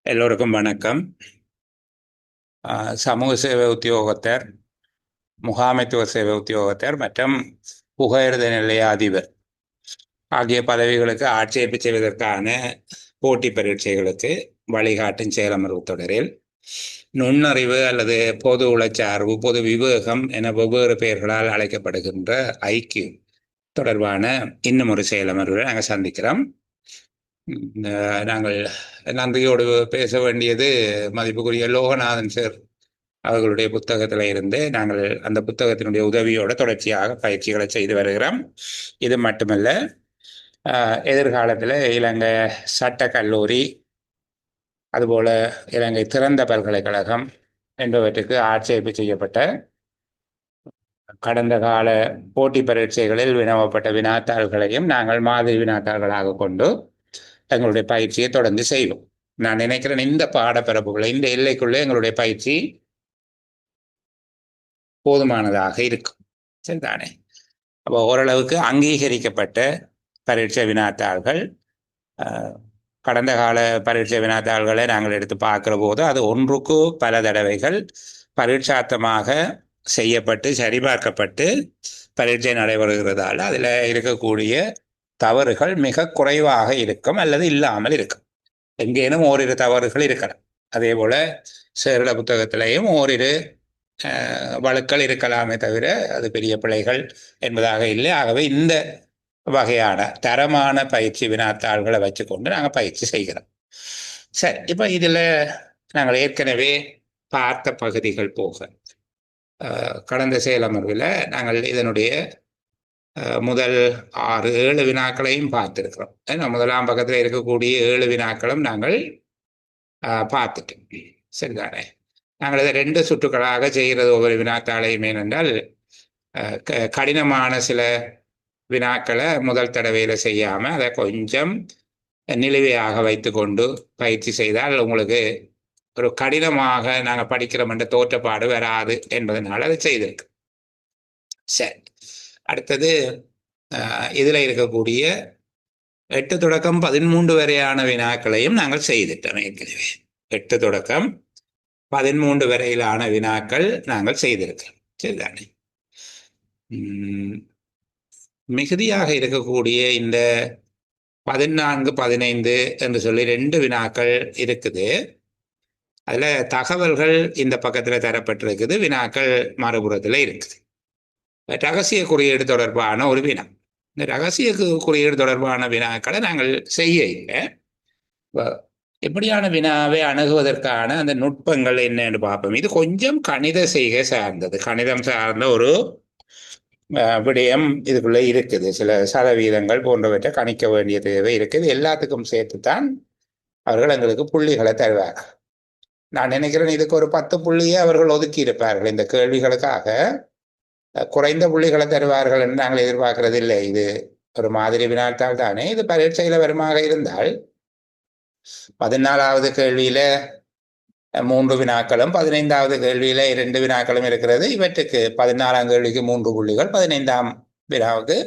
எல்லோருக்கும் வணக்கம். சமூக சேவை உத்தியோகத்தர், முகாமைத்துவ சேவை உத்தியோகத்தர் மற்றும் புகையிரத நிலைய அதிபர் ஆகிய பதவிகளுக்கு ஆட்சேர்ப்பு செய்வதற்கான போட்டி பரீட்சைகளுக்கு வழிகாட்டும் செயலமர்வு தொடரில் நுண்ணறிவு அல்லது பொது உளச்சார்பு, பொது விவேகம் என வெவ்வேறு பெயர்களால் அழைக்கப்படுகின்ற ஐக்கியூ தொடர்பான இன்னும் ஒரு செயலமர்வை நாங்கள் சந்திக்கிறோம். நாங்கள் நன்றியோடு பேச வேண்டியது மதிப்புக்குரிய லோகநாதன் சார் அவர்களுடைய புத்தகத்தில் இருந்து நாங்கள் அந்த புத்தகத்தினுடைய உதவியோட தொடர்ச்சியாக பயிற்சிகளை செய்து வருகிறோம். இது மட்டுமல்ல, எதிர்காலத்தில் இலங்கை சட்ட கல்லூரி, அதுபோல இலங்கை திறந்த பல்கலைக்கழகம் என்பவற்றுக்கு ஆட்சேர்ப்பு செய்யப்பட்ட கடந்த கால போட்டி பரீட்சைகளில் வினவப்பட்ட வினாத்தாள்களையும் நாங்கள் மாதிரி வினாத்தாள்களாக கொண்டு எங்களுடைய பயிற்சியை தொடர்ந்து செய்வோம். நான் நினைக்கிறேன் இந்த பாடப்பரப்புகளை இந்த எல்லைக்குள்ளே எங்களுடைய பயிற்சி போதுமானதாக இருக்கும். சரிதானே? அப்போ ஓரளவுக்கு அங்கீகரிக்கப்பட்ட பரீட்சை வினாத்தாள்கள், கடந்த கால பரீட்சை வினாத்தாள்களை நாங்கள் எடுத்து பார்க்கிற போது அது ஒன்றுக்கு பல தடவைகள் பரீட்சார்த்தமாக செய்யப்பட்டு சரிபார்க்கப்பட்டு பரீட்சை நடைபெறுகிறதால அதில் இருக்கக்கூடிய தவறுகள் மிக குறைவாக இருக்கும் அல்லது இல்லாமல் இருக்கும். எங்கேனும் ஓரிரு தவறுகள் இருக்கலாம். அதே போல சேரள புத்தகத்திலேயும் ஓரிரு வழுக்கள் இருக்கலாமே தவிர அது பெரிய பிழைகள் என்பதாக இல்லை. ஆகவே இந்த வகையான தரமான பயிற்சி வினாத்தாள்களை வச்சுக்கொண்டு நாங்கள் பயிற்சி செய்கிறோம். சரி, இப்போ இதில் நாங்கள் ஏற்கனவே பார்த்த பகுதிகள் போக கடந்த செயலமர்வில் நாங்கள் இதனுடைய முதல் 6-7 வினாக்களையும் பார்த்துருக்கிறோம். ஏன்னா முதலாம் பக்கத்தில் இருக்கக்கூடிய 7 வினாக்களும் நாங்கள் பார்த்துட்டோம். சரிதானே? நாங்கள் இதை 2 சுற்றுக்களாக செய்கிறது ஒவ்வொரு வினாத்தாளையும். ஏனென்றால் கடினமான சில வினாக்களை முதல் தடவையில் செய்யாமல் அதை கொஞ்சம் நிலுவையாக வைத்து கொண்டு பயிற்சி செய்தால் உங்களுக்கு ஒரு கடினமாக நாங்கள் படிக்கிறோம் என்ற தோற்றப்பாடு வராது என்பதனால அதை செய்திருக்கு. சரி, அடுத்தது இதில் இருக்கக்கூடிய 8 தொடக்கம் 13 வரையான வினாக்களையும் நாங்கள் செய்துட்டோம். ஏற்கனவே 8 தொடக்கம் 13 வரையிலான வினாக்கள் நாங்கள் செய்திருக்கிறோம். சரிதானே? மிகுதியாக இருக்கக்கூடிய இந்த 14, 15 என்று சொல்லி 2 வினாக்கள் இருக்குது. அதில் தகவல்கள் இந்த பக்கத்தில் தரப்பட்டிருக்குது, வினாக்கள் மறுபுறத்தில் இருக்குது. ரகசிய குறியீடு தொடர்பான ஒரு வினா. இந்த ரகசிய குறியீடு தொடர்பான வினாக்களை நாங்கள் செய்ய இல்லை. எப்படியான வினாவை அணுகுவதற்கான அந்த நுட்பங்கள் என்னன்னு பார்ப்போம். இது கொஞ்சம் கணித செய்கை சார்ந்தது, கணிதம் சார்ந்த ஒரு விடயம் இதுக்குள்ளே இருக்குது. சில சதவீதங்கள் போன்றவற்றை கணிக்க வேண்டிய தேவை இருக்குது. எல்லாத்துக்கும் சேர்த்துத்தான் அவர்கள் எங்களுக்கு புள்ளிகளை தருவார்கள். நான் நினைக்கிறேன் இதுக்கு ஒரு 10 புள்ளியை அவர்கள் ஒதுக்கி இருப்பார்கள். இந்த கேள்விகளுக்காக குறைந்த புள்ளிகளை தருவார்கள் என்று நாங்கள் எதிர்பார்க்கறது இல்லை. இது ஒரு மாதிரி வினாத்தால் தானே. இது பரீட்சையில் வருமாக இருந்தால் 14வது கேள்வியில 3 வினாக்களும் 15வது கேள்வியில 2 வினாக்களும் இருக்கிறது. இவற்றுக்கு 14ஆம் கேள்விக்கு 3 புள்ளிகள், 15ஆம் வினாவுக்கு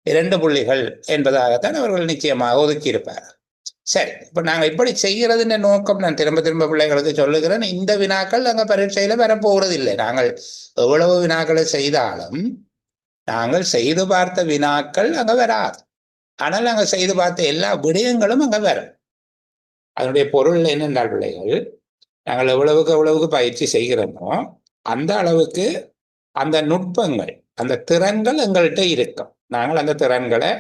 2 புள்ளிகள் என்பதாகத்தான் அவர்கள் நிச்சயமாக ஒதுக்கி இருப்பார். சரி, இப்போ நாங்கள் இப்படி செய்கிறதுன்ற நோக்கம் நான் திரும்ப திரும்ப பிள்ளைகளுக்கு சொல்லுகிறேன். இந்த வினாக்கள் நாங்கள் பரீட்சையில வரப்போகிறது இல்லை. நாங்கள் எவ்வளவு வினாக்களை செய்தாலும் நாங்கள் செய்து பார்த்த வினாக்கள் அங்கே வராது. ஆனால் நாங்கள் செய்து பார்த்த எல்லா விடயங்களும் அங்கே வரும். அதனுடைய பொருள் என்னென்றால், பிள்ளைகள் நாங்கள் எவ்வளவுக்கு பயிற்சி செய்கிறோமோ அந்த அளவுக்கு அந்த நுட்பங்கள், அந்த திறன்கள் எங்கள்கிட்ட இருக்கும். நாங்கள் அந்த திறன்களை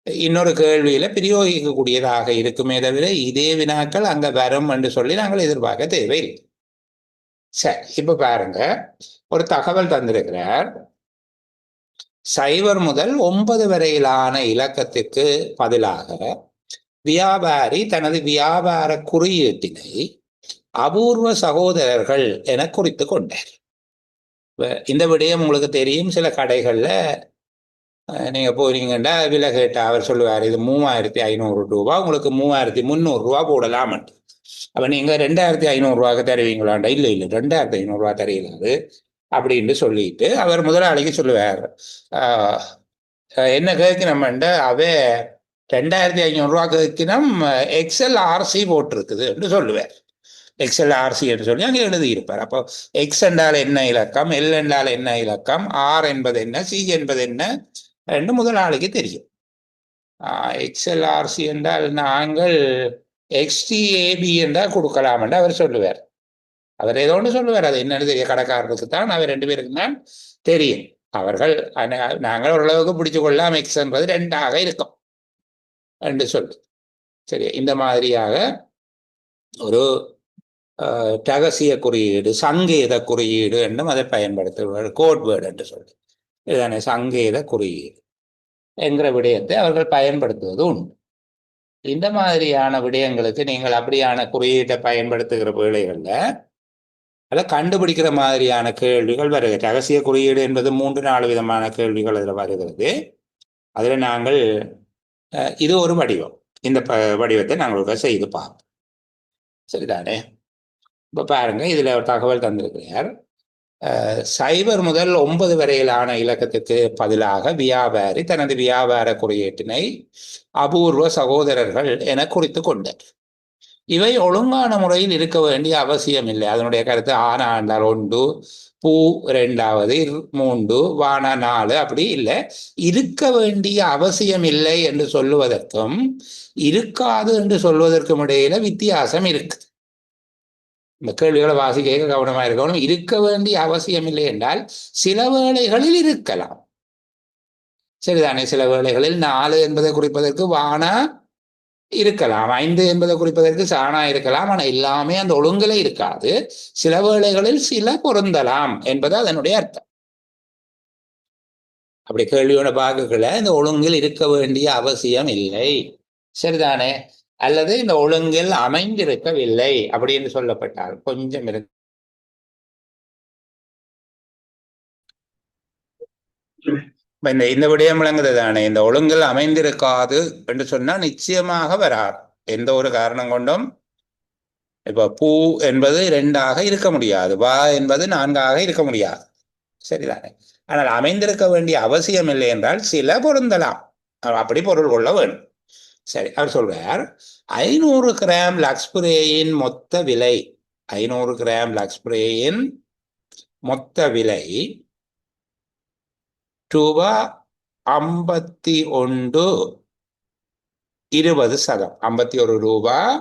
இன்னொரு கேள்வியில பிரயோகிக்கக்கூடியதாக இருக்குமே தவிர இதே வினாக்கள் அங்க வரும் என்று சொல்லி நாங்கள் எதிர்பார்க்க தேவையில்லை. சரி, இப்ப பாருங்க, ஒரு தகவல் தந்திருக்கிறார். 0 முதல் 9 வரையிலான இலக்கத்திற்கு பதிலாக வியாபாரி தனது வியாபார குறியீட்டினை அபூர்வ சகோதரர்கள் என குறித்து கொண்டார். இந்த விடயம் உங்களுக்கு தெரியும். சில கடைகள்ல நீங்க போறீங்கன்னா விலை கேட்டா அவர் சொல்லுவார், இது 3500 ரூபா, உங்களுக்கு 3300 ரூபா போடலாம். அப்ப நீங்க 2500 ரூபாய்க்கு தருவீங்களாண்டா? இல்லை 2500 ரூபா தருகிறாரு அப்படின்னு சொல்லிட்டு அவர் முதலாளிக்கு சொல்லுவார், என்ன கேட்கணும்டா, அவ 2500 கேட்கினம் எக்ஸல் ஆர்சி போட்டிருக்குது என்று சொல்லுவேன். எக்ஸல் ஆர்சி என்று சொல்லி அங்கே எழுதியிருப்பார். அப்போ எக்ஸ் என்றால் என்ன இலக்கம், எல் என்றால் என்ன இலக்கம், ஆர் என்பது என்ன, சி என்பது என்ன என்று முதலாளிக்கு தெரியும். எக்ஸல் ஆர்சி என்றால் நாங்கள் எக்ஸ்டிஏபி என்றால் கொடுக்கலாம் என்று அவர் சொல்லுவார். அவர் ஏதோ ஒன்று சொல்லுவார், அது என்னன்னு தெரிய கடைக்காரருக்கு தான், அவர் 2 பேருக்கு தான் தெரியும். அவர்கள் நாங்கள் ஓரளவுக்கு பிடிச்சு கொள்ளலாம், எக்ஸ் என்பது 2 இருக்கும் என்று சொல்லு. சரி, இந்த மாதிரியாக ஒரு ரகசிய குறியீடு, சங்கேத குறியீடு என்றும் அதை பயன்படுத்துவார். கோட் வேர்டு என்று சொல்லி இதுதானே சங்கேத குறியீடு என்கிற விடயத்தை அவர்கள் பயன்படுத்துவது உண்டு. இந்த மாதிரியான விடயங்களுக்கு நீங்கள் அப்படியான குறியீட்டை பயன்படுத்துகிற வேளைகளில் அதை கண்டுபிடிக்கிற மாதிரியான கேள்விகள் வருகிறது. ரகசிய குறியீடு என்பது 3-4 விதமான கேள்விகள் அதில் வருகிறது. அதில் நாங்கள் இது ஒரு வடிவம், இந்த வடிவத்தை நாங்கள் செய்து பார்ப்போம். சரிதானே? இப்போ பாருங்க, இதில் ஒரு தகவல் தந்திருக்கிறார். 0 முதல் 9 வரையிலான இலக்கத்துக்கு பதிலாக வியாபாரி தனது வியாபார குறியீட்டினை அபூர்வ சகோதரர்கள் என குறித்து கொண்டார். இவை ஒழுங்கான முறையில் இருக்க வேண்டிய அவசியம் இல்லை. அதனுடைய கருத்து ஆனா என்றால் 1, பூ 2வது, 3, வானா 4 அப்படி இல்லை. இருக்க வேண்டிய அவசியம் இல்லை என்று சொல்லுவதற்கும் இருக்காது என்று சொல்வதற்கும் இடையில வித்தியாசம் இருக்கு. இந்த கேள்விகளை வாசிக்க கவனமா இருக்கணும். இருக்க வேண்டிய அவசியம் இல்லை என்றால் சில வேளைகளில் இருக்கலாம். சரிதானே? சில வேளைகளில் 4 என்பதை குறிப்பதற்கு வானா இருக்கலாம், 5 என்பதை குறிப்பதற்கு சாணா இருக்கலாம். ஆனால் எல்லாமே அந்த ஒழுங்குல இருக்காது. சில வேளைகளில் சில பொருந்தலாம் என்பது அதனுடைய அர்த்தம். அப்படி கேள்வியோட பார்க்கல இந்த ஒழுங்கில் இருக்க வேண்டிய அவசியம் இல்லை. சரிதானே? அல்லது இந்த ஒழுங்கில் அமைந்திருக்கவில்லை அப்படின்னு சொல்லப்பட்டால் கொஞ்சம் இருக்கு. இந்த விடயம் விளங்குது தானே? இந்த ஒழுங்கில் அமைந்திருக்காது என்று சொன்னா நிச்சயமாக வராது. எந்த ஒரு காரணம் கொண்டும் இப்ப பூ என்பது 2 இருக்க முடியாது, வா என்பது 4 இருக்க முடியாது. சரிதானே? ஆனால் அமைந்திருக்க வேண்டிய அவசியம் இல்லை என்றால் சில பொருந்தலாம், அப்படி பொருள் கொள்ள வேண்டும். சரி, அவர் சொல்றார் 500 கிராம் லக்ஸ்பிரேயின் மொத்த விலை, 500 கிராம் லக்ஸ்பிரேயின் மொத்த விலை ரூபாய் 51.20, 51 ரூபாய்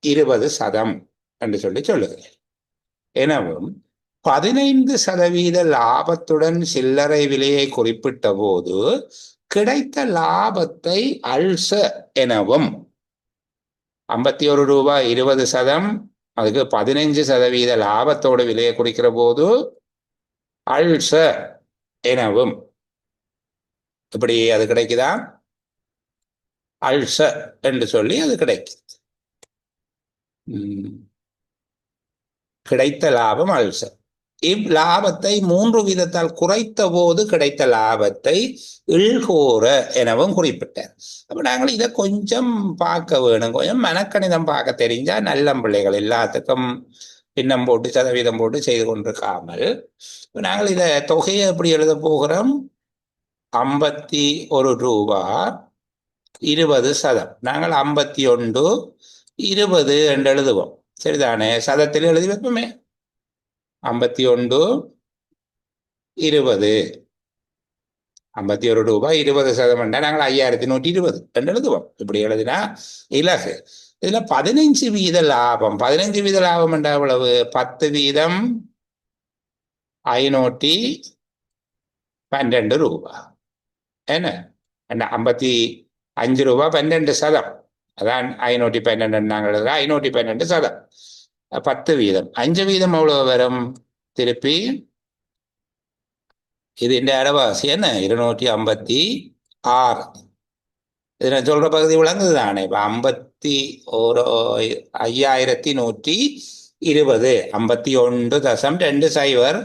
20 என்று சொல்லி சொல்லுகிறேன். எனவும் 15% லாபத்துடன் சில்லறை விலையை குறிப்பிட்ட போது கிடைத்த லாபத்தை அல்ச எனவும், 51 ரூபாய் 20, அதுக்கு 15% லாபத்தோட விலையை குறிக்கிற போது அல்ச எனவும், இப்படி அது கிடைக்குதா? அல்ச என்று சொல்லி அது கிடைக்குது. கிடைத்த லாபம் அல்ச. இவ்லாபத்தை 3 வீதத்தால் குறைத்த போது கிடைத்த லாபத்தை இல்கோர எனவும் குறிப்பிட்டார். அப்ப நாங்கள் இதை கொஞ்சம் பார்க்க வேணும். கொஞ்சம் மனக்கணிதம் பார்க்க தெரிஞ்சா நல்ல பிள்ளைகள், எல்லாத்துக்கும் பின்னம் போட்டு சதவீதம் போட்டு செய்து கொண்டிருக்காமல் நாங்கள் இதை தொகையை எப்படி எழுத போகிறோம்? 51 ரூபாய் 20. நாங்கள் 51.20 என்று எழுதுவோம். சரிதானே? சதத்தில் எழுதி வைப்போமே. 51.20, 51 ரூபாய் 20% நாங்கள் 5120 என்று எழுதுவோம். இப்படி எழுதினா இலகு. இதுல 15% லாபம், 15% லாபம் என்ற எவ்வளவு? 10% 512 ரூபாய். என்ன 55 ரூபாய் 12%, அதான் 512 நாங்கள் எழுதுறோம். 512%, 10%, 5% எவ்வளவு வரும்? திருப்பி இது இந்த அரைவாசி என்ன? 256. இது நான் சொல்ற பகுதி விளங்குது தானே? இப்ப 5120, 51.20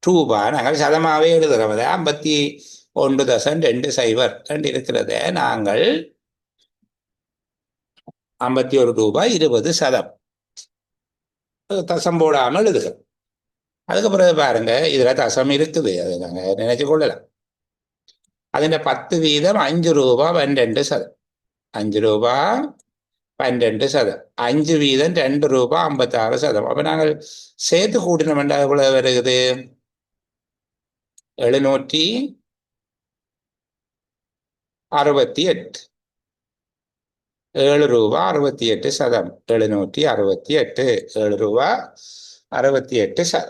ரூபாய் நாங்கள் சதமாவே எழுதுறோம். 51.20 இருக்கிறத நாங்கள் 51 ரூபாய் 20 தசம் போடாமல் எழுதுகிறோம். அதுக்கு பிறகு பாருங்க, இதுல தசம் இருக்குது, அது நாங்கள் நினைச்சு கொள்ளலாம். அதில் 10% 5 ரூபாய் 12. ரூபா 12%. 5 வீதம் ரூபா 56%. அப்ப நாங்கள் சேர்த்து கூட்டினோம் என்றால் எவ்வளவு வருகிறது? 768. 7 ரூபா 68%. 768. 7 ரூபா 68%.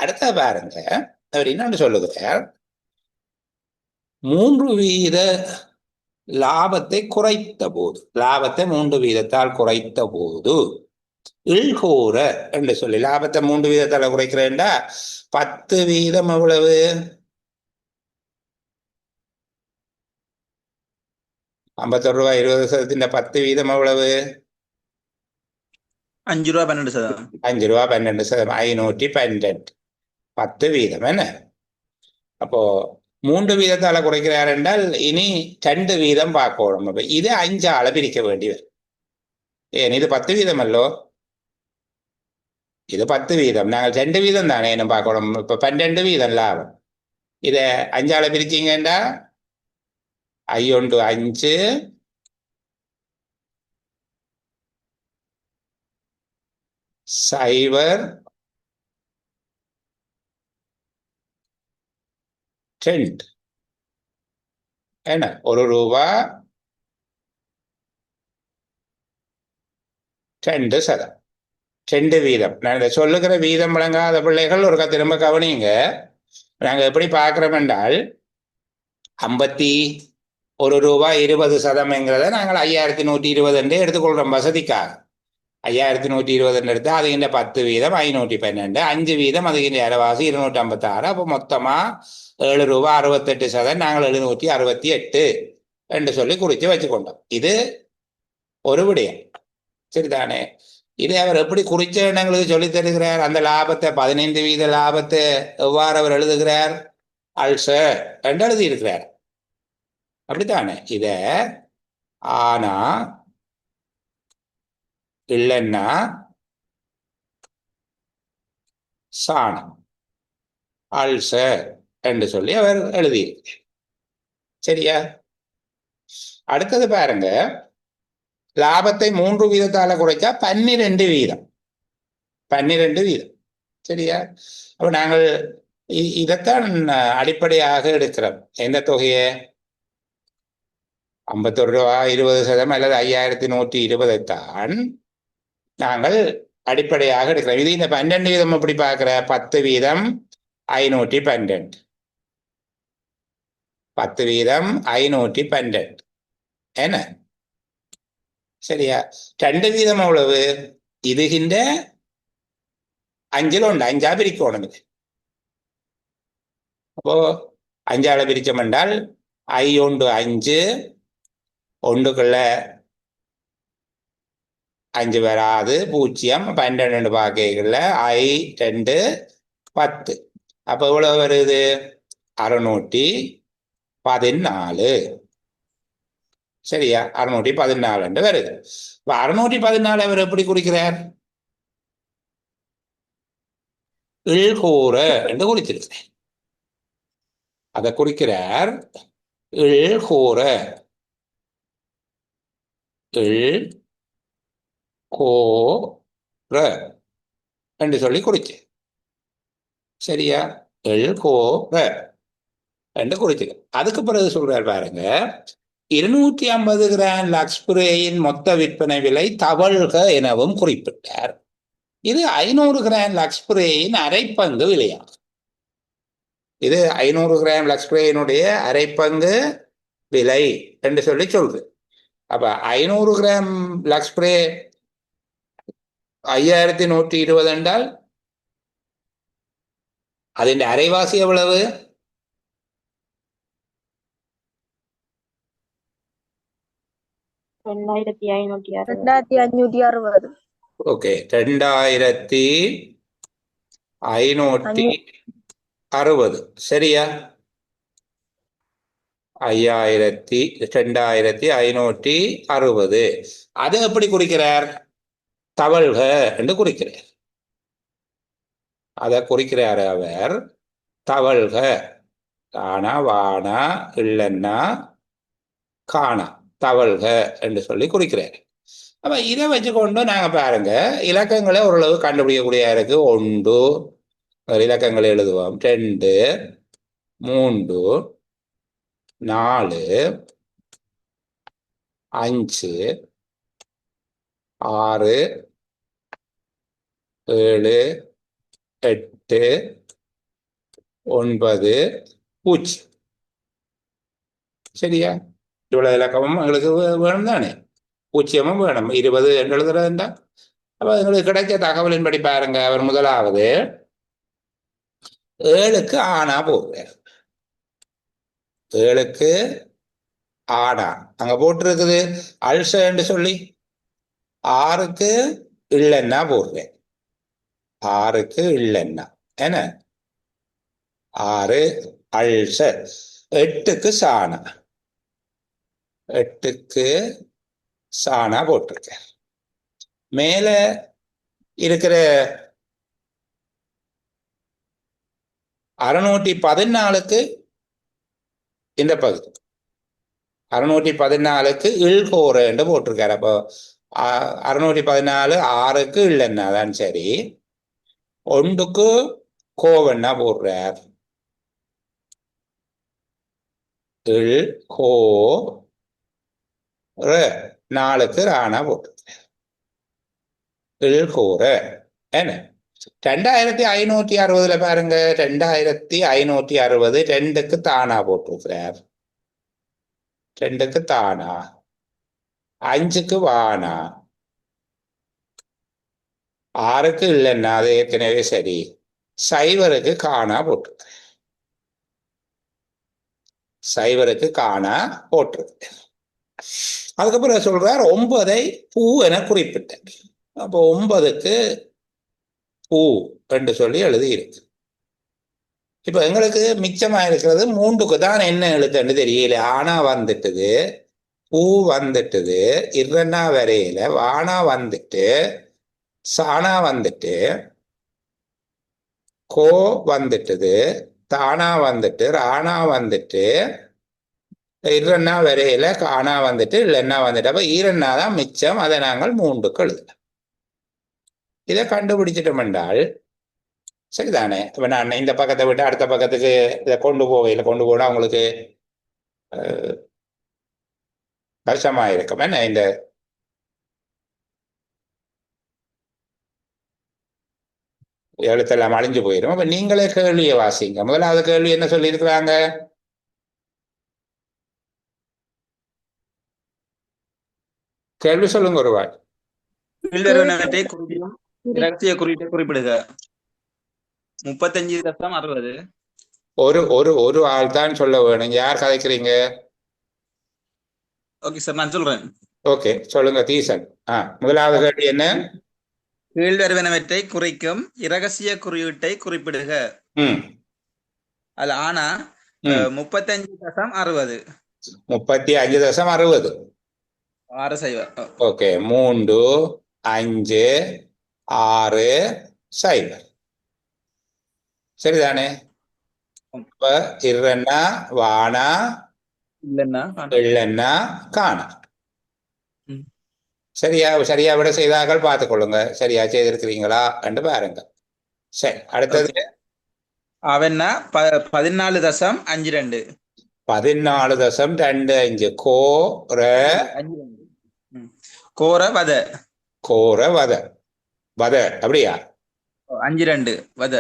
அடுத்த பாருங்க, அவர் என்னன்னு சொல்லுகிறார், 3 வீத லாபத்தை குறைத்த போது, லாபத்தை 3 வீதத்தால் குறைத்த போது இல்கூற என்று சொல்லி, லாபத்தை 3 வீதத்தால் குறைக்கிறேன்டா 10 வீதம் எவ்வளவு? 51 ரூபாய் 20%. 10 வீதம் எவ்வளவு? 5 ரூபா 12%. 5 ரூபா 12%. 512. 10 வீதம் என்ன? அப்போ 3 வீதத்தால குறைக்கிறார் என்றால் இனி 2 வீதம் பார்க்கணும். அப்ப இது 5 பிரிக்க வேண்டியது. ஏன் இது 10 வீதம் அல்லோ? இது 10 வீதம். நாங்கள் 2 வீதம் தானே என்ன பார்க்கணும். இப்ப 12 வீதம் லாபம். இத 5 பிரிச்சிங்கண்டா 5 சைபர் 2 என்ன? 1 ரூபா 2%. 2 வீதம். நான் இதை சொல்லுகிற வீதம் வழங்காத பிள்ளைகள் ஒரு திரும்ப கவனிங்க. நாங்க எப்படி பார்க்கிறோம் என்றால் 51 ரூபா 20%ங்கிறத நாங்கள் 5120 என்றே எடுத்துக்கொள்றோம் வசதிக்காக. 5120 எடுத்து அதுகின்ற 10 வீதம் 512. 5 வீதம் அதுகின்ற அரைவாசி 256. அப்போ மொத்தமா 7 ரூபா 68%. நாங்கள் 768 என்று சொல்லி குறித்து வச்சுக்கொண்டோம். இது ஒரு விடயம், சரிதானே? இதை அவர் எப்படி குறிச்ச எண்ணங்களுக்கு சொல்லி தருகிறார்? அந்த லாபத்தை 15 வீத லாபத்தை எவ்வாறு அவர் எழுதுகிறார்? அல்சர் என்று எழுதியிருக்கிறார், அப்படித்தானே? இத ஆனா இல்லைன்னா சாணம், அல்சர் என்று சொல்லி அவர் எழுதியிருக்கிறார், சரியா? அடுத்தது பாருங்க, லாபத்தை 3 வீதத்தால குறைச்சா 12 வீதம். 12 வீதம், சரியா? அப்ப நாங்கள் இதைத்தான் அடிப்படையாக எடுக்கிறோம். எந்த தொகையை? 51 ரூபா 20% அல்லது 5120 தான் நாங்கள் அடிப்படையாக எடுக்கிறோம். இது இந்த 12 வீதம் எப்படி பார்க்கிற? 10 வீதம் 512. 10 வீதம் 512 என்ன, சரியா? 2 வீதம் எவ்வளவு? இதுகின்ற 5ல் 1 5 பிரிக்கணும். இது அப்போ 5 பிரிச்சோம் என்றால் 5 ஒன்றுக்குள்ள 5 வராது, 0. 12 பார்க்கல 2 10. அப்ப எவ்வளவு வருது? 614, சரியா? 614 வருது. 614 அவர் எப்படி குறிக்கிறார்? இல்கூற என்று குறித்திருக்கிறார். அதை குறிக்கிறார் இல்கூற, இல்கூற என்று சொல்லி குறிச்சு, சரியா? இல்கூற என்று குறிச்சு. அதுக்கு பிறகு சொல்றார் பாருங்க, 250 கிராம் லக்ஸ்பிரேயின் மொத்த விற்பனை விலை தவழ்க எனவும் குறிப்பிட்டார். இது 500 கிராம் லக்ஸ்பிரேயின் அரைப்பங்கு விலையாகும். இது 500 கிராம் லக்ஸ்பிரேயினுடைய அரைப்பங்கு விலை என்று சொல்லி சொல்றது. அப்ப 500 கிராம் லக்ஸ்பிரே 5120 என்றால் അതിന്റെ அரைவாசி எவ்வளவு? 2560. ஓகே, 2560, சரியா? 2560. அதை எப்படி குறிக்கிறார்? தவழ்க என்று குறிக்கிறார். அதை குறிக்கிறார் அவர் தவழ்க. காணா வானா இல்லைன்னா காணா தவழ்க என்று சொல்லி குறிக்கிறார். அப்ப இதை வச்சுக்கொண்டு நாங்க பாருங்க இலக்கங்களை ஓரளவு கண்டுபிடிக்கக்கூடிய இருக்கு. 1 இலக்கங்களை எழுதுவோம். 2 3 4 5 6 7 8 9 0. சரியா? இவ்வளவு இலக்கமும் எங்களுக்கு வேணும் தானே, 0 வேணும். 20 என்று எழுதுறதுண்டா. அப்ப எங்களுக்கு கிடைச்ச தகவலின்படி பாருங்க, அவர் முதலாவது 7க்கு ஆனா போடுறார். 7க்கு ஆனா அங்க போட்டிருக்குது அல்ச என்று சொல்லி. 6க்கு இல்லைன்னா போடுறேன். 6க்கு இல்லைன்னா என்ன 6 அல்ச. 8க்கு சாணா. 8க்கு சாணா போட்டிருக்கேன். மேல இருக்கிற 614க்கு இந்த பகுதி 614க்கு இல்கோர என்று போட்டிருக்காரு. அப்போ 614 6க்கு இல்லைன்னா தான் சரி. 1க்கு கோவன்னா போடுறார். இல் கோ 4க்கு ராணா போட்டிருக்கார். இல் கோர என்ன 2560 பாருங்க. 2560 2க்கு தானா போட்டிருக்கிறார். 2க்கு தானா. 5க்கு வானா. 6க்கு இல்லைன்னா அது ஏற்கனவே சரி. 0க்கு காணா போட்டிருக்கிறேன். 0க்கு காணா போட்டிருக்கிறேன். அதுக்கப்புறம் சொல்றார் 9ஐ பூ என குறிப்பிட்டேன். அப்போ 9க்கு பூ என்று சொல்லி எழுதி இருக்கு. இப்ப எங்களுக்கு மிச்சமா இருக்கிறது 3க்கு தான் என்ன எழுத்துன்னு தெரியல. ஆனா வந்துட்டுது, பூ வந்துட்டுது, இரண்டா வரையில வானா வந்துட்டு, சாணா வந்துட்டு, கோ வந்துட்டுது, தானா வந்துட்டு, ராணா வந்துட்டு, இரண்டா வரையில காணா வந்துட்டு, இல்லைன்னா வந்துட்டு. அப்ப ஈரண்ணா தான் மிச்சம். அதை நாங்கள் 3க்கு எழுதலாம். இதை கண்டுபிடிச்சிட்டோம் என்றால் சரிதானே. இப்ப நான் இந்த பக்கத்தை விட்டு அடுத்த பக்கத்துக்கு இதை கொண்டு போனா உங்களுக்கு கஷ்டமா இருக்கும். என்ன இந்த எழுத்தெல்லாம் அழிஞ்சு போயிடும். அப்ப நீங்களே கேள்வியை வாசிங்க. முதலாவது கேள்வி என்ன சொல்லி இருக்கிறாங்க? கேள்வி சொல்லுங்க ஒருவாள். இரகசிய குறியீட்டை குறிப்பிடுக. 35.60. ஒரு ஒரு ஒரு ஆள் தான் சொல்ல வேணும். யார் கதைக்கிறீங்க? ஓகே சார், நான் சொல்றேன். ஓகே சொல்லுங்க தீசன். முதலாவது கேள்வி என்ன? கீழ்வருவனவற்றை குறிக்கும் இரகசிய குறியீட்டை குறிப்பிடுக. அது ஆனா 35.60. 35.60. 6 ஓகே 3 5 6 0. சரிதானே. இப்ப இரன்னா வானா இல்லைன்னா காணா. சரியா விட செய்தார்கள் பார்த்துக் கொள்ளுங்க. சரியா செய்திருக்கிறீங்களா என்று பாருங்க. சரி, அடுத்தது அவன்னா 14.52. 14.25. கோர வத. கோர வத. வத அப்படியா? 52 வத.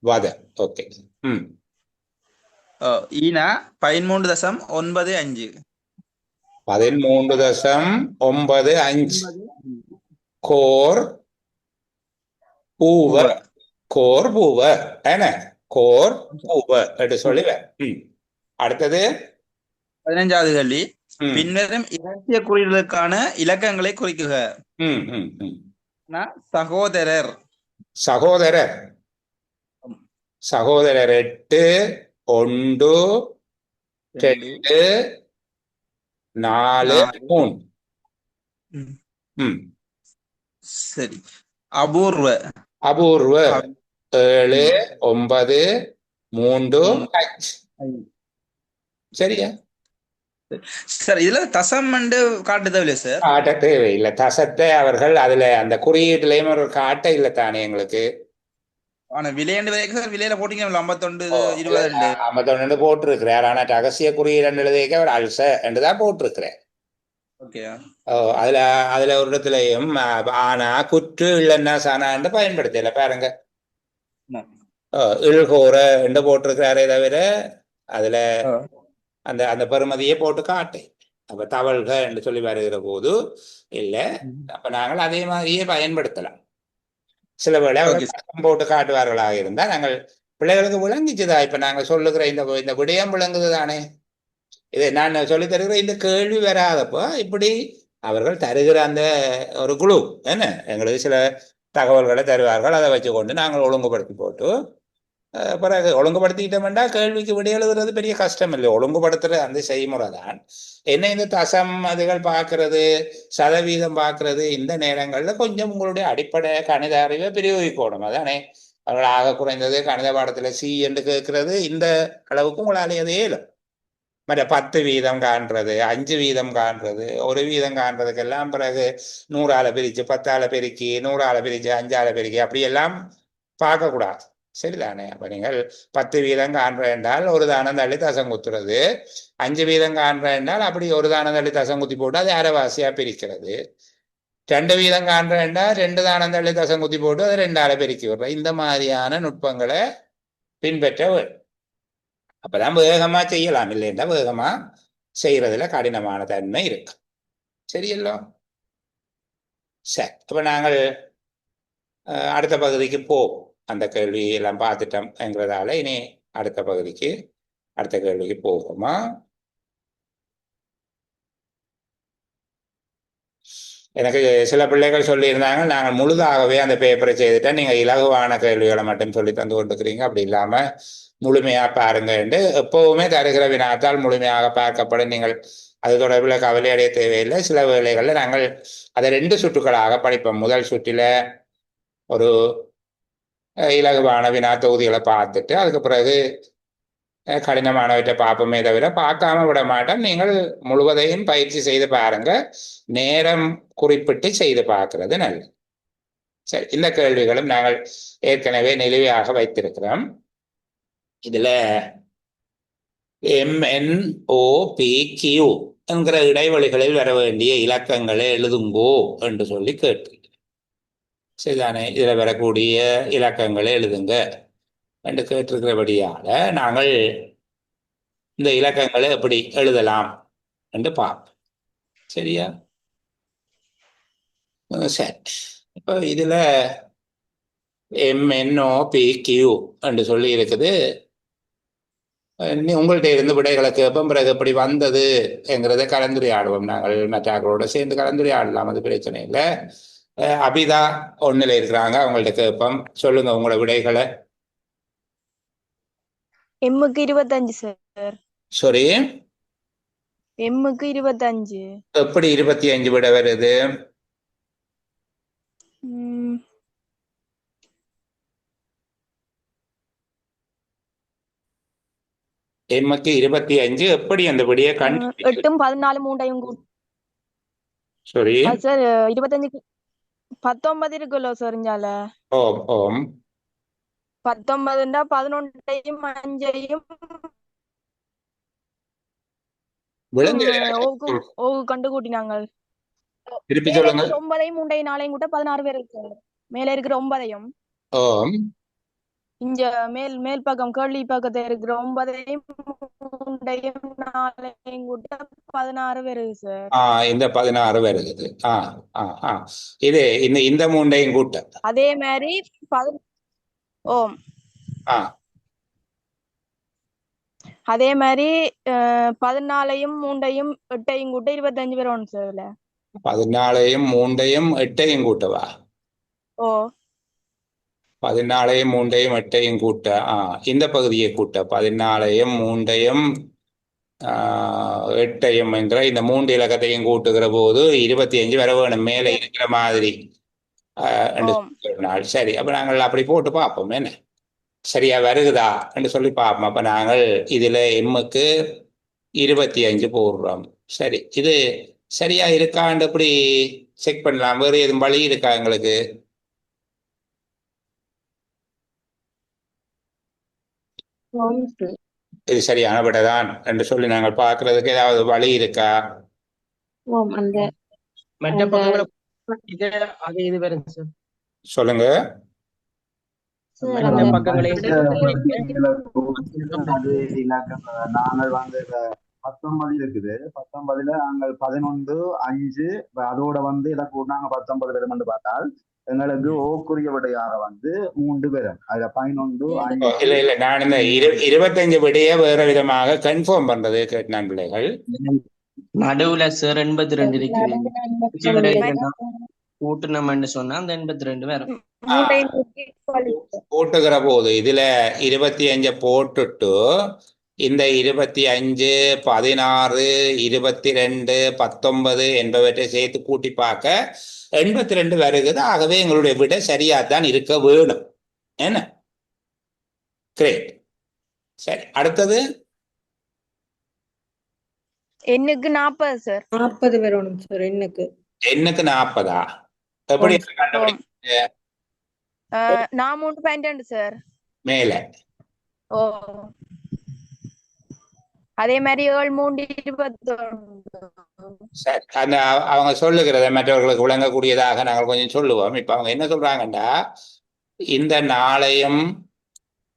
வத. ஓகே. ஈனா 13.95. 13.95. கோர் பூவ. கோர் பூவ என்ன? கோர் பூவ என்று சொல்லுவேன். அடுத்தது 15வது கேள்வி. பின்வரும் இரகசிய குறியீடுகளுக்கான இலக்கங்களை குறிக்குக. சகோதரர். சகோதரர். சகோதரர் 8 1 2 4 3. சரி. அபூர்வ. அபூர்வ 7 9 3 5. சரியா? சார் இதுல தசம் வந்து காட்ட தேவையில்லை சார். காட்ட தேவையில்லை. தசத்தை அவர்கள் அதுல அந்த குறியீட்டுலயும் ஒரு காட்ட இல்லை தானே எங்களுக்கு. ஆனா விலையண்டு வரைக்கும் சார் விலையில போட்டீங்க 51 ஓ, இல்ல 22. 51 போட்டிருக்கிறார். ஆனா ரகசிய குறியீடு எழுதிக்க அவர் அல்ச என்று தான் போட்டிருக்கிறேன். ஓகே. ஓ, அதுல அதுல ஒரு இடத்துலயும் ஆனா குற்று இல்லைன்னா சானான்னு பயன்படுத்தல பாருங்க. இழ்கோர என்று போட்டிருக்கிறாரே தவிர அதுல அந்த அந்த பெருமதியை போட்டு காட்டு. அப்ப தவழ்க என்று சொல்லி வருகிற போது இல்ல. அப்ப நாங்கள் அதே மாதிரியே பயன்படுத்தலாம். சில வேளை ஓகே அவர்கள் சார். படம் போட்டு காட்டுவார்களாக இருந்தால் நாங்கள் பிள்ளைகளுக்கு விளங்கிச்சுதா. இப்ப நாங்க சொல்லுகிற இந்த இந்த விடயம் விளங்குது தானே. இதை நான் சொல்லி தருகிற இந்த கேள்வி வராதப்போ இப்படி அவர்கள் தருகிற அந்த ஒரு குழு என்ன எங்களுக்கு சில தகவல்களை தருவார்கள். அதை வச்சு கொண்டு நாங்கள் ஒழுங்குபடுத்தி போட்டு பிறகு ஒழுங்குபடுத்திக்கிட்டோம்னா கேள்விக்கு விடை எழுதுறது பெரிய கஷ்டம் இல்லை. ஒழுங்குபடுத்துற அந்த செய்முறை தான். என்ன இந்த தசம் அதுகள் பார்க்கறது, சதவீதம் பார்க்கறது, இந்த நேரங்கள்ல கொஞ்சம் உங்களுடைய அடிப்படை கணித அறிவை பிரயோகிக்கணும். அதானே அவர்கள் ஆக குறைந்தது கணித பாடத்துல சி என்று கேட்கறது இந்த அளவுக்கு உங்களாலே அது இயலும். மற்ற 10 வீதம் காண்றது, 5 வீதம் காண்றது, 1 வீதம் காண்றதுக்கெல்லாம் பிறகு 100ஆல பிரிச்சு 10ஆல பெருக்கி 100ஆல பிரிச்சு 5ஆல பெருக்கி அப்படியெல்லாம் பார்க்கக்கூடாது. சரிதானே. அப்ப நீங்கள் 10 வீதம் காண்ற என்றால் ஒரு தானம் தள்ளி தசம் குத்துறது, 5 வீதம் காண்ற என்றால் அப்படி ஒரு தானம் தள்ளி தசம் குத்தி போட்டு அது அரைவாசியா பிரிக்கிறது, 2 வீதம் காண்ற என்றால் 2 தானம் தள்ளி தசம் குத்தி போட்டு அதை 2ஆல பெருக்கி விடுற இந்த மாதிரியான நுட்பங்களை பின்பற்ற வேண்டும். அப்பதான் வேகமா செய்யலாம். இல்லைன்னா வேகமா செய்யறதுல கடினமான தன்மை இருக்கு. சரியல்லோ. சரி, அப்ப நாங்கள் அடுத்த பகுதிக்கு போவோம். அந்த கேள்வி எல்லாம் பார்த்துட்டோம்ங்கிறதால இனி அடுத்த பகுதிக்கு அடுத்த கேள்விக்கு போவோமா. எனக்கு சில பிள்ளைகள் சொல்லியிருந்தாங்க நாங்கள் முழுதாகவே அந்த பேப்பரை செய்துட்டா நீங்க இலகுவான கேள்விகளை மட்டும் சொல்லி தந்து கொண்டிருக்கிறீங்க, அப்படி இல்லாம முழுமையா பாருங்க என்று. எப்பவுமே தருகிற வினாத்தால் முழுமையாக பார்க்கப்படும். நீங்கள் அது தொடர்பில் கவலை அடைய தேவையில்லை. சில வேளைகளில் நாங்கள் அதை 2 சுற்றுகளாக படிப்போம். முதல் சுற்றில ஒரு இலகுவான வினா தொகுதிகளை பார்த்துட்டு அதுக்கு பிறகு கடினமானவற்றை பார்ப்போமே தவிர பார்க்காம விட மாட்டோம். நீங்கள் முழுவதையும் பயிற்சி செய்து பாருங்க. நேரம் குறிப்பிட்டு செய்து பார்க்கிறது நல்லது. சரி, இந்த கேள்விகளும் நாங்கள் ஏற்கனவே நிலுவையாக வைத்திருக்கிறோம். இதுல MNOPQ என்கிற இடைவெளிகளில் வர வேண்டிய இலக்கங்களை எழுதுங்கோ என்று சொல்லி கேட்டு. சரிதானே. இதுல வரக்கூடிய இலக்கங்களை எழுதுங்க என்று கேட்டிருக்கிறபடியால நாங்கள் இந்த இலக்கங்களை எப்படி எழுதலாம் என்று பார்ப்போம். சரியா. சரி, இப்போ இதுல MNOPQ என்று சொல்லி இருக்குது. உங்கள்கிட்ட இருந்து விடைகளை கேட்போம். பிறகு எப்படி வந்தது என்கிறத கலந்துரையாடுவோம். நாங்கள் மற்றவர்களோட சேர்ந்து கலந்துரையாடலாம், அது பிரச்சனை இல்லை. அபிதா 1ல் இருக்கிறாங்க, அவங்கள்ட்ட கேட்போம். சொல்லுங்க உங்களோட விடைகளை. எம்முக்கு 25 சார். சரி, எம்முக்கு 25. எப்படி 25 விட வருது? எம்முக்கு 25 எப்படி அந்த விடையை கண்டு 8 14 3ஐயும் சரி சார் 25 19 இருக்குல்ல சார். இஞ்சால ஓம் ஓம் 19 11ஐயும் 5ஐயும் விளங்கு கண்டு கூட்டினாங்க. திருப்பி சொல்லுங்க. 9ஐயும் 3ஐயும் 4ஐயும் கூட்ட 16 பேர் இருக்கு. மேல இருக்கிற 9ஐயும் ஓம் இங்க மேல் பக்கம் கேள்வி பக்கத்துல இருக்கிற 9ஐயும் 3ஐயும் 4ஐயும் கூட்ட 16 பேர் இருக்கு சார். இந்த 16 வருகிறது. இது இந்த 3ஐயும் கூட்ட அதே மாதிரி ஓம் அதே மாதிரி 14ஐயும் 3ஐயும் 8ஐயும் கூட்ட 25 பேர் ஒன்று சார். 14ஐயும் 3ஐயும் 8ஐயும் கூட்டவா? ஓ 14ஐயும் 3ஐயும் 8ஐயும் கூட்ட இந்த பகுதியை கூட்ட 14ஐயும் 3ஐயும் 8ஐயும் என்ற இந்த 3 இலக்கத்தையும் கூட்டுகிற போது 25 வர வேணும் மேலே இருக்கிற மாதிரி. சரி, அப்ப நாங்கள் அப்படி போட்டு பார்ப்போம் என்ன சரியா வருகுதா என்று சொல்லி பார்ப்போம். அப்ப நாங்கள் இதுல எம்முக்கு 25 போடுறோம். சரி, இது சரியா இருக்கான்னு எப்படி செக் பண்ணலாம்? வேறு எதுவும் வழி இருக்கா எங்களுக்கு? ஆம் சார். இது சரியான விடைதான் என்று சொல்லி நாங்கள் பார்க்கறதுக்கு ஏதாவது வழி இருக்கா? ஆம், அந்த மற்ற அந்த பக்கங்களை இது அது இது வருங்க சார். சொல்லுங்க. சார் மற்ற அந்த பக்கங்களையும் அது இலக்கம் நாங்கள் வந்து 19 இருக்குது. 19ல நாங்கள் 11 5 அதோட வந்து இதை கூட்டினாங்க 19 பேரும் என்று பார்த்தால் எங்களுக்கு ஓக்குரிய விடையாக வந்து 3 பேரும். அதுல 11 இல்ல 5 இல்ல, நான் இந்த 25 விடைய வேற விதமாக கன்ஃபார்ம் பண்றது கேட்டான் பிள்ளைகள். நடுவுல சார் 82 இருக்குது. நடுவுல கூட்டணும்னு சொன்னா அந்த 82 வரும். மூட்டையும் தூக்கி போட்டுக்கிற போது இதுல 25 போட்டுட்டு இந்த 25 16 22 19 என்பவற்றை சேர்த்து கூட்டி பார்க்க 82 வருகிறது. ஆகவே எங்களுடைய விட சரியாத்தான் இருக்க வேணும். என்ன? கிரேட். சரி, அடுத்தது எண்ணுக்கு 40 சார். 40 வரணும் சார் எண்ணுக்கு. எண்ணுக்கு 40. எப்படி கண்டுபிடிக்க? நான் 3.2 சார். மேல ஓ, அதே மாதிரி 7 3 21. சரி, அந்த அவங்க சொல்லுகிறத மற்றவர்களுக்கு விளங்கக்கூடியதாக நாங்கள் கொஞ்சம் சொல்லுவோம். இப்ப அவங்க என்ன சொல்றாங்கன்னா, இந்த நாளையும்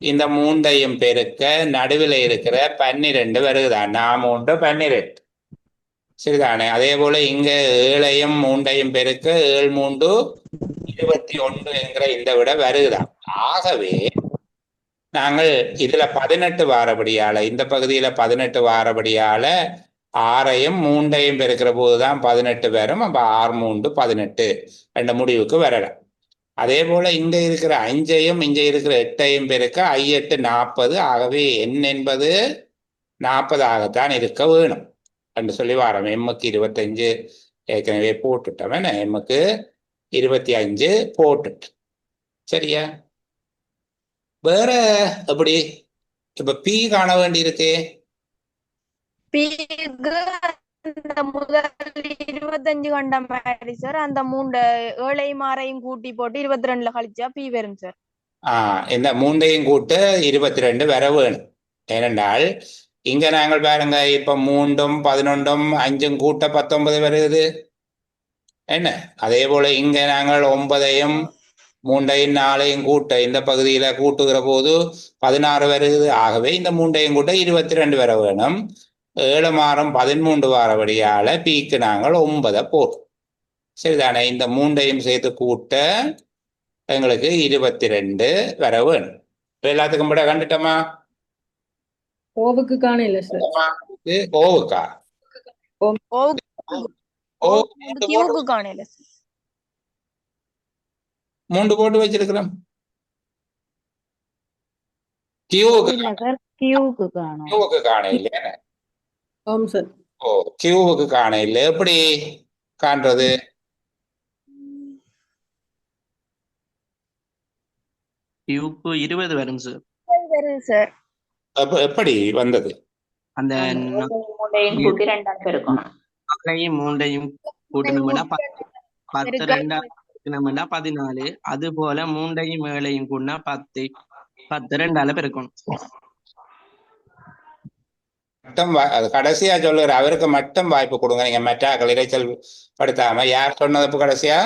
இந்த 3ஐயும் பெருக்க நடுவில் இருக்கிற 12 வருகுதான். 3 12 சரிதானே? அதே போல இங்க 7ஐயும் 3ஐயும் பெருக்க 7 3 21 என்கிற இந்த விட வருகுதான். ஆகவே நாங்கள் இதுல 18 வாரபடியால, இந்த பகுதியில 18 வாரபடியால 6ஐயும் 3ஐயும் பெருக்கிற போதுதான் 18 வரும். அப்ப 6 3 18 என்ற முடிவுக்கு வரலாம். அதே போல இங்க இருக்கிற 5ஐயும் இங்க இருக்கிற 8ஐயும் பெருக்க 8 40. ஆகவே எண் என்பது 40ஆகத்தான் இருக்க வேணும் என்று சொல்லி வாரம். எம்முக்கு 25 ஏற்கனவே போட்டுட்டோம். எம்முக்கு 25 போட்டுட்டு சரியா? வேற எப்படி? இப்ப பி காண வேண்டி இருக்கு. அந்த முதல் 25 கண்ட மாதிரி சார். அந்த 3 7ஐயும் 6ஐயும் கூட்டி போட்டு 22ல கழிச்சா பி வரும் சார். இந்த 3ஐயும் கூட்டு 22 வர வேணும். ஏனென்றால் இங்க நாங்கள் பாருங்க, இப்ப 3ம் 11ம் 5ம் கூட்ட 19 வருது. என்ன? அதே போல இங்க நாங்கள் 9ஐயும் 3ஐயும் 4ஐயும் கூட்ட இந்த பகுதியில கூட்டுகிற போது 16 வருது. ஆகவே இந்த 3ஐயும் கூட்ட 22 வர வேணும். 7 மாறும் 13 வாரபடியால பிக்கு நாங்கள் 9 போடும். சரிதானே? இந்த 3ஐயும் சேர்த்து கூட்ட எங்களுக்கு 22 வர வேணும். எல்லாத்துக்கும் விட கண்டுட்டோமா? ஓவுக்கு காண இல்ல சார். ஓவுக்கா? கியூக்கு காணல சார். 3 போட்டு வச்சிருக்கிறோம். கியூவுக்கு காண இல்லையா? ஆம் சார். ஓ, கியூவுக்கு காண இல்லை. எப்படி காண்றது? கியூக்கு 20 வரும் சார். வருது சார். எப்படி வந்தது? அந்த 4ஐயும் 3ஐயும் கூட்டணும்னா 10 2 பெருக்கணும்னா 14. அது போல 3ஐயும் 7ஐயும் கூட்டினா 10 10 2ஆல பெருக்கணும். மட்டும் அது கடைசியா சொல்லுற அவருக்கு மட்டும் வாய்ப்பு கொடுங்க. நீங்க மற்றாக்கள் இறைச்சல் படுத்தாம. யார் சொன்னது கடைசியா?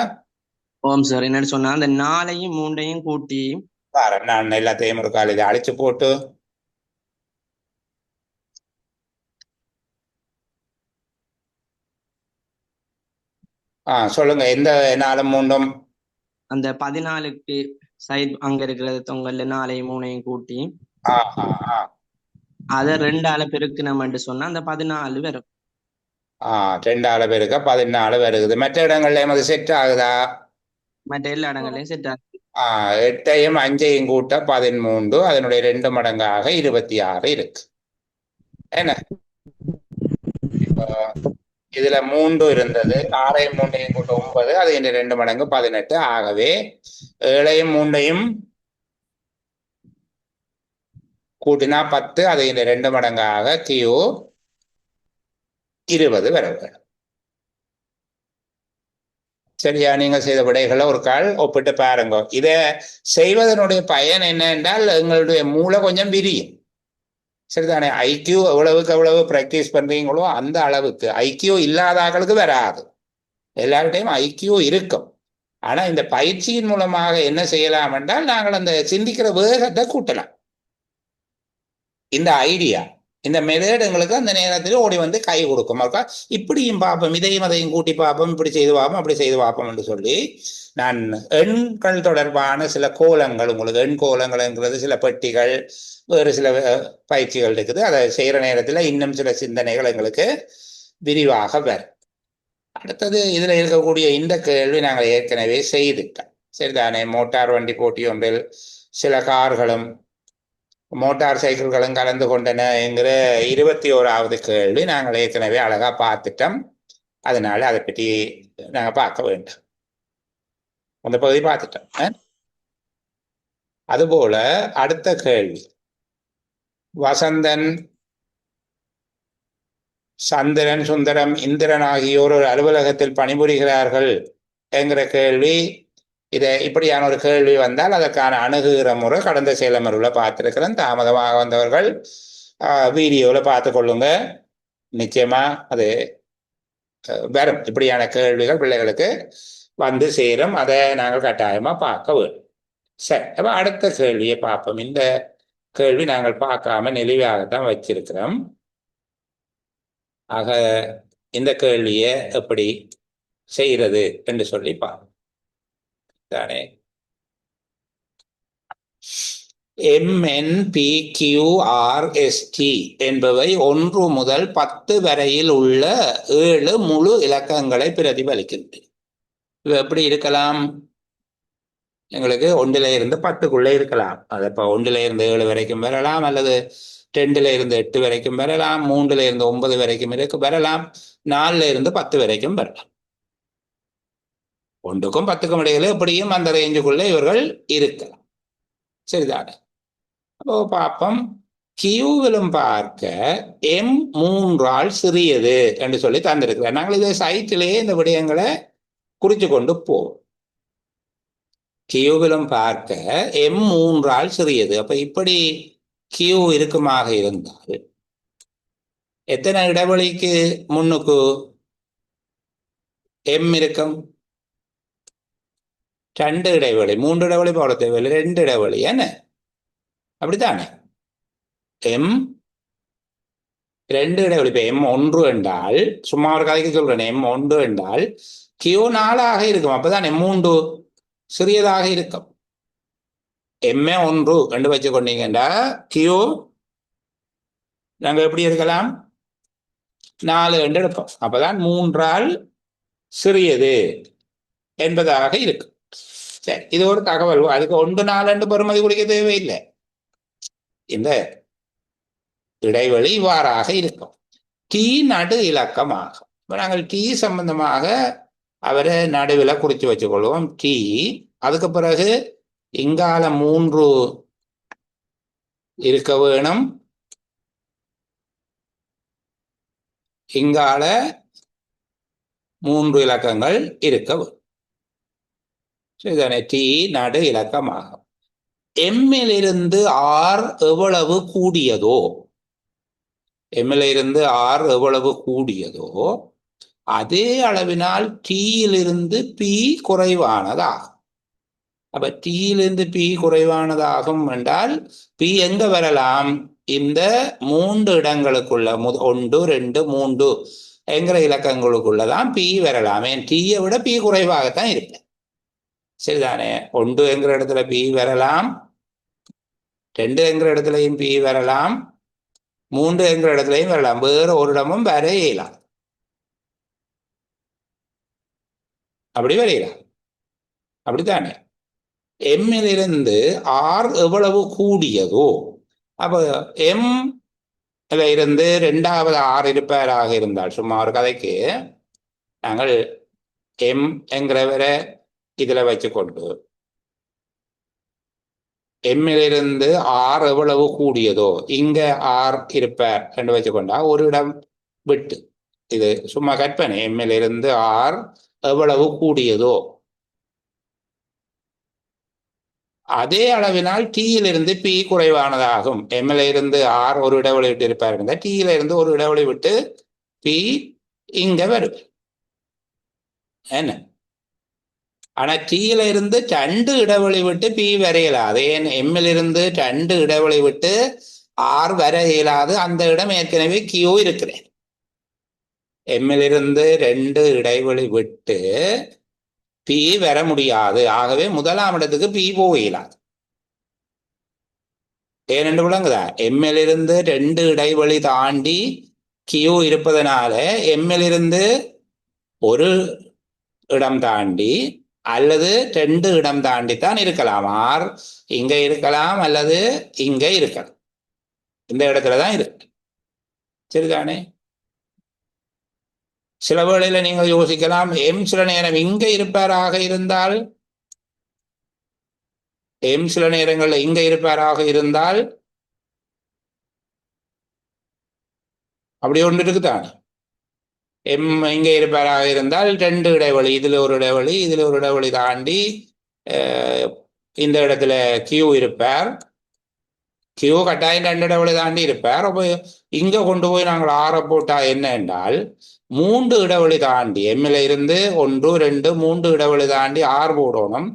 ஓம் சார். என்னன்னு சொன்னா அந்த 4ஐயும் 3ஐயும் கூட்டி நான் எல்லாத்தையும் ஒரு கால இதை அழிச்சு போட்டு சொல்லுங்க. எந்த 4 3ம் அந்த 14க்கு சைட் அங்க இருக்கிறது தொங்கல்ல 4ஐயும் 3ஐயும் கூட்டி அதை 2ஆல பெருக்கணும்னு சொன்னா அந்த 14 வரும். 2ஆல பெருக்க 14 வருது. மற்ற இடங்கள்ல அது செட் ஆகுதா? மற்ற எல்லா இடங்கள்லயும் செட் ஆகுது. 8ஐயும் 5ஐயும் கூட்ட 13. அதனுடைய 2 மடங்காக 26 இருக்கு. என்ன? இதுல 3 இருந்தது. 6ஐயும் 3ஐயும் கூட்ட 9. அது இந்த 2 மடங்கு 18. ஆகவே 7ஐயும் 3ஐயும் கூட்டினா 10. அது இந்த 2 மடங்காக கியூ 20 வர வேணும். சரியா? நீங்க செய்த விடைகளை ஒரு கால் ஒப்பிட்டு பாருங்க. இதை செய்வதனுடைய பயன் என்ன என்றால் எங்களுடைய மூளை கொஞ்சம் விரியும். சரிதானே? ஐக்கியூ எவ்வளவுக்கு எவ்வளவு பிராக்டிஸ் பண்றீங்களோ அந்த அளவுக்கு. ஐக்கியூ இல்லாத ஆட்களுக்கு வராது. எல்லார்கிட்டையும் ஐக்கியூ இருக்கும். ஆனா இந்த பயிற்சியின் மூலமாக என்ன செய்யலாம் என்றால் நாங்கள் அந்த சிந்திக்கிற வேகத்தை கூட்டலாம். இந்த ஐடியா, இந்த மெதேட் எங்களுக்கு அந்த நேரத்தில் ஓடி வந்து கை கொடுக்கும். இப்படியும் பார்ப்போம், இதையும் அதையும் கூட்டி பார்ப்போம், இப்படி செய்து பார்ப்போம், அப்படி செய்து பார்ப்போம் என்று சொல்லி நான் எண்கள் தொடர்பான சில கோலங்கள், உங்களுக்கு எண் கோலங்கள்ங்கிறது சில பெட்டிகள், வேறு சில பயிற்சிகள் இருக்குது. அதை செய்கிற நேரத்தில் இன்னும் சில சிந்தனைகள் எங்களுக்கு விரிவாக வரும். அடுத்தது இதில் இருக்கக்கூடிய இந்த கேள்வி நாங்கள் ஏற்கனவே செய்துட்டோம். சரிதானே? மோட்டார் வண்டி போட்டி ஒன்றில் சில கார்களும் மோட்டார் சைக்கிள்களும் கலந்து கொண்டன என்கிற 21வது கேள்வி நாங்கள் ஏற்கனவே அழகா பார்த்துட்டோம். அதனால அதை பற்றி நாங்கள் பார்க்க வேண்டும். அந்த பகுதி பார்த்துட்டோம். அதுபோல அடுத்த கேள்வி, வசந்தன், சந்திரன், சுந்தரம், இந்திரன் ஆகியோர் ஒரு அலுவலகத்தில் பணிபுரிகிறார்கள் என்கிற கேள்வி. இதை இப்படியான ஒரு கேள்வி வந்தால் அதற்கான அணுகுகிற முறை கடந்த செயலமர்வில் பார்த்துருக்கிறேன். தாமதமாக வந்தவர்கள் வீடியோவில் பார்த்து கொள்ளுங்க. நிச்சயமா அது வரும். இப்படியான கேள்விகள் பிள்ளைகளுக்கு வந்து சேரும். அதை நாங்கள் கட்டாயமா பார்க்க வேண்டும். சரி, அப்போ அடுத்த கேள்வியை பார்ப்போம். இந்த கேள்வி நாங்கள் பார்க்காம நெளிவாகத்தான் வச்சிருக்கிறோம். ஆக இந்த கேள்வியை எப்படி செய்கிறது என்று சொல்லி பார்ப்போம். தானே? MNPQRST என்பவை 1 முதல் 10 வரையில் உள்ள 7 முழு இலக்கங்களை பிரதிபலிக்கின்றன. இது எப்படி இருக்கலாம்? எங்களுக்கு 1ல இருந்து 10க்குள்ளே இருக்கலாம். அது இப்போ 1ல இருந்து 7 வரைக்கும் வரலாம், அல்லது 2ல இருந்து 8 வரைக்கும் வரலாம், 3ல இருந்து 9 வரைக்கும் வரலாம், 4ல இருந்து 10 வரைக்கும் வரலாம். 1க்கும் 10க்கும் இடையில எப்படியும் அந்த ரேஞ்சுக்குள்ளே இவர்கள் இருக்கலாம். சரிதானே? அப்போ பார்ப்போம். கியூவிலும் பார்க்க M3 சிறியது என்று சொல்லி தந்திருக்கிறார். நாங்கள் இதை சைட்டிலேயே இந்த விடயங்களை குறித்து கொண்டு போவோம். கியூவிலும் பார்க்க M3 சிறியது. அப்ப இப்படி கியூ இருக்குமாக இருந்தால் எத்தனை இடைவெளிக்கு முன்னுக்கு M இருக்கும்? 2 இடைவெளி, 3 இடைவெளி போட தேவையில்லை, 2 இடைவெளி. என்ன அப்படித்தானே? M 2 இடைவெளி. இப்போ M1 என்றால், சும்மா ஒரு கதைக்கு சொல்றேன், M1 என்றால் Q 4 இருக்கும். அப்பதான் M3 சிறியதாக இருக்கும். M1 என்று வச்சு கொண்டீங்கன்னா Q நாங்கள் எப்படி இருக்கலாம்? 4 என்று எடுப்போம். அப்பதான் 3 சிறியது என்பதாக இருக்கும். சரி, இது ஒரு தகவல். அதுக்கு 1 4 என்று பெருமதி கொடுக்க தேவையில்லை. இந்த இடைவெளி இவ்வாறாக இருக்கும். T நடு இலக்கமாகும். நாங்கள் T சம்பந்தமாக அவரை நடுவில் குறித்து வச்சுக்கொள்வோம். T, அதுக்கு பிறகு இங்கால 3 இருக்க வேணும், இங்கால 3 இலக்கங்கள் இருக்க வேணும். சரிதானே? T நடு இலக்கமாகும். M-லிருந்து R எவ்வளவு கூடியதோ, M-லிருந்து R எவ்வளவு கூடியதோ அதே அளவினால் T-யிலிருந்து P குறைவானதாகும். அப்ப T-யிலிருந்து P குறைவானதாகும் என்றால் P எங்க வரலாம்? இந்த 3 இடங்களுக்குள்ள, 1 2 3 என்கிற இலக்கங்களுக்குள்ளதான் P வரலாம். ஏன்? T-யை விட P குறைவாகத்தான் இருக்கு. சரிதானே? 1 என்கிற இடத்துல P வரலாம், 2 என்கிற இடத்துலையும் P வரலாம், 3 என்கிற இடத்துலையும் வரலாம். வேறு ஒரு இடமும் வர இயலாம். அப்படி வரையலாம். அப்படித்தானே? M-லிருந்து R எவ்வளவு கூடியதோ, அப்ப M-ல இருந்து 2வது R இருப்பாராக இருந்தால், சும்மா ஒரு கதைக்கு நாங்கள் M என்கிறவரை இதுல வச்சுக்கொண்டு M-லிருந்து R எவ்வளவு கூடியதோ, இங்க R இருப்பார் என்று வச்சுக்கொண்டா ஒரு இடம் விட்டு இது சும்மா கற்பனை. எம்மில் இருந்து ஆர் எவ்வளவு கூடியதோ அதே அளவினால் டீயிலிருந்து பி குறைவானதாகும். எம்எல் இருந்து ஆர் ஒரு இடைவெளி விட்டு இருப்பார் இருந்தால் டீயில இருந்து ஒரு இடைவெளி விட்டு பி இங்க வரும் என்ன. ஆனா டீயில இருந்து 2 இடைவெளி விட்டு பி வர இயலாது. ஏன் எம்எல் இருந்து 2 இடைவெளி விட்டு ஆர் வர இயலாது. அந்த இடம் ஏற்கனவே கியூ இருக்கிறேன். எம்எல் இருந்து 2 இடைவெளி விட்டு பி வர முடியாது. ஆகவே முதலாம் இடத்துக்கு பி போகலாது. ஏனென்று விளங்குதா? எம்எல் இருந்து 2 இடைவெளி தாண்டி கியூ இருப்பதனால எம்எல் இருந்து ஒரு இடம் தாண்டி அல்லது 2 இடம் தாண்டித்தான் இருக்கலாம். ஆர் இங்க இருக்கலாம் அல்லது இங்க இருக்கலாம். இந்த இடத்துலதான் இருக்கு. சரிதானே? சில வேளையில நீங்கள் யோசிக்கலாம், எம் சில நேரம் இங்க இருப்பாராக இருந்தால், எம் சில நேரங்கள்ல இங்க இருப்பாராக இருந்தால் அப்படி ஒன்று இருக்குதானே. எம் இங்க இருப்பாராக இருந்தால் 2 இடைவெளி, இதுல ஒரு இடைவெளி இதுல ஒரு இடைவெளி தாண்டி இந்த இடத்துல கியூ இருப்பார். கியூ கட்டாயம் 2 இடைவெளி தாண்டி இருப்பார். அப்போ இங்க கொண்டு போய் நாங்கள் ஆற போட்டா என்ன என்றால் 3 இடைவெளி தாண்டி எம்மில் இருந்து 1 2 3 இடைவெளி தாண்டி ஆர் போடணும்.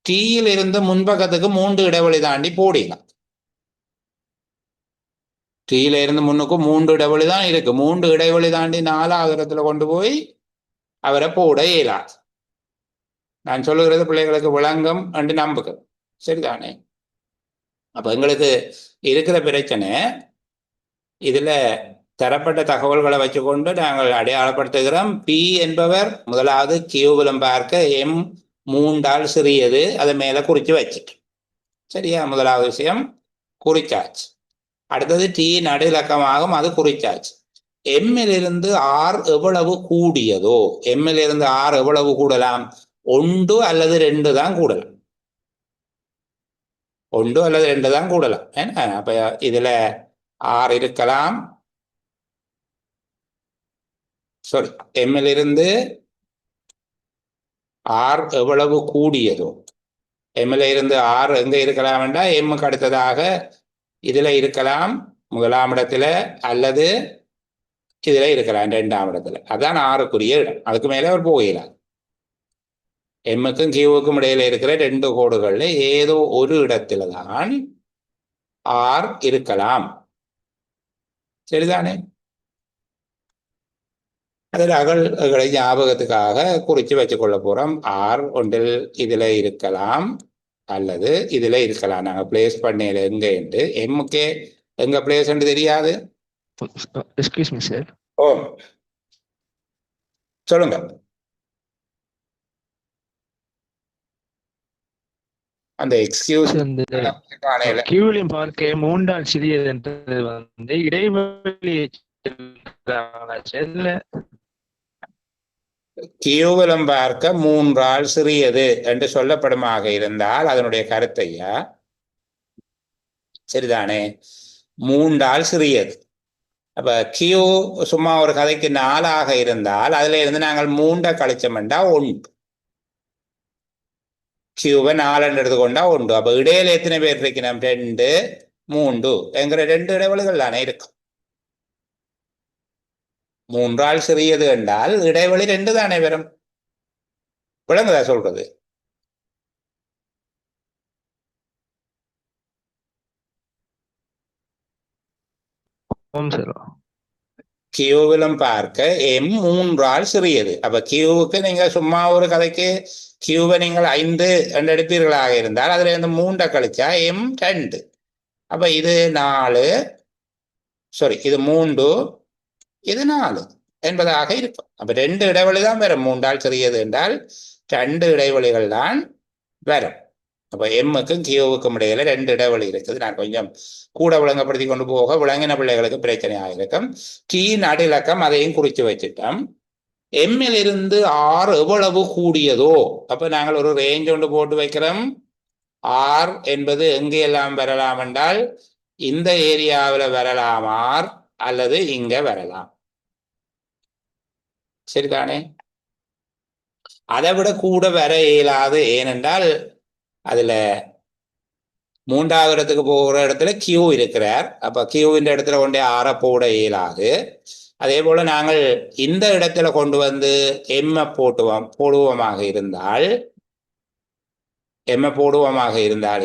டீயில் இருந்து முன்பக்கத்துக்கு 3 இடைவெளி தாண்டி போடலாம். டீயில இருந்து முன்னுக்கு 3 இடைவெளி தான் இருக்கு. 3 இடைவெளி தாண்டி 4 கொண்டு போய் அவரை போட இயலாது. நான் சொல்லுகிறது பிள்ளைகளுக்கு விளங்கும் என்று நம்புகிறேன். சரிதானே? அப்ப எங்களுக்கு இருக்கிற பிரச்சனை இதுல தரப்பட்ட தகவல்களை வச்சுக்கொண்டு நாங்கள் அடையாளப்படுத்துகிறோம். பி என்பவர் முதலாவது கியூவிலும் பார்க்க எம் 3 சிறியது, அதை மேல குறிச்சு வச்சுட்டு. சரியா? முதலாவது விஷயம் குறிச்சாச்சு. அடுத்தது டி நடு இலக்கமாகும், அது குறிச்சாச்சு. எம்மில் இருந்து ஆர் எவ்வளவு கூடியதோ, எம்மில் இருந்து ஆர் எவ்வளவு கூடலாம்? 1 அல்லது 2 தான் கூடலாம். 1 அல்லது 2 தான் கூடலாம். ஏன்னா அப்ப இதுல ஆர் இருக்கலாம். சாரி, எம்மில் இருந்து ஆர் எவ்வளவு கூடியதோ, எம்மில் இருந்து ஆர் எங்க இருக்கலாம் என்றால் எம்முக்கு அடுத்ததாக இதுல இருக்கலாம், முதலாம் இடத்துல, அல்லது இதுல இருக்கலாம் 2ஆம் இடத்துல. அதான் ஆறுக்குரிய இடம். அதுக்கு மேலே அவர் போகலாம். எம்முக்கும் கியூவுக்கும் இடையில இருக்கிற 2 கோடுகள்ல ஏதோ ஒரு இடத்துல தான் ஆர் இருக்கலாம். சரிதானே? அதில் அகல்களை ஞாபகத்துக்காக குறித்து வச்சுக்கொள்ள போறோம். ஆர் ஒன்றில் இதுல இருக்கலாம் அல்லது இதுல இருக்கலாம். நாங்க பிளேஸ் பண்ணல எங்க என்று. எம்முக்கே எங்க பிளேஸ் என்று தெரியாது. Excuse me sir. ஓ சொல்லுங்க. அந்த எக்ஸ்கியூஸ் கியூவிலையும் பார்க்க 3 சிறியது என்றது இடைவெளி கியூவிலும் பார்க்க 3 சிறியது என்று சொல்லப்படுமாக இருந்தால் அதனுடைய கருத்தையா? சரிதானே? 3 சிறியது. அப்ப கியூ சும்மா ஒரு கதைக்கு 4 இருந்தால் அதுல இருந்து நாங்கள் 3 கழிச்சோம்டா 1. கியூவை 4 எடுத்துக்கொண்டா 1. அப்ப இடையில எத்தனை பேர் இருக்கணும்? 2 3 என்கிற 2 இடைவெளிகள் தானே இருக்கும். 3 சிறியது என்றால் இடைவெளி 2 தானே வரும். விளங்குதா சொல்றது? கியூவிலும் பார்க்க எம் 3 சிறியது. அப்ப கியூவுக்கு நீங்க சும்மா ஒரு கதைக்கு கியூவை நீங்கள் 5 என்று எடுப்பீர்களாக இருந்தால் அதுல இருந்து 3 கழிச்சா எம் 2. அப்ப இது 4, சாரி இது 3, இது 4 என்பதாக இருக்கும். அப்ப 2 இடைவெளி தான் வரும். 3 சிறியது என்றால் 2 இடைவெளிகள் தான் வரும். அப்ப எம்முக்கும் கியூவுக்கும் இடையில 2 இடைவெளி இருக்குது. நான் கொஞ்சம் கூட விளங்கப்படுத்தி கொண்டு போக விளங்கின பிள்ளைகளுக்கு பிரச்சனையாக இருக்கும். டி நடுலக்கம் அதையும் குறித்து வச்சுட்டோம். எம்மில் இருந்து ஆர் எவ்வளவு கூடியதோ, அப்ப நாங்கள் ஒரு ரேஞ்ச் ஒன்று போட்டு வைக்கிறோம். ஆர் என்பது எங்கே எல்லாம் வரலாம் என்றால் இந்த ஏரியாவில் வரலாம் ஆர், அல்லது இங்க வரலாம். சரிதானே? அதை விட கூட வர இயலாது. ஏனென்றால் அதுல 3வது இடத்துக்கு போகிற இடத்துல கியூ இருக்கிறார். அப்ப கியூவின் இடத்துல கொண்டே ஆற போட இயலாது. அதே போல நாங்கள் இந்த இடத்துல கொண்டு வந்து எம்ம போடுவோமாக இருந்தால்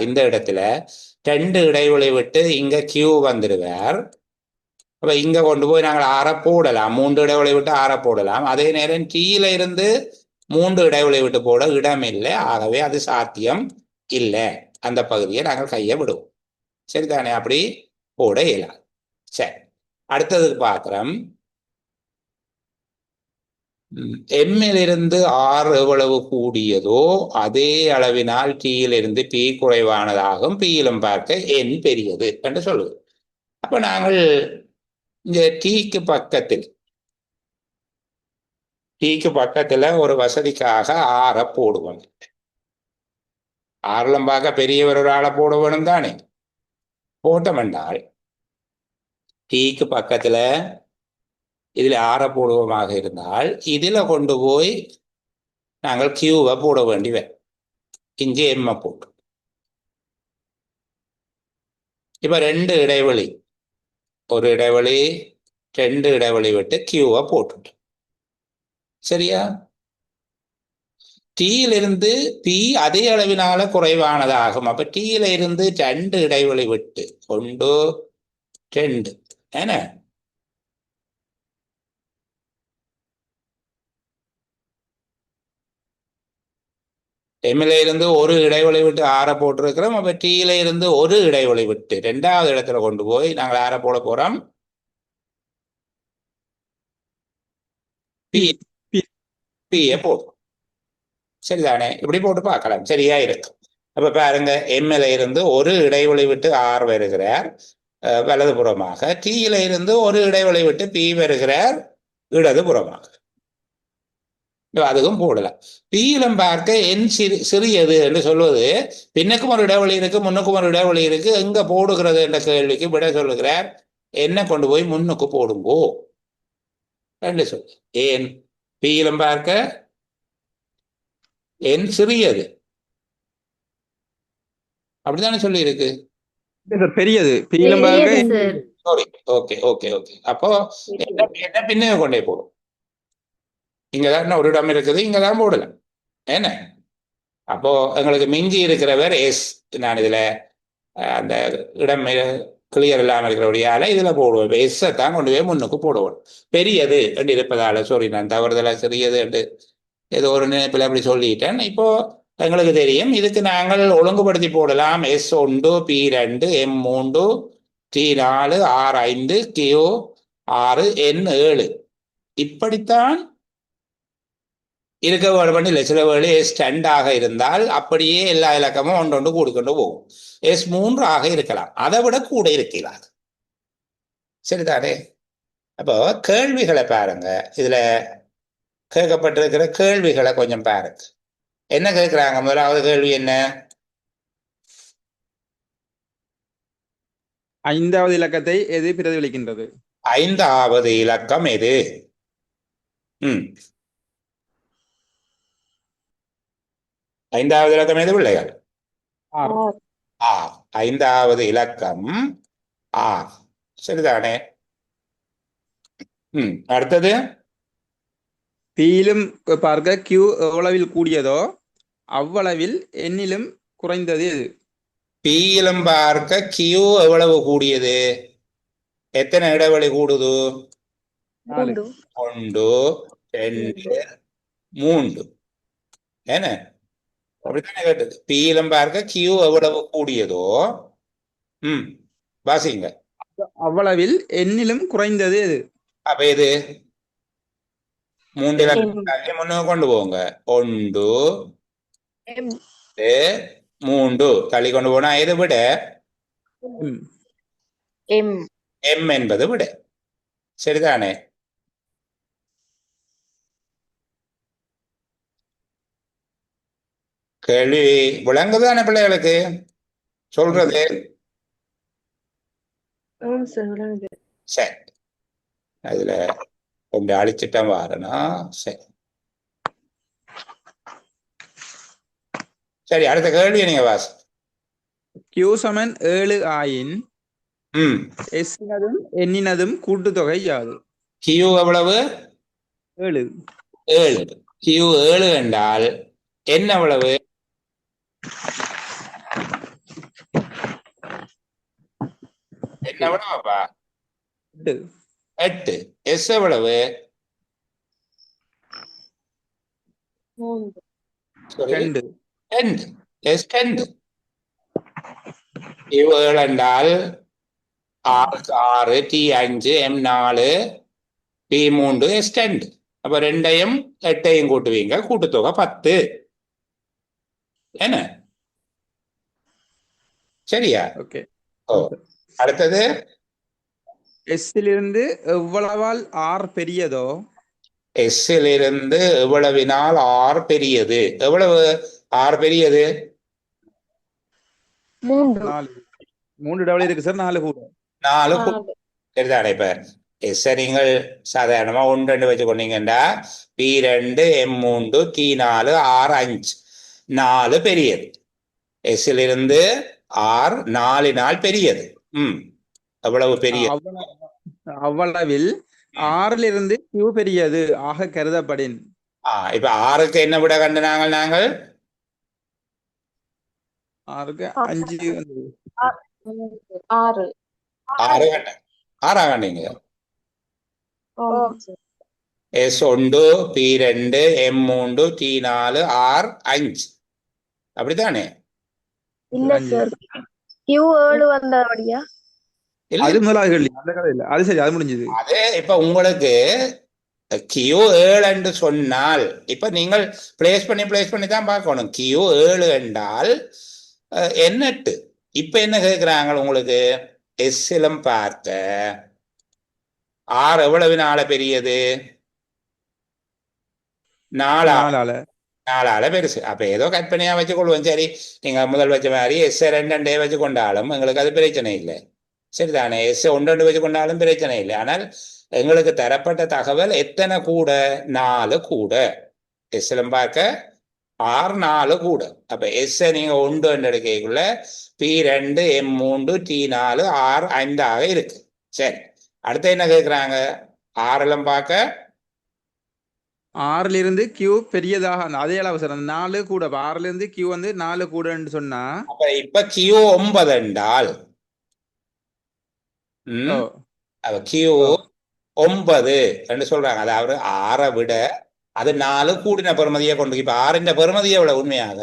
இந்த இடத்துல 2 இடைவெளி விட்டு இங்க கியூ வந்துடுவார். அப்ப இங்க கொண்டு போய் நாங்கள் ஆற போடலாம், 3 இடைவெளி விட்டு ஆற போடலாம். அதே நேரம் கீழே இருந்து 3 இடைவெளி விட்டு போட இடம் இல்லை. ஆகவே அது சாத்தியம் இல்லை. அந்த பகுதியை நாங்கள் கையை விடுவோம். சரிதானே? அப்படி போட இயலாது. சரி, அடுத்தது பார்க்கிறோம். எம்மிலிருந்து ஆர் எவ்வளவு கூடியதோ அதே அளவினால் டீயிலிருந்து பி குறைவானதாகும். பியிலும் பார்க்க என் பெரியது என்று சொல்லுது. அப்ப நாங்கள் இந்த டீக்கு பக்கத்துல ஒரு வசதிக்காக ஆற போடுவோம். ஆறுலம் பார்க்க பெரியவர் ஒரு ஆளை போட வேணும் தானே. போட்டோம் என்றால் டீக்கு பக்கத்துல இதுல ஆற போடுவோமாக இருந்தால் இதுல கொண்டு போய் நாங்கள் கியூவை போட வேண்டியவன். இங்கே எம்ம போட்டு இப்ப 2 இடைவெளி, ஒரு இடைவெளி 2 இடைவெளி விட்டு கியூவை போட்டு. சரியா? டீயிலிருந்து பி அதே அளவினால குறைவானதாகும். அப்ப டீயில இருந்து 2 இடைவெளி விட்டு 1 2 என்ன எம்மில இருந்து ஒரு இடைவெளி விட்டு ஆற போட்டிருக்கிறோம். அப்ப டீயில இருந்து ஒரு இடைவெளி விட்டு 2வது இடத்துல கொண்டு போய் நாங்கள் ஆற போட போறோம். பிஏ போடுறோம். சரிதானே? இப்படி போட்டு பார்க்கலாம். சரியா இருக்கு. அப்ப பாருங்க, எம்மில இருந்து ஒரு இடைவெளி விட்டு ஆர் வருகிறார் வலதுபுறமாக. டீயில இருந்து ஒரு இடைவெளி விட்டு பி வருகிறார் இடதுபுறமாக. அதுவும் போடலாம். பீலம் பார்க்க என் சிறியது என்று சொல்வது, பின்னுக்கும் ஒரு இடைவெளி இருக்கு, முன்னுக்கும் ஒரு இடைவெளி இருக்கு, எங்க போடுகிறது என்ற கேள்விக்கு விட சொல்லுகிறார், என்ன கொண்டு போய் முன்னுக்கு போடுங்கோ என்று சொல்லு. ஏன் பீலம் பார்க்க என் சிறியது, அப்படித்தானே சொல்லி இருக்கு. பெரியது சாரி, ஓகே ஓகே ஓகே. அப்போ என்ன பின்னே கொண்டே போடும். இங்கதான் ஒரு இடம் இருக்குது, இங்கதான் போடலாம். என்ன அப்போ எங்களுக்கு மிஞ்சி இருக்கிறவர் எஸ். நான் இதுல அந்த இடம் கிளியர் இல்லாமல் இருக்கிறபடியால இதுல போடுவோம். எஸ்ஸை தான் கொண்டு போய் முன்னுக்கு போடுவோம். பெரியது என்று இருப்பதால சாரி, நான் தவறுதலா சிறியது என்று ஏதோ ஒரு நினைப்பில் அப்படி சொல்லிட்டேன். இப்போ எங்களுக்கு தெரியும், இதுக்கு நாங்கள் ஒழுங்குபடுத்தி போடலாம். S1 P2 M3 T4 R5 Q6 N7 இப்படித்தான் இருக்க வேண்டும். இல்லை, சில வேளை S2 ஆக இருந்தால் அப்படியே எல்லா இலக்கமும் ஒன்றொன்று கூடிக்கொண்டு போகும். S3 ஆக இருக்கலாம், அதை விட கூட இருக்கலாம். சரிதானே? அப்போ கேள்விகளை பாருங்க. இதுல கேட்கப்பட்டிருக்கிற கேள்விகளை கொஞ்சம் பாருங்க. என்ன கேட்கிறாங்க? முதலாவது கேள்வி என்ன? 5வது இலக்கத்தை எது பிரதிபலிக்கின்றது? 5வது இலக்கம் எது? 5வது இலக்கம் எது பிள்ளைகள்? 5வது இலக்கம் ஆர். சரிதானே? அடுத்தது பியிலும் பார்க்க கியூ எவ்வளவில் கூடியதோ அவ்வளவில் எண்ணிலும் குறைந்தது எது? பியிலும் பார்க்க கியூ எவ்வளவு கூடியது? எத்தனை இடைவெளி கூடுது? 3 1 2 3 என்ன அப்படித்தானே கேட்டது. பியிலும் பார்க்க கியூ எவ்வளவு கூடியதோ வாசிங்க. அவ்வளவில் எண்ணிலும் குறைந்தது எது? அப்ப இது 3 இலக்கம் முன்னுக்கு கொண்டு போங்க. 1 3 தள்ளி கொண்டு போனா இதை விட எம் என்பது விட. சரிதானே? கேள்வி விளங்குதானே பிள்ளைகளுக்கு சொல்றது? சரி, அதுல கொஞ்சம் அழிச்சிட்டேன் வாரனா. சரி சரி, அடுத்த கேள்வியை நீங்க வாசி. Q சமன் 7 ஆயின் ம் எஸ்ஸினதும் எண்ணினதும் கூட்டுத்தொகை யாது? கியூ எவ்வளவு? 7. 7. கியூ 7 என்றால் என்ன எவ்வளவு? என்ன எவ்வளவுப்பா? 8. 8. எஸ் எவ்வளவு? Sorry, 2. 10. எஸ் 10. கியூ 7 என்றால் R 6, T 5, M 4, P 3, S 10. அப்ப 2ஐயும் 8ஐயும் கூட்டுவீங்க, கூட்டுத்தொகை 10. என்ன சரியா? ஓகே. ஓ, அடுத்தது எஸ்ஸிலிருந்து எவ்வளவால் ஆர் பெரியதோ எஸ்ஸில் இருந்து எவ்வளவினால் ஆர் பெரியது. எவ்வளவு ஆர் பெரியது? 4. 3 டபுள் இருக்கு சார், 4 கூட. 4 சரிதானே? இப்ப எஸ் நீங்கள் சாதாரணமா 1 2 வச்சு கொண்டீங்கன்னா P2 M3 T4 R5 4 பெரியது. எஸ்ஸில் இருந்து ஆர் 4 பெரியது. எவ்வளவு பெரிய? அவ்வளவில் ஆறிலிருந்து Q பெரியது ஆக கருதப்படின். இப்ப ஆறுக்கு என்ன விட கண்டுனாங்க நாங்கள்? ஆறுக்கு 5 வந்து 6. 6 கண்ட 6 கண்டீங்க. S1 P2 M3 T4 R5 அப்படித்தானே? இல்ல சார், Q7 வந்தபடியா? அது முதலாவது கேள்வி, அந்த கதை இல்ல. அது சரி, அது முடிஞ்சது. அது இப்ப உங்களுக்கு Q7 என்று சொன்னால் இப்ப நீங்கள் பிளேஸ் பண்ணி தான் பார்க்கணும். Q7 என்றால் N8. இப்ப என்ன கேட்கிறாங்க உங்களுக்கு? எஸ்ஸிலும் பார்க்க ஆர் எவ்வளவினால பெரியது? 4ஆல பெருசு. அப்ப ஏதோ கற்பனையா வச்சு கொள்வோம். சரி, நீங்க முதல் வச்ச மாதிரி எஸ் 2 வச்சு கொண்டாலும் எங்களுக்கு அது பிரச்சனை இல்லை. சரிதானே? எஸ் 1 வச்சு கொண்டாலும் பிரச்சனை இல்லை. ஆனால் எங்களுக்கு தரப்பட்ட தகவல் எத்தனை கூட? 4 கூட. எஸ்ஸிலும் பார்க்க ஆர் 4 கூட. அப்ப எஸ் நீங்க 1 எடுக்கக்குள்ள P2 M3 T4 R5 இருக்கு. சரி, அடுத்து என்ன கேட்கிறாங்க? ஆறிலும் பார்க்க ஆறிலிருந்து Q பெரியதாக அதே அளவு சார். அந்த 4 கூட. 6லிருந்து Q வந்து 4 கூடன்னு சொன்னா அப்ப இப்ப Q9 என்றால் Q9 என்று சொல்றாங்க. அதாவது 6 விட அது 4 கூடின பெறுமதியை கொண்டு. இப்ப 6 பெறுமதியை விட உண்மையாக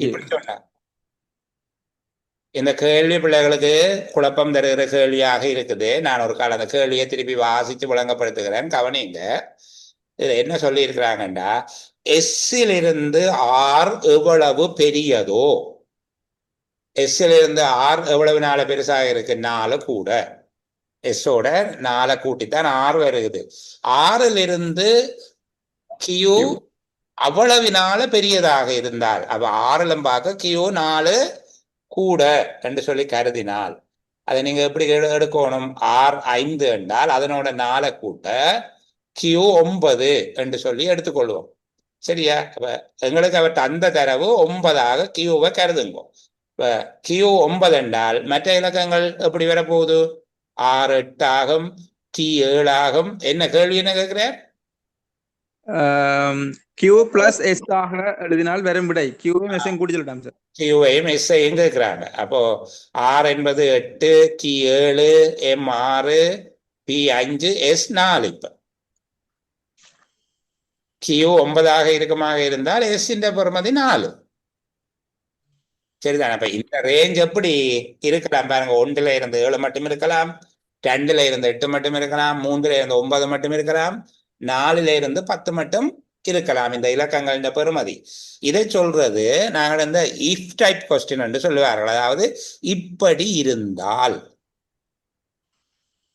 இப்படி சொன்னாங்க. இந்த கேள்வி பிள்ளைகளுக்கு குழப்பம் தருகிற கேள்வியாக இருக்குது. நான் ஒரு கால அந்த கேள்வியை திருப்பி வாசித்து விளங்கப்படுத்துகிறேன், கவனிங்க. இதுல என்ன சொல்லி இருக்கிறாங்கண்டா, எஸ்ஸில் இருந்து ஆர் எவ்வளவு பெரியதோ, எஸ்ஸில் இருந்து ஆர் எவ்வளவு நாள பெருசாக இருக்கு? 4 கூட. எஸ்ஸோட 4 கூட்டித்தான் ஆர் வருகிறது. 6லிருந்து கியூ அவ்வளவினால பெரியதாக இருந்தால், அப்ப 6லும் பார்க்க கியூ 4 கூட என்று சொல்லி கருதினால் அதை நீங்க எப்படி எடுக்கணும்? R5 என்றால் அதனோட 4 கூட்ட Q9 என்று சொல்லி எடுத்துக்கொள்வோம். சரியா? அப்ப எங்களுக்கு அவர் தந்த தரவு 9ஆக கியூவை கருதுங்க. இப்ப Q9 என்றால் மற்ற இலக்கங்கள் எப்படி வரப்போகுது? R8 ஆகும், T7 ஆகும். என்ன கேள்வி என்ன கேட்கிறேன்? Q plus S ஆக எழுதினால் வரும் விடை Q-வும் S-ஐயும் கூட்டி சொல்லிட்டாங்க சார். Q-ஐயும் S-ஐயும் கேட்கிறாங்க. அப்போ R என்பது 8, T7, M 6, P5, S 4. இப்ப Q 9ஆக இருக்குமாக இருந்தால் S இந்த பெறுமதி 4. சரிதானே? அப்ப இந்த ரேஞ்ச் எப்படி இருக்கலாம் பாருங்க. 1ல இருந்து 7 மட்டும் இருக்கலாம், 2ல இருந்து 8 மட்டும் இருக்கலாம், 3ல இருந்து 9 மட்டும் இருக்கலாம், 4ல இருந்து 10 மட்டும் இருக்கலாம். இந்த இலக்கங்கள் இந்த பெறுமதி இதை சொல்றது நாங்கள் இந்த இஃப் டைப் கொஸ்டின் என்று சொல்லுவார்கள். அதாவது இப்படி இருந்தால்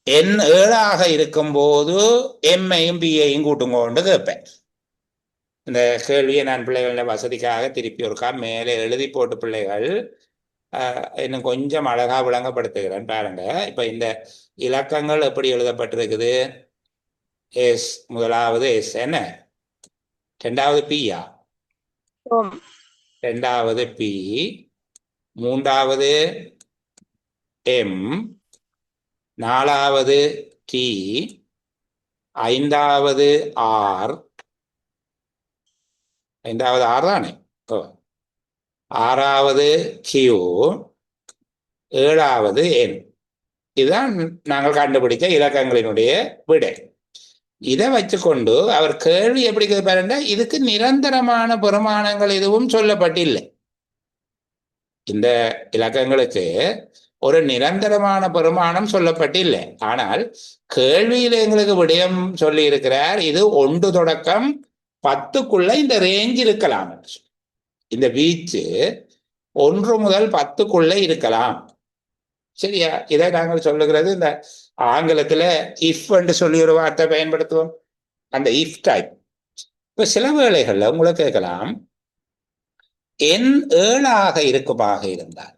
N 7ஆக இருக்கும் போது M-ஐயும் B-ஐயும் கூட்டுங்கோண்டு கேட்பேன். இந்த கேள்வியை நான் பிள்ளைகளின் வசதிக்காக திருப்பி ஒருக்கா மேலே எழுதி போட்டு பிள்ளைகள் இன்னும் கொஞ்சம் அழகா விளங்கப்படுத்துகிறேன் பாருங்க. இப்ப இந்த இலக்கங்கள் எப்படி எழுதப்பட்டிருக்குது? எஸ், முதலாவது எஸ் என்ன, ரெண்டாவது பியா, ஓம் ரெண்டாவது பி, மூன்றாவது எம், நாலாவது டி, ஐந்தாவது ஆர், ஐந்தாவது ஆர் தானே, ஓ, ஆறாவது கியூ, ஏழாவது என். இதுதான் நாங்கள் கண்டுபிடித்த இலக்கங்களினுடைய விடை. இதை வச்சுக்கொண்டு அவர் கேள்வி எப்படி கேட்பாருன்னா, இதுக்கு நிரந்தரமான பெருமானங்கள் எதுவும் சொல்லப்பட்டில்லை. இந்த இலக்கங்களுக்கு ஒரு நிரந்தரமான பெருமானம் சொல்லப்பட்டில்லை. ஆனால் கேள்வியில் எங்களுக்கு விடயம் சொல்லி இருக்கிறார், இது 1 தொடக்கம் 10க்குள்ள இந்த ரேஞ்ச் இருக்கலாம். இந்த வீச்சு 1 முதல் 10க்குள்ள இருக்கலாம். சரியா? இதை நாங்கள் சொல்லுகிறது இந்த ஆங்கிலத்துல இஃப் என்று சொல்லி ஒரு வார்த்தை பயன்படுத்துவோம், அந்த இஃப் டைப். இப்ப சில வேளைகள்ல உங்களை கேட்கலாம், எண் 7ஆக இருக்குமாக இருந்தால்,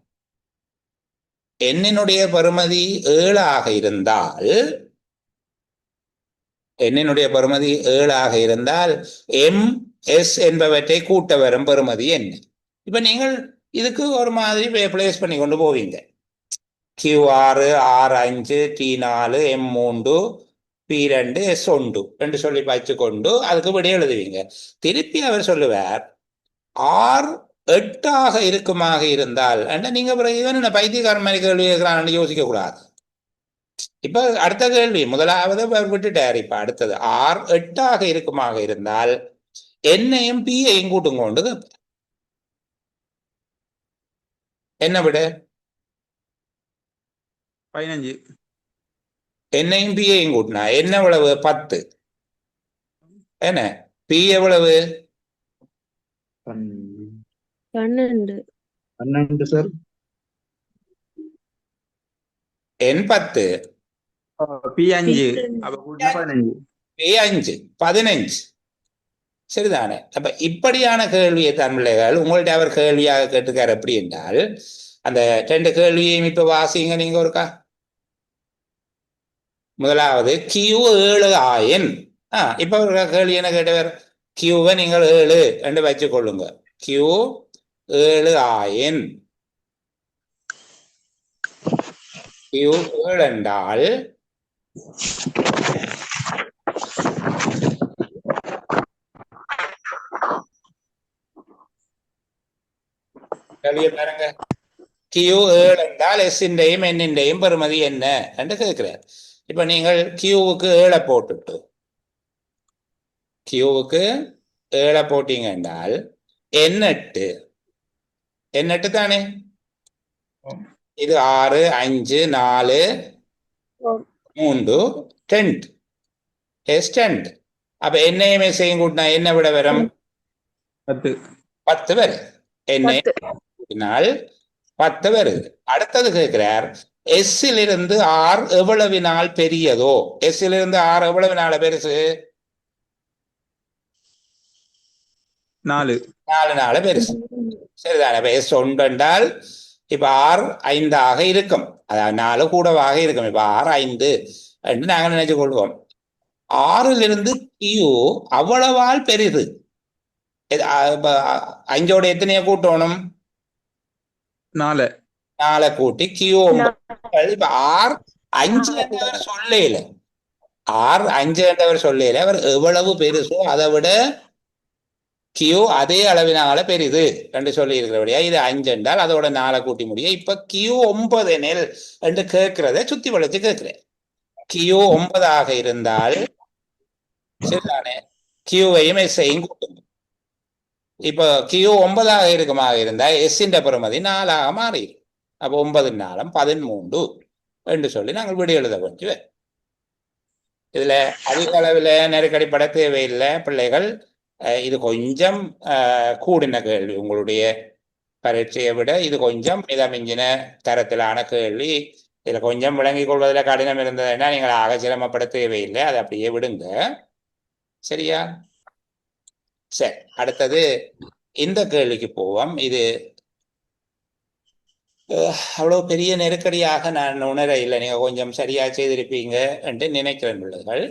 எண்ணினுடைய பெறுமதி 7ஆக இருந்தால், எண்ணினுடைய பெறுமதி 7ஆக இருந்தால் எம் எஸ் என்பவற்றை கூட்ட வரும் பெறுமதி என்ன? இப்ப நீங்கள் இதுக்கு ஒரு மாதிரி பிளேஸ் பண்ணி கொண்டு போவீங்க. Q6, R5, T4, M3, P2, S1 என்று சொல்லி வச்சுக்கொண்டு அதுக்கு விடை எழுதுவீங்க. திருப்பி அவர் சொல்லுவார், R8ஆக இருக்குமாக இருந்தால், நீங்க இவன் பைத்தியக்காரன் மாதிரி கேள்வி கேட்கிறான்னு யோசிக்க கூடாது. இப்ப அடுத்த கேள்வி முதலாவது அவர் விட்டுட்டார். இப்ப அடுத்தது R8ஆக இருக்குமாக இருந்தால் என்னையும் பியையும் கூட்டும் கொண்டு என்ன விட? 15. என்னையும் பியையும் கூட்டினா என்ன எவ்வளவு? 10. என்ன பி எவ்வளவு? 12 சார். என் 10, P5 அப்ப கூட்டினா 15. P5 15. சரிதானே? அப்ப இப்படியான கேள்வியை தமிழர்கள் உங்கள்ட்ட அவர் கேள்வியாக கேட்டுக்கார். எப்படி என்றால், அந்த 2 கேள்வியையும் இப்ப வாசிங்க நீங்க ஒருக்கா. முதலாவது Q7 இப்ப ஒரு கேள்வி என்ன கேட்டவர், கியூவை நீங்கள் 7 என்று வச்சுக் கொள்ளுங்க. Q7 Q7 என்றால் கேள்வியை பாருங்க. Q7 என்றால் S-ண்டையும் N-ண்டையும் பெறுமதி என்ன என்று கேட்கிறார். இப்ப நீங்கள் Q-வுக்கு 7 போட்டுட்டு Q-வுக்கு 7 போட்டீங்க என்றால் N8 தானே, இது 6, 5, 4, 3, 10 S10. அப்ப என்னையும் எஸ்ஸையும் கூட்டினா என்ன விட வரும்? 10 வரும். என்னையும் 10 வருது. அடுத்தது கேட்கிறார், S-லிருந்து R எவ்வளவு நாள் பெரியதோ? S-லிருந்து R எவ்வளவு நாள் பெருசு? 4 நாள் பெருசு. சரிதானே? இப்ப S1 என்றால் இப்ப R 5ஆக இருக்கும், அதாவது 4 கூடவாக இருக்கும். இப்ப R 5 என்று நாங்கள் நினைச்சு கொள்வோம். 6லிருந்து Q அவ்வளவால் பெரிது. 5ஓட எத்தனைய கூட்டணும்? 4 கூட்டி Q9. இப்ப R 5 என்றவர் சொல்லையில, R 5 என்றவர் சொல்லையில அவர் எவ்வளவு பெருசோ அதை விட Q அதே அளவினால பெரிது என்று சொல்லி இருக்கிறபடியா இது 5 என்றால் அதோட 4 கூட்டி முடியும். இப்ப Q9 எனில் என்று கேட்கிறத சுத்தி வளைச்சு கேட்கிறேன். Q9ஆக இருந்தால் சரிதானே, Q-வையும் S-ஐயும் கூட்டும். இப்ப Q9ஆக இருக்குமாக இருந்தா S-ண்ட பெறுமதி 4ஆக மாறிடும். அப்ப 9 4 13 என்று சொல்லி நாங்கள் விடை எழுத வேண்டிய. இதுல அதிக அளவில் நெருக்கடிப்பட தேவையில்லை பிள்ளைகள். இது கொஞ்சம் கூடின கேள்வி, உங்களுடைய பரீட்சையை விட இது கொஞ்சம் மிதமிஞ்சின தரத்திலான கேள்வி. இதுல கொஞ்சம் விளங்கிக் கொள்வதில் கடினம் இருந்ததுன்னா நீங்கள் ஆக சிரமப்பட தேவையில்லை, அதை அப்படியே விடுங்க. சரியா? சரி, அடுத்தது இந்த கேள்விக்கு போவோம். இது அவ்வளவு பெரிய நெருக்கடியாக நான் உணர இல்லை, நீங்க கொஞ்சம் சரியா செய்திருப்பீங்க என்று நினைக்கிறேன் பிள்ளைகள்.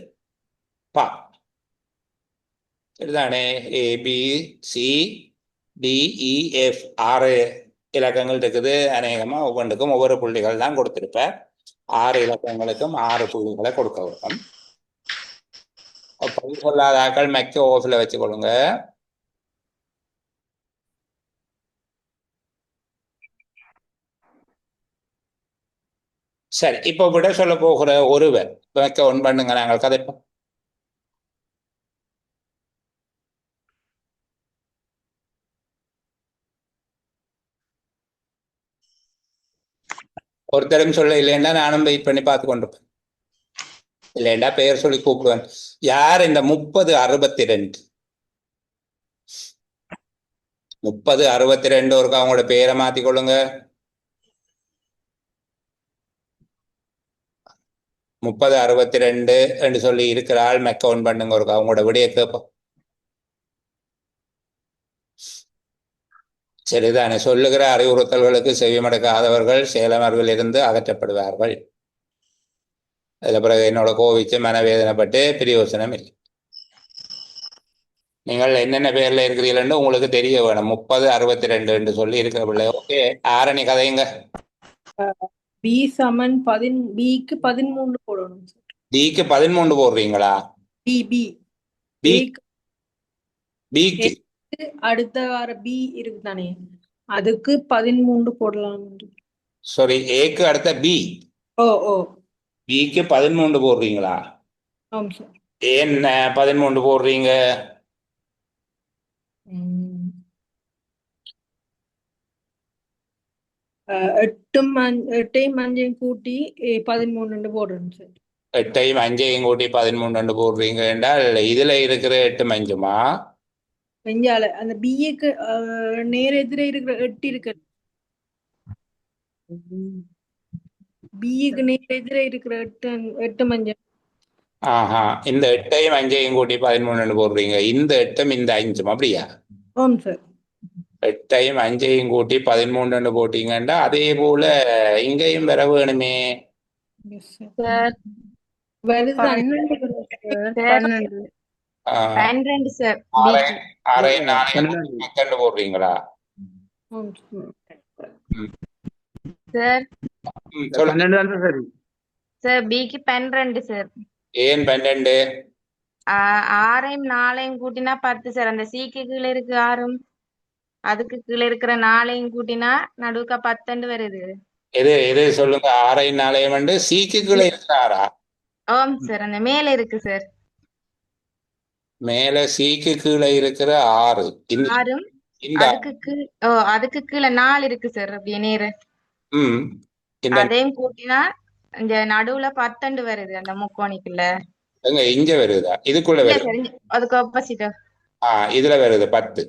பா சரிதானே? ABCDEF 6 இலக்கங்கள் இருக்குது. அநேகமா ஒவ்வொன்றுக்கும் ஒவ்வொரு புள்ளிகள் தான் கொடுத்திருப்பேன். 6 இலக்கங்களுக்கும் 6 புள்ளிகளை கொடுக்க வேண்டும். பதில் சொல்லாத ஆக்கள் மெக்க ஓஃப்ல வச்சுக்கொள்ளுங்க. சரி, இப்போ விட சொல்ல போகிற ஒருவர் மெக்க ஒன் பண்ணுங்க, நாங்கள் கதைப்போம். ஒருத்தரும் சொல்ல இல்லைன்னா நானும் வெயிட் பண்ணி பார்த்து கொண்டிருப்பேன். இல்லைண்டா பெயர் சொல்லி கூப்பிடுவேன். யார் இந்த 3062 ஒருக்கு அவங்களோட பெயரை மாத்திக்கொள்ளுங்க. 3062 என்று சொல்லி இருக்கிறாள் மெக்க ஒன் பண்ணுங்க. ஒருக்கு அவங்களோட விடைய கேட்போம். சரிதானே? சொல்லுகிற அறிவுறுத்தல்களுக்கு செவிமடுக்காதவர்கள் செயலமர்வில் இருந்து அகற்றப்படுவார்கள். அதுல பிறகு என்னோட கோவிச்சு மனவேதனைப்பட்டு பிரயோசனம் இல்லை. நீங்கள் என்னென்ன பேர்ல இருக்கிறீர்கள் உங்களுக்கு தெரிய வேணும். 3062 என்று சொல்லி இருக்கிற பிள்ளை. ஓகே, ஆரணி கதைங்க. B சமன் Bக்கு 13 போடணும் சார். டிக்கு 13 போடுறீங்களா? B பிக்கு அடுத்த வார B இருக்கு தானே, அதுக்கு 13 போடலாம். சாரி, ஏக்கு அடுத்த பி. ஓ பிக்கு 13 போடுறீங்களா? ஆமாம் சார். என்ன 13 போடுறீங்க? எட்டையும் அஞ்சையும் கூட்டி 13 போடுறேன் சார். 8ஐயும் 5ஐயும் கூட்டி 13 போடுறீங்க என்றால் இதுல இருக்கிற 8 மஞ்சுமா வெஞ்சால அந்த பிஏக்கு நேர் எதிரே இருக்கிற 8 இருக்கு. பிஏக்கு நேர் எதிரே இருக்கிற 8 மஞ்சள். ஆஹா, இந்த 8ஐயும் 5ஐயும் கூட்டி 13 போடுறீங்க. இந்த 8ம் இந்த 5ம் அப்படியா? ஆமாம் சார். 8ஐயும் 5ஐயும் கூட்டி 13 போட்டீங்கன்னா அதே போல இங்கேயும் வர வேணுமே. வருதுதானே? 12 சார். 6ஐயும் 4ஐயும் போடுறீங்களா? சார் சொல்லுங்க. சரி. சார் பிக்கு 12 சார். ஏன் 12? 6ஐயும் 4ஐயும் கூட்டினா 10 சார். அந்த சிக்கு கீழே இருக்கு 6ம், அதுக்கு கீழே இருக்கிற 4ஐயும் கூட்டினா நடுவுக்க 10 வருது. எது சொல்லுங்க. 6ஐயும் 4ஐயும் வந்து சிக்கு கீழே இருக்கிறாரா? ஆம் சார், அந்த மேல இருக்கு சார். மேல சிக்கு கீழே இருக்கிற 6 6ம், அதுக்கு கீழே 4 இருக்கு சார். அப்படியே நேரு இந்த அதையும் கூட்டினா இந்த நடுவுல 10 வருது அந்த முக்கோணிக்குள்ள. எங்க இங்க வருதா? இதுக்குள்ள இல்ல வருது. சார், அதுக்கு ஆப்போசிட்டா. இதுல வருது 10.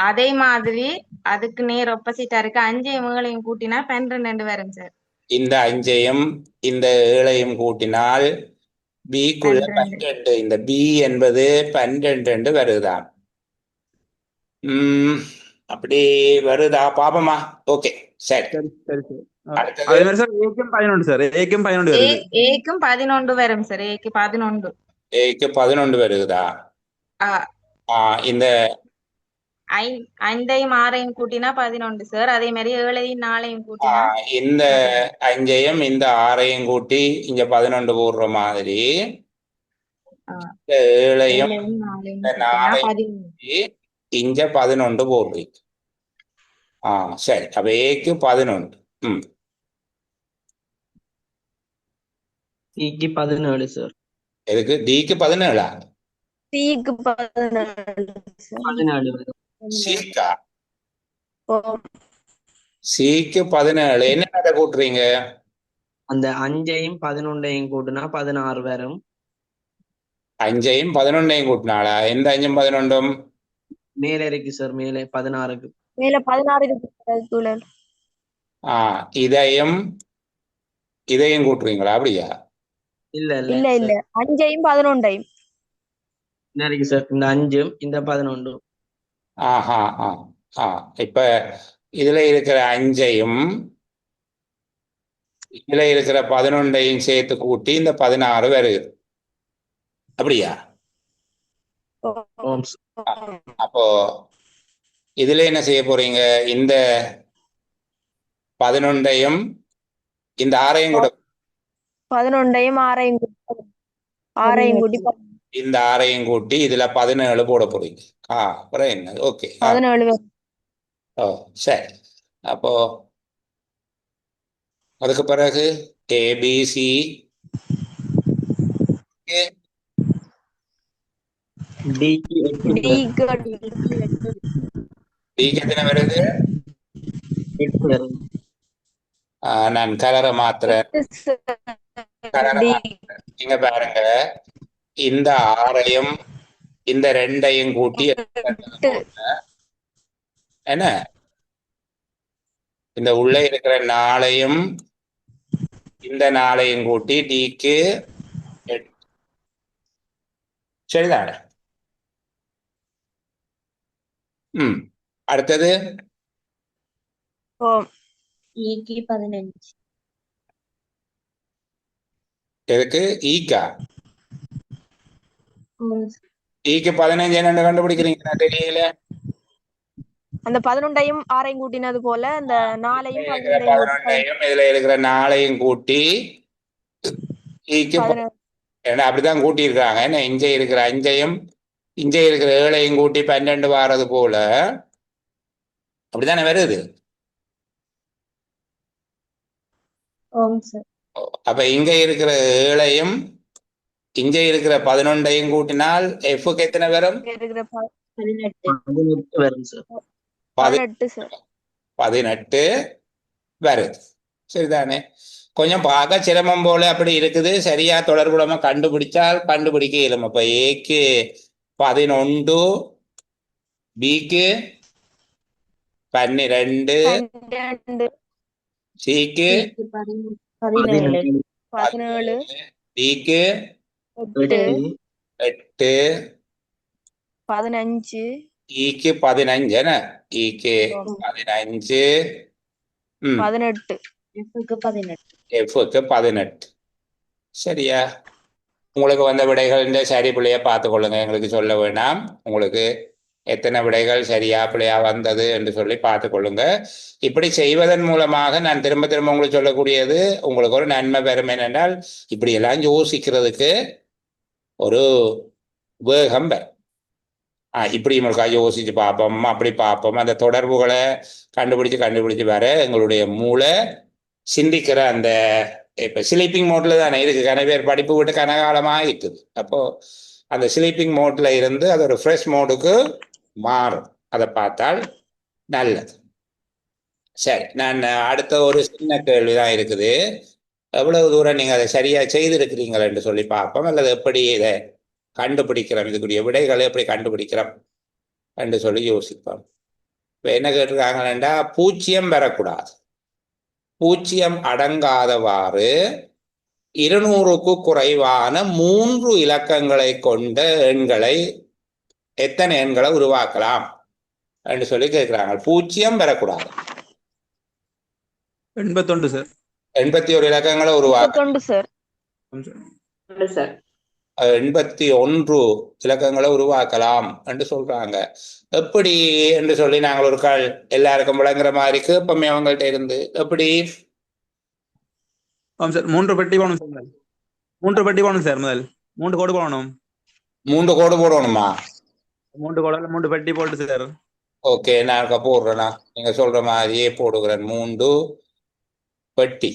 அதே மாதிரி அதுக்கு நேர் ஆப்போசிட்டா இருக்கு 5ஐயும் 7ஐயும் கூட்டினா 12 வரும் சார். இந்த 5ஐயும் இந்த 7ஐயும் கூட்டினால் பிக்குள்ள 12. இந்த பி என்பது 12 வருதான். அப்படி வருதா பாப்பமா? ஓகே, சரி. அடுத்தது அதே மாதிரி சார் ஏக்கும் 11 சார். ஏக்கும் 11 வருது. ஏக்கும் 11 வரும் சார். ஏக்கு 11. ஏக்கு 11 வருதா? இந்த 5ஐயும் 6ஐயும் கூட்டினா 11 சார். அதே மாதிரி 7ஐயும் 4ஐயும் கூட்டினா இந்த 5ஐயும் இந்த 6ஐயும் கூட்டி இங்க 11 போடுற மாதிரி 7ஐயும் 4ஐயும் இங்க 11 போடுறீங்க. சரி, அப்ப ஏக்கு 11. சிக்கு 17 சார். எதுக்கு? டிக்கு 17ஆ? சிக்கு 17 வரும். சிக்கா? சிக்கு 17. என்ன கூட்டுறீங்க? அந்த 5ஐயும் 11ஐயும் கூட்டினா 16 வரும். 5ஐயும் 11ஐயும் கூட்டினாளா? எந்த 5ம் 11ம் மேல இருக்கு சார். மேலே 16க்கு மேல 16 இருக்கு. இதையும் கூட்டுறீங்களா? அப்படியா? இல்ல 5ஐயும் 11ஐயும் என்ன இருக்கு சார்? இந்த 5ம் இந்த 11ம். இப்ப இதுல இருக்கிற 5ஐயும் இதுல இருக்கிற 11ஐயும் சேர்த்து கூட்டி இந்த 16 வருது. அப்படியா? ஓம் அப்போ இதுல என்ன செய்ய போறீங்க? இந்த 11ஐயும் இந்த 6ஐயும் கூட 11ஐயும் 6ஐயும் கூட்டி இந்த 6ஐயும் கூட்டி இதுல 17 போட போறீங்க. அப்புறம் என்ன? ஓகே. 17 ஓ சரி. அப்போ அதுக்கு பிறகு ஏபிசி டிக்கு 8 டிக்கு எத்தனை வருது? 8 வரும். நான் கலரை மாத்துறேன். இங்க பாருங்க, இந்த 6ஐயும் இந்த 2ஐயும் கூட்டி என்ன, இந்த உள்ள இருக்கிற 4ஐயும் இந்த 4ஐயும் கூட்டி டிக்கு 8. சரிதானே? அடுத்தது ஈக்கு 15 எதுக்கு? ஈக்கா? ஈக்கு 15 என்னன்னு கண்டுபிடிக்கிறீங்க? தெரியல. அந்த 11ஐயும் 6ஐயும் கூட்டினது போல இந்த 4ஐயும் 11ஐயும் இதுல இருக்கிற 4ஐயும் கூட்டி ஈக்கு ஏன்னா அப்படிதான் கூட்டி இருக்காங்க. என்ன, இங்க இருக்கிற 5ஐயும் இங்க இருக்கிற 7ஐயும் கூட்டி 12 வாரது போல அப்படித்தானே வருது. அப்ப இங்க இருக்கிற 7ஐயும் இங்க இருக்கிற 11ஐயும் கூட்டினால் எஃப்க்கு எத்தனை வரும்? 18 வரும் சார். 18 வருது. சரிதானே? கொஞ்சம் பார்க்க சிரமம் போல அப்படி இருக்குது. சரியா தொடர்புடமா கண்டுபிடிச்சால் கண்டுபிடிக்க இயலும். அப்ப ஏக்கு 11, பிக்கு 12, சிக்கு 17 டிக்கு 8 8, 15 ஈக்கு 15 என்ன? ஈக்கு 15, 18 எஃப்க்கு 18. சரியா? உங்களுக்கு வந்த விடைகள் சரி பிள்ளைய பார்த்து கொள்ளுங்க, எங்களுக்கு சொல்ல வேண்டாம். உங்களுக்கு எத்தனை விடைகள் சரியா பிள்ளையா வந்தது என்று சொல்லி பார்த்து கொள்ளுங்க. இப்படி செய்வதன் மூலமாக நான் திரும்ப திரும்ப உங்களுக்கு சொல்லக்கூடியது, உங்களுக்கு ஒரு நன்மை பெறும். என்னென்றால் இப்படியெல்லாம் யோசிக்கிறதுக்கு ஒரு வேகம் பெறும். இப்படி உங்களுக்காக யோசிச்சு பார்ப்போம், அப்படி பார்ப்போம், அந்த தொடர்புகளை கண்டுபிடிச்சு வர எங்களுடைய மூளை சிந்திக்கிற அந்த இப்போ ஸ்லீப்பிங் மோட்ல தானே இருக்கு. கனவேர் படிப்பு விட்டு கனகாலமாக இருக்குது. அப்போ அந்த ஸ்லீப்பிங் மோட்ல இருந்து அது ஒரு ஃப்ரெஷ் மோடுக்கு மாறும். அதை பார்த்தால் நல்லது. சரி, நான் அடுத்த ஒரு சின்ன கேள்விதான் இருக்குது. எவ்வளவு தூரம் நீங்க அதை சரியா செய்திருக்கிறீங்கள் என்று சொல்லி பார்ப்போம். அல்லது எப்படி இதை கண்டுபிடிக்கிறோம், இதுக்குரிய விடைகளை எப்படி கண்டுபிடிக்கிறோம் என்று சொல்லி யோசிப்போம். இப்போ என்ன கேட்டிருக்காங்கன்னா, 0 வரக்கூடாது. 0 அடங்காதவாறு 200க்கு குறைவான 3 இலக்கங்களை கொண்ட எண்களை, எத்தனை எண்களை உருவாக்கலாம் என்று சொல்லி கேட்கிறாங்க. 0 வரக்கூடாது. 81 சார். 81 இலக்கங்களை உருவாக்கலாம் சார். 81 இலக்கங்களை உருவாக்கலாம் என்று சொல்றாங்க. எப்படி என்று சொல்லி நாங்கள் ஒரு கால் எல்லாருக்கும் விளங்குற மாதிரி கேட்போமே அவங்கள்ட்ட இருந்து. எப்படி? சார் 3 பெட்டி போகணும் சார். 3 பெட்டி போகணும் சார். முதல் 3 கோடு போடணும். 3 கோடு போடணுமா? 3 கோடு 3 பெட்டி போட்டு சார். ஓகே, நான் போடுறேன்னா நீங்க சொல்ற மாதிரியே போடுகிறேன். 3 பெட்டி.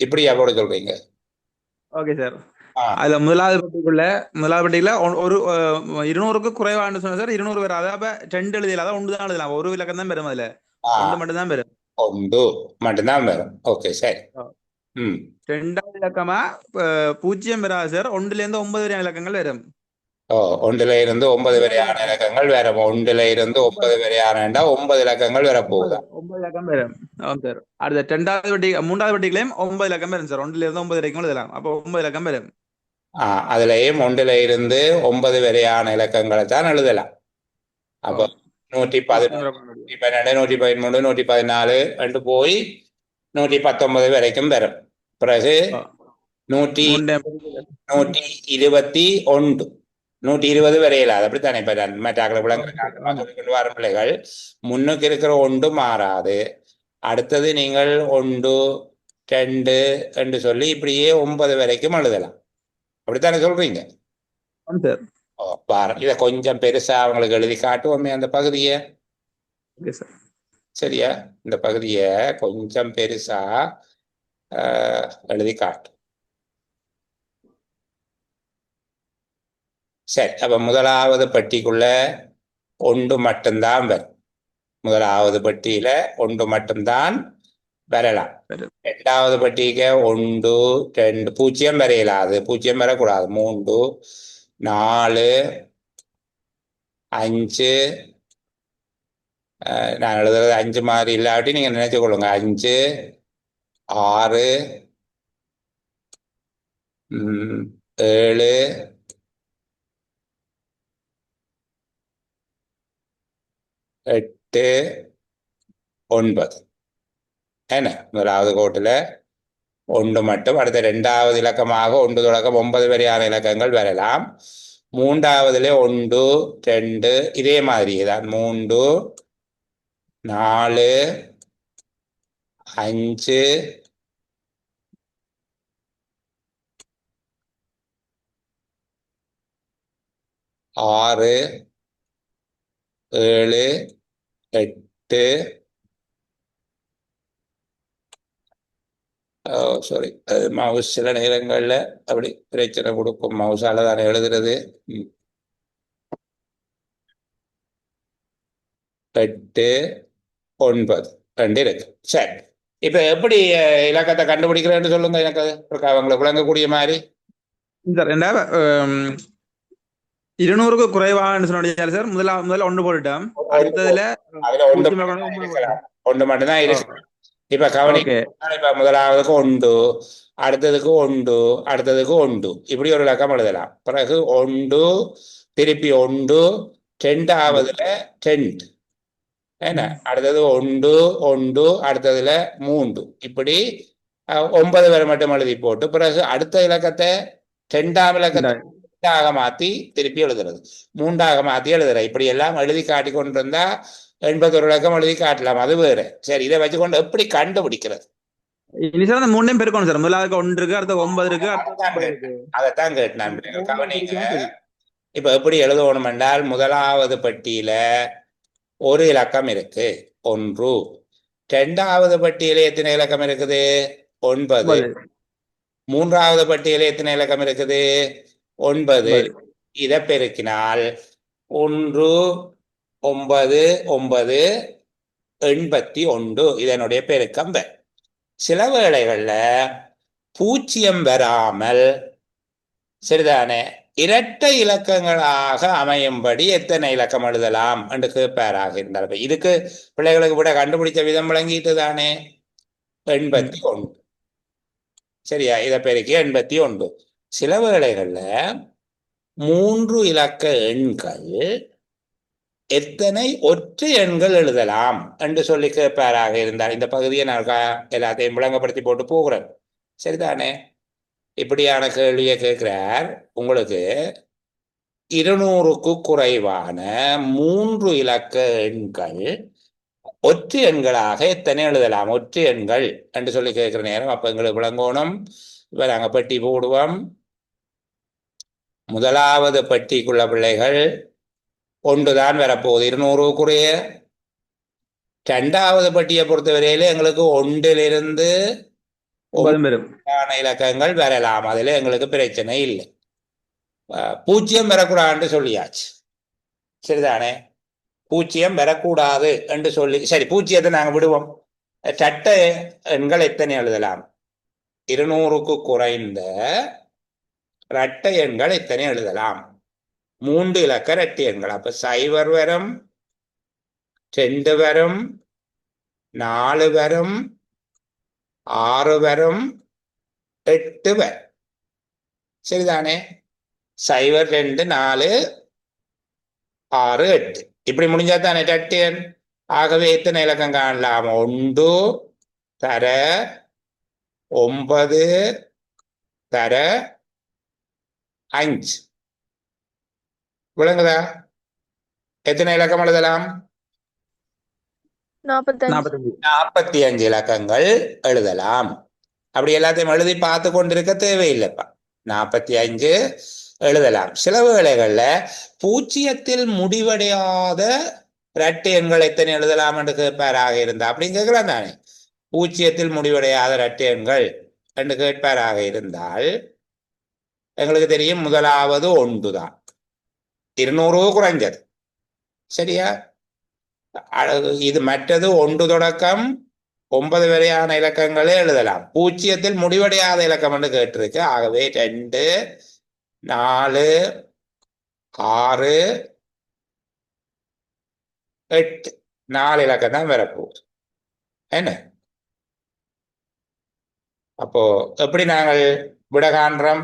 இப்படியா போட சொல்றீங்க? Okay sir. அதுல முதலாவது பெட்டிக்குள்ள ஒரு 200க்கு குறைவான்னு சொன்ன சார். 200 வராது. அப்ப 2 எழுதியலாம். அதான் 1 தான் எழுதலாம். ஒரு இலக்கம் தான் பெறும். அதுல 1 மட்டும் தான் பெறும். 1 மட்டும்தான் வரும். ஓகே, சரி. 2வது இலக்கமா 0 வராது சார். 1ல இருந்து 9 வரையான இலக்கங்கள் வரும். 1ல இருந்து 9 வரையான இலக்கங்கள் வரும். 1ல இருந்து 9 வரையான 9 இலக்கங்கள் வரப்போகுது. 9 இலக்கம் வரும். ஆமாம் சார். அடுத்த 2வது பெட்டி 3வது பெட்டிகளையும் 9 இலக்கம் வரும் சார். 1ல இருந்து 9 வரைக்கும் எழுதலாம். அப்போ 9 இலக்கம் வரும். அதுலயும் 1ல இருந்து 9 வரையான இலக்கங்களை தான் எழுதலாம். அப்போ 111, 112, 113, 114 என்று போய் 119 வரைக்கும் வரும். பிறகு ஆ. 100 மூண்டையும் 121 120 வரையில அது அப்படித்தானே இப்ப மற்றாக்களை விளங்குறது கொண்டு வர பிள்ளைகள் முன்னுக்கு இருக்கிற ஒன்று மாறாது. அடுத்தது நீங்கள் 1 2 என்று சொல்லி இப்படியே 9 வரைக்கும் எழுதலாம். அப்படித்தானே சொல்றீங்க? சார். பாருங்க, இதை கொஞ்சம் பெருசா அவங்களுக்கு எழுதி காட்டுவோமே அந்த பகுதியை. Okay sir. சரியா? இந்த பகுதியை கொஞ்சம் பெருசா எழுதி காட்டு. சரி, அப்ப முதலாவது பட்டிக்குள்ள ஒன்று மட்டும்தான் வரும். முதலாவது பட்டியில ஒன்று மட்டும்தான் வரலாம். இரண்டாவது பட்டிக்கு 1 2 0 வரையலாது, 0 வரக்கூடாது. 3 4 5 நான் எழுதுறது 5 மாதிரி இல்லாட்டி நீங்க நினைச்சு கொள்ளுங்க. 5 6 7 8 9 என்ன முதலாவது கோட்டுல 1 மட்டும். அடுத்த இரண்டாவது இலக்கமாக 1 தொடக்கம் 9 வரையான இலக்கங்கள் வரலாம். மூன்றாவதுல 1 2 இதே மாதிரி தான். 3 4 5 6 7 8 சாரி, மவுஸ் சில நேரங்கள்ல அப்படி பிரச்சனை கொடுக்கும். மவுஸால தானே எழுதுறது. 8 9 2 இருக்கு. சரி, இப்ப எப்படி இலக்கத்தை கண்டுபிடிக்கிறேன்னு சொல்லுங்க. எனக்கு அவங்களை விளங்கக்கூடிய மாதிரி. சார் 200க்கு குறைவான்னு சொன்னீங்க சார். முதல்ல 1 போட்டுட்டேன். அடுத்ததுல அதுல ஒன்று மட்டும்தான் இருக்கு. இப்ப கவனிக்க, இப்ப முதலாவதுக்கு 1, அடுத்ததுக்கு 1, அடுத்ததுக்கு 1, இப்படி ஒரு இலக்கம் எழுதலாம். பிறகு 1 திருப்பி 1 2ஆவதுல 2 என்ன, அடுத்தது 1 1 அடுத்ததுல 3, இப்படி 9 வரை மட்டும் எழுதி போட்டு பிறகு அடுத்த இலக்கத்தை 2ஆம் இலக்கத்தை 2ஆக மாத்தி திருப்பி எழுதுறது, 3ஆக மாத்தி எழுதுற. இப்படி எல்லாம் எழுதி காட்டி கொண்டிருந்தா 81 இலக்கம் எழுதி காட்டலாம். அது வேற. சரி, இதை வச்சுக்கொண்டு எப்படி கண்டுபிடிக்கிறது? அந்த 3 பெருக்கணும் சார். முதலாவது 1 இருக்கு, அடுத்த 9 இருக்கு. அதைத்தான் கேட்டேன். கவனிங்க, இப்ப எப்படி எழுதணும் என்றால் முதலாவது பட்டியல ஒரு இலக்கம் இருக்கு 1. இரண்டாவது பட்டியல எத்தனை இலக்கம் இருக்குது? 9. மூன்றாவது பட்டியல எத்தனை இலக்கம் இருக்குது? 9. இதை பெருக்கினால் 1 9 9 81 இதனுடைய பெருக்கம். சில வேளைகள்ல 0 வராமல் சரிதானே இரட்டை இலக்கங்களாக அமையும்படி எத்தனை இலக்கம் எழுதலாம் என்று கேட்பாராக இருந்தால் இதுக்கு பிள்ளைகளுக்கு விட கண்டுபிடிச்ச விதம் விளங்கிட்டு தானே. 81 சரியா? இதை பெருக்கி 81. சில வேளைகள்ல 3 இலக்க எண்கள் எத்தனை ஒற்றை எண்கள் எழுதலாம் என்று சொல்லி கேட்பாராக இருந்தால் இந்த பகுதியை நான் எல்லாத்தையும் விளங்கப்படுத்தி போட்டு போகிறேன். சரிதானே? இப்படியான கேள்வியை கேட்கிறார். உங்களுக்கு 200க்கு குறைவான 3 இலக்க எண்கள் ஒற்றை எண்களாக எத்தனை எழுதலாம்? ஒற்றை எண்கள் என்று சொல்லி கேட்கிற நேரம் அப்ப எங்களுக்கு விளங்கணும். இப்ப நாங்க பெட்டி போடுவோம். முதலாவது பட்டிக்குள்ள பிள்ளைகள் 1 தான் வரப்போகுது 200க்குரிய. இரண்டாவது பட்டியை பொறுத்தவரையில எங்களுக்கு 1லிருந்து 9 இலக்கங்கள் வரலாம். அதுல எங்களுக்கு பிரச்சனை இல்லை. 0 வரக்கூடாதுன்னு சொல்லியாச்சு. சரிதானே? 0 வரக்கூடாது என்று சொல்லி சரி 0த்தை நாங்க விடுவோம். இரட்டை எண்கள் எத்தனை எழுதலாம்? 200க்கு குறைந்த இரட்டை எண்கள் எத்தனை எழுதலாம்? 3 இலக்க இரட்டை எண்கள். அப்ப 0 வரும், 2 வரும், 4 வரும், 6 வரும், 8 வரும். சரிதானே? 0 2 4 6 8 இப்படி முடிஞ்சா தானே இரட்டை எண். ஆகவே எத்தனை இலக்கம் காணலாம்? 1 தர 9 தர 5 விளங்குதா? எத்தனை இலக்கம் எழுதலாம்? 45. 45 இலக்கங்கள் எழுதலாம். அப்படி எல்லாத்தையும் எழுதி பார்த்து கொண்டிருக்க தேவையில்லைப்பா. 45 எழுதலாம். சில வேளைகள்ல பூஜ்ஜியத்தில் முடிவடையாத இரட்டை எண்கள் எத்தனை எழுதலாம் என்று கேட்பாராக இருந்தா அப்படின்னு கேட்கலாம் தானே. பூஜ்ஜியத்தில் முடிவடையாத இரட்டை எண்கள் என்று கேட்பாராக இருந்தால் எங்களுக்கு தெரியும் முதலாவது 1 தான். 200 குறைஞ்சது. சரியா? இது மற்றது 1 தொடக்கம் 9 வரையான இலக்கங்களே எழுதலாம். பூஜ்ஜியத்தில் முடிவடையாத இலக்கம் என்று கேட்டிருக்கு. ஆகவே 2, 4, 6, 8 4 இலக்கம் தான் வரப்போகுது. என்ன அப்போ எப்படி நாங்கள் விட காண்றோம்?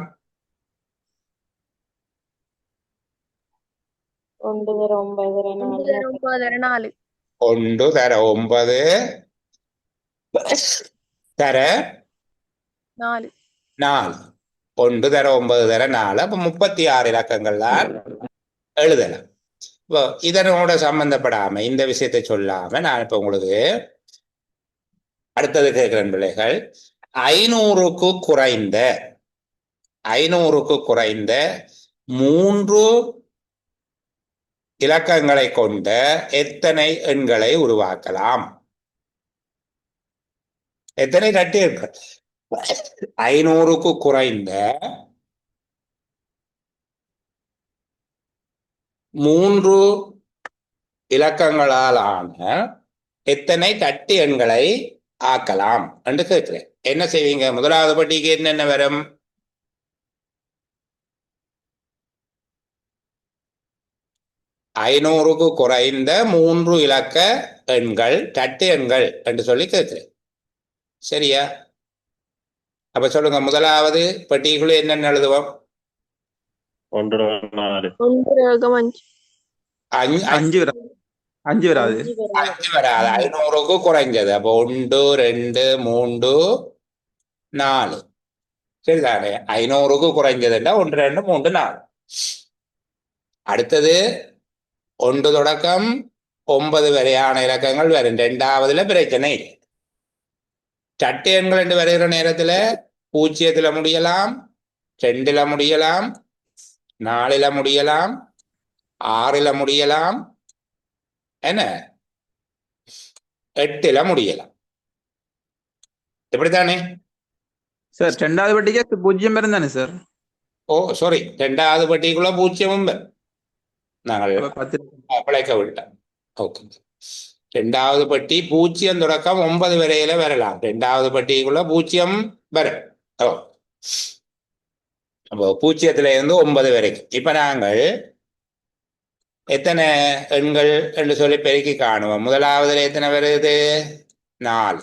1 தர 9 தர 4 9 தர 4. 1 தர 4 4. 1 தர 9 தர 4. அப்போ 36 இலக்கங்கள்லாம் எழுதலாம். இப்போ இதனோட சம்பந்தப்படாம இந்த விஷயத்தை சொல்லாம நான் இப்ப உங்களுக்கு அடுத்தது கேட்கிறேன் பிள்ளைகள். 500க்கு குறைந்த 3 இலக்கங்களை கொண்ட எத்தனை எண்களை உருவாக்கலாம்? எத்தனை இரட்டை எண்கள்? 500க்கு குறைந்த 3 இலக்கங்களால் ஆன எத்தனை இரட்டை எண்களை ஆக்கலாம் என்று கேட்கிறேன். என்ன செய்வீங்க? முதலாவது பட்டிக்கு என்னென்ன வரும்? 500க்கு குறைந்த 3 இலக்க எண்கள் இரட்டை எண்கள் என்று சொல்லி கேட்கிறேன். சரியா? அப்ப சொல்லுங்க, முதலாவது பட்டிக்குள்ள என்னென்ன எழுதுவோம்? 1 5. 5 வராது. 5 வராது. 5 வராது. 500க்கு குறைஞ்சது. அப்போ 1 2 3 4. சரிதானே? 500க்கு குறைஞ்சதுன்னா 1 2 3 4. அடுத்தது 1 தொடக்கம் 9 வரையான இலக்கங்கள் வரும். 2வதுல பிரச்சனை இல்லை. இரட்டை எண்கள் என்று வருகிற நேரத்துல 0ல முடியலாம், 2ல முடியலாம், 4ல முடியலாம், 6ல முடியலாம், என்ன 8ல முடியலாம். இப்படித்தானே சார்? 2வது பட்டிக்கு 0 வரும் தானே சார்? ஓ சாரி, 2வது பட்டிக்குள்ள 0 வரும். நாங்கள் அப்ப 10. பிழைக்க விட்டோம். ஓகே. 2வது பட்டி 0 தொடக்கம் 9 வரையில வரலாம். 2வது பட்டிக்குள்ள 0 வரும். ஓ அப்போ 0ல இருந்து 9 வரைக்கும். இப்ப நாங்கள் எத்தனை எண்கள் என்று சொல்லி பெருக்கி காணுவோம். முதலாவதுல எத்தனை வருது? 4.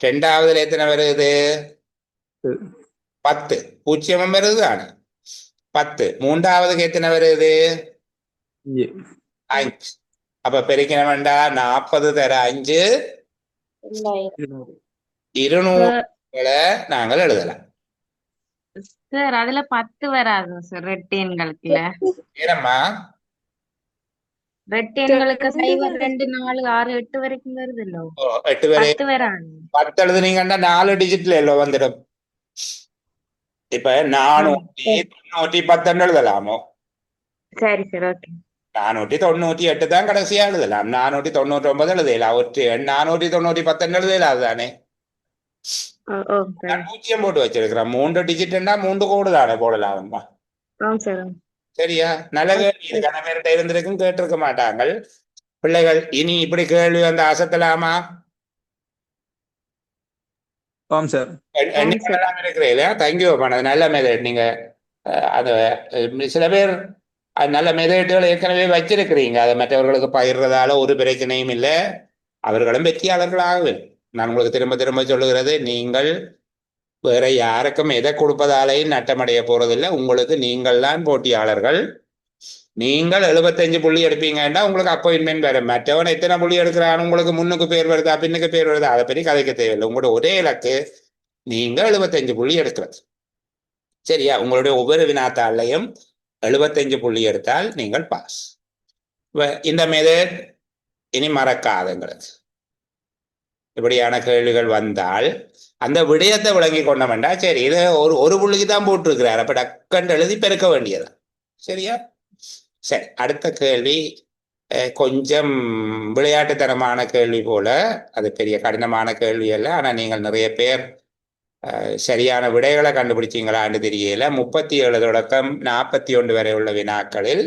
2வதுல எத்தனை வருது? 10. 0 வருது தானே? 10. 3வதுக்கு எத்தனை வருது? 5. அப்ப பெருக்கின வேண்டாம். 40 தர 5 200 நாங்கள் எழுதலாம். சார் அதுல 10 வராது சார் ரெட்டை எண்களுக்குல. ஏனம்மா? ரெட்டை எண்களுக்கு 0 2 4 6 8 வரைக்கும் வருது இல்லோ. 8 வரை 10 வராது. 10 எழுதுனீங்கன்னா 4 டிஜிட்ல எல்லாம் வந்துடும். இப்ப 410 எழுதலாமோ? சரி சார், ஓகே. 498 தான் கடைசியா எழுதலாம். 499 எழுதலாம். ஒற்றை எண் 490 எழுதலாம். அதுதானே நான் 0 போட்டு வச்சிருக்கிறேன். 3 டிஜிட்னா 3 கோடு தானே போடலாம்மா. சரியா? நல்ல கேள்வி. இது கணவர்கிட்ட இருந்திருக்கும், கேட்டிருக்க மாட்டாங்க பிள்ளைகள். இனி இப்படி கேள்வி வந்து அசத்தலாமா? ஆம் சார். இருக்கிறீங்களா? தேங்க்யூ பண்ணது நல்ல மெதட். நீங்க அது சில பேர் நல்ல மெதட்டுகள் ஏற்கனவே வச்சிருக்கிறீங்க. அதை மற்றவர்களுக்கு பகிர்றதால ஒரு பிரச்சனையும் இல்லை. அவர்களும் வெற்றியாளர்களாகவே. நான் உங்களுக்கு திரும்ப திரும்ப சொல்லுகிறது, நீங்கள் வேற யாருக்கும் எதை கொடுப்பதாலேயும் நட்டமடைய போறதில்லை. உங்களுக்கு நீங்கள் தான் போட்டியாளர்கள். நீங்கள் 75 புள்ளி எடுப்பீங்கன்னா உங்களுக்கு அப்பாயின்மெண்ட் வரும். மற்றவன் எத்தனை புள்ளி எடுக்கிறான், உங்களுக்கு முன்னுக்கு பேர் வருதா பின்னுக்கு பேர் வருதா, அதை பற்றி கதைக்க தேவையில்லை. உங்களோட ஒரே இலக்கு நீங்க 75 புள்ளி எடுக்கிறது. சரியா? உங்களுடைய ஒவ்வொரு வினாத்தாளையும் 75 புள்ளி எடுத்தால் நீங்கள் பாஸ். இந்த மெத்தட் இனி மறக்காதுங்கிறது. இப்படியான கேள்விகள் வந்தால் அந்த விடயத்தை விளங்கி கொண்ட வேண்டாம். சரி, இது ஒரு புள்ளிக்கு தான் போட்டிருக்கிறார், அப்ப டக்கண்டு எழுதி பெருக்க வேண்டியது. சரியா? சரி, அடுத்த கேள்வி கொஞ்சம் விளையாட்டுத்தனமான கேள்வி போல. அது பெரிய கடினமான கேள்வி அல்ல. ஆனால் நீங்கள் நிறைய பேர் சரியான விடைகளை கண்டுபிடிச்சிங்களான்னு தெரியல. 37 தொடக்கம் 41 வரை உள்ள வினாக்களில்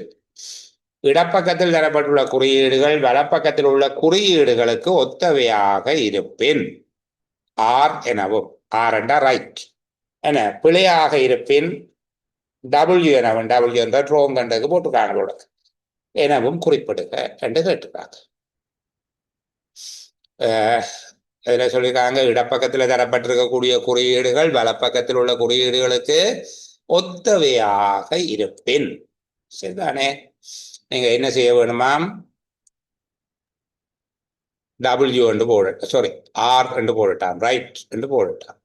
இடப்பக்கத்தில் தரப்பட்டுள்ள குறியீடுகள் வலப்பக்கத்தில் உள்ள குறியீடுகளுக்கு ஒத்தவையாக இருப்பின் ஆர் எனவும், ஆர் என்ற ரைட் என, பிழையாக இருப்பின் டபிள்யூ எனவும், டபிள்யூ என்ற ரோங் கண்டதுக்கு போட்டுருக்காங்களோட எனவும் குறிப்பிடுக என்று கேட்டிருக்காங்க. அதில் சொல்லியிருக்காங்க, இடப்பக்கத்தில் தரப்பட்டிருக்கக்கூடிய குறியீடுகள் வலப்பக்கத்தில் உள்ள குறியீடுகளுக்கு ஒத்தவையாக இருப்பின். சரிதானே? நீங்க என்ன செய்ய வேணுமாம்? டபிள்யூ என்று போடட்டான், சாரி ஆர் என்று போடட்டான், ரைட் என்று போடட்டான்.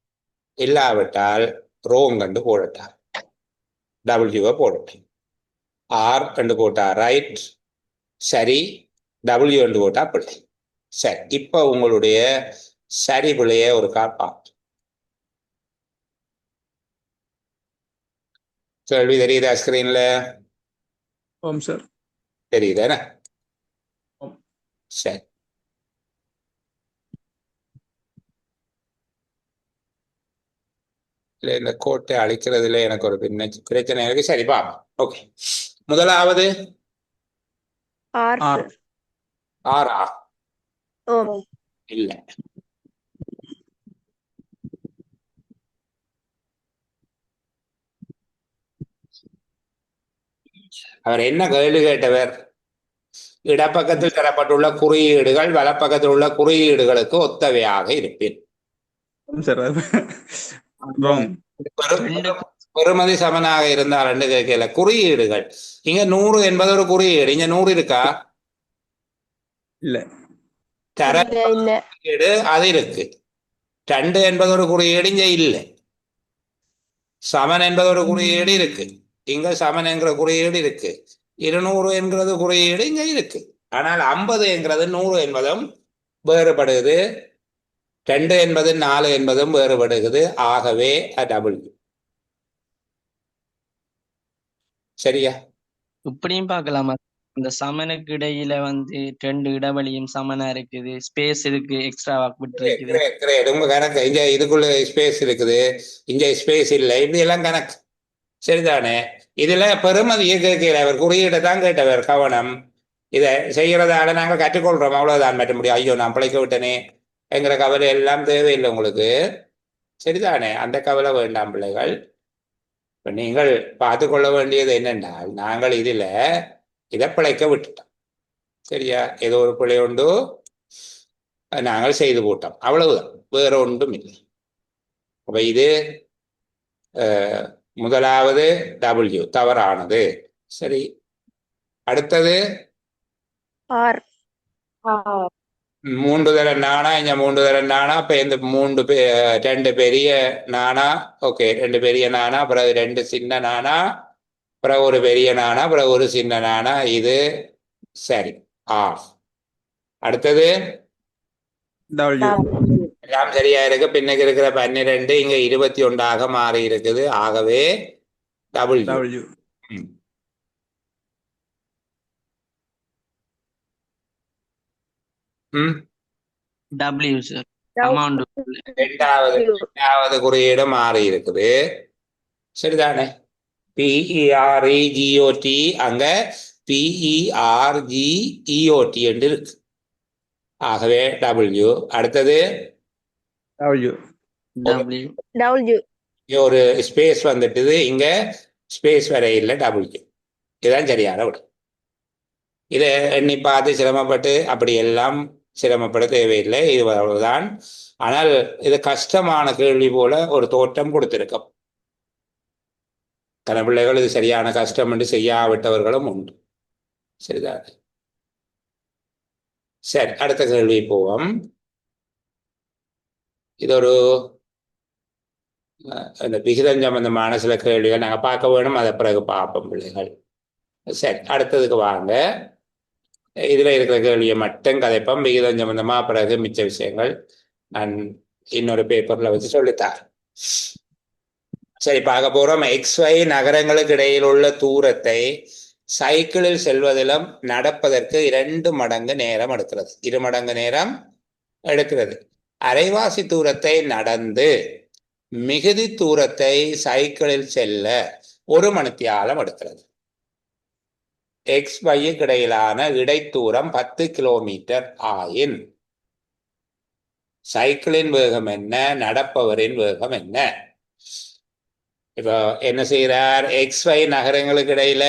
இல்லாவிட்டால் ரோங் என்று போடட்டான், டபிள்யூவை போடட்டான். ஆர் என்று போட்டா ரைட் சரி, டபிள்யூ என்று போட்டா பிள்ளை. சரி, இப்ப உங்களுடைய சரி பிள்ளைய ஒரு பார்ப்போம். கேள்வி தெரியுதா ஸ்கிரீன்ல? ஓம் சார். தெரியுதானே? சரி, இல்லை இந்த கோட்டை அழிக்கிறதுல எனக்கு ஒரு பிரச்சனை இருக்கு. சரி பாப்போம். ஓகே, முதலாவது ஆர் ஆர். ஆரா? ஓ இல்ல, அவர் என்ன கேள்வி கேட்டவர்? இடப்பக்கத்தில் தரப்பட்டுள்ள குறியீடுகள் வலப்பக்கத்தில் உள்ள குறியீடுகளுக்கு ஒத்தவையாக இருப்பின். Sir wrong. பெறுமதி சமனாக இருந்தால் என்று கேட்கல. குறியீடுகள் இங்க 100 என்பது ஒரு குறியீடு. இங்க 100 இருக்கா? இல்ல. தர இல்ல குறியீடு அது இருக்கு. 2 என்பது ஒரு குறியீடு இங்க இல்லை. சமன் என்பது ஒரு குறியீடு இருக்கு, இங்க சமன் என்கிற குறியீடு இருக்கு. 200 என்கிறது குறியீடு இங்க இருக்கு. ஆனால் 50 என்கிறது 100 என்பதும் வேறுபடுகிறது, 2 என்பது 4 என்பதும் வேறுபடுகிறது. ஆகவே டபிள்யூ. சரியா? இப்படியும் பார்க்கலாமா? இந்த சமனுக்கு இடையில வந்து 2 இடைவெளியும் சமனா இருக்குது, ஸ்பேஸ் இருக்கு, எக்ஸ்ட்ரா விட்டு இருக்குது. உங்க கணக்கு இங்க இதுக்குள்ள ஸ்பேஸ் இருக்குது, இங்க ஸ்பேஸ் இல்லை, இப்படி எல்லாம் கணக்கு. சரிதானே? இதுல பெருமதியை கேட்கல, அவர் குறியீடை தான் கேட்டவர். கவனம், இதை செய்யறதால நாங்கள் கற்றுக்கொள்றோம், அவ்வளவுதான். மாற்ற முடியும். ஐயோ நான் பிழைக்க விட்டனே என்கிற கவலை எல்லாம் தேவையில்லை உங்களுக்கு. சரிதானே? அந்த கவலை வேண்டாம் பிள்ளைகள். இப்ப நீங்கள் பார்த்து கொள்ள வேண்டியது என்னென்றால், நாங்கள் இதை பிழைக்க விட்டுட்டோம். சரியா? ஏதோ ஒரு பிழை உண்டு, நாங்கள் செய்து போட்டோம், அவ்வளவுதான், வேற ஒன்றும் இல்லை. அப்ப இது முதலாவது டபிள்யூ தவறானது. சரி, அடுத்தது ஆர். 3 தர நாணா. இங்க 3 தர நாணா. இப்ப இந்த 2 பெரிய நாணா. ஓகே, 2 பெரிய நாணா, பிறகு 2 சின்ன நாணா, பிறகு ஒரு பெரிய நாணா, பிறகு ஒரு சின்ன நாணா. இது சரி, ஆஃப். அடுத்தது டபிள்யூ. எல்லாம் சரியா இருக்கு. பின்னுக்கு இருக்கிற 12 இங்க 21 மாறி இருக்குது. ஆகவே டபிள்யூ. W sir. அமௌண்ட் ரெண்டாவது குறியீடு மாறி இருக்குது. சரிதானே? PEREGOT அங்க PERGEOT என்று இருக்கு. ஆகவே டபிள்யூ. அடுத்தது ஒரு ஸ்பேஸ் வந்துட்டுது, இங்க ஸ்பேஸ் வரை இல்லை, டபிள்யூ. இதுதான் சரியான விட. இதை எண்ணி பார்த்து சிரமப்பட்டு அப்படி எல்லாம் சிரமப்பட தேவையில்லை, இது அவ்வளவுதான். ஆனால் இது கஷ்டமான கேள்வி போல ஒரு தோற்றம் கொடுத்திருக்கும். கன பிள்ளைகள் இது சரியான கஷ்டம் என்று செய்யாவிட்டவர்களும் உண்டு. சரிதான்? சரி, அடுத்த கேள்வி போவோம். இது ஒரு அந்த விகிதம் சம்பந்தமான சில கேள்விகள் நாங்கள் பார்க்க வேணும், அதை பிறகு பார்ப்போம் பிள்ளைகள். சரி, அடுத்ததுக்கு வாங்க. இதுல இருக்கிற கேள்வியை மட்டும் கதைப்போம், விகிதம் சம்பந்தமா பிறகு மிச்ச விஷயங்கள் நான் இன்னொரு பேப்பர்ல வச்சு சொல்லித்தார். சரி, பார்க்க போறோம். XY நகரங்களுக்கு இடையில் உள்ள தூரத்தை சைக்கிளில் செல்வதிலும் நடப்பதற்கு 2 மடங்கு நேரம் எடுக்கிறது. 2 மடங்கு நேரம் எடுக்கிறது. அரைவாசி தூரத்தை நடந்து மிகுதி தூரத்தை சைக்கிளில் செல்ல 1 மணித்தியாலம் எடுக்கிறது. XYக்கு இடையிலான இடைத்தூரம் 10 கிலோமீட்டர் ஆயின் சைக்கிளின் வேகம் என்ன, நடப்பவரின் வேகம் என்ன? இப்போ என்ன செய்யறார்? XY நகரங்களுக்கு இடையில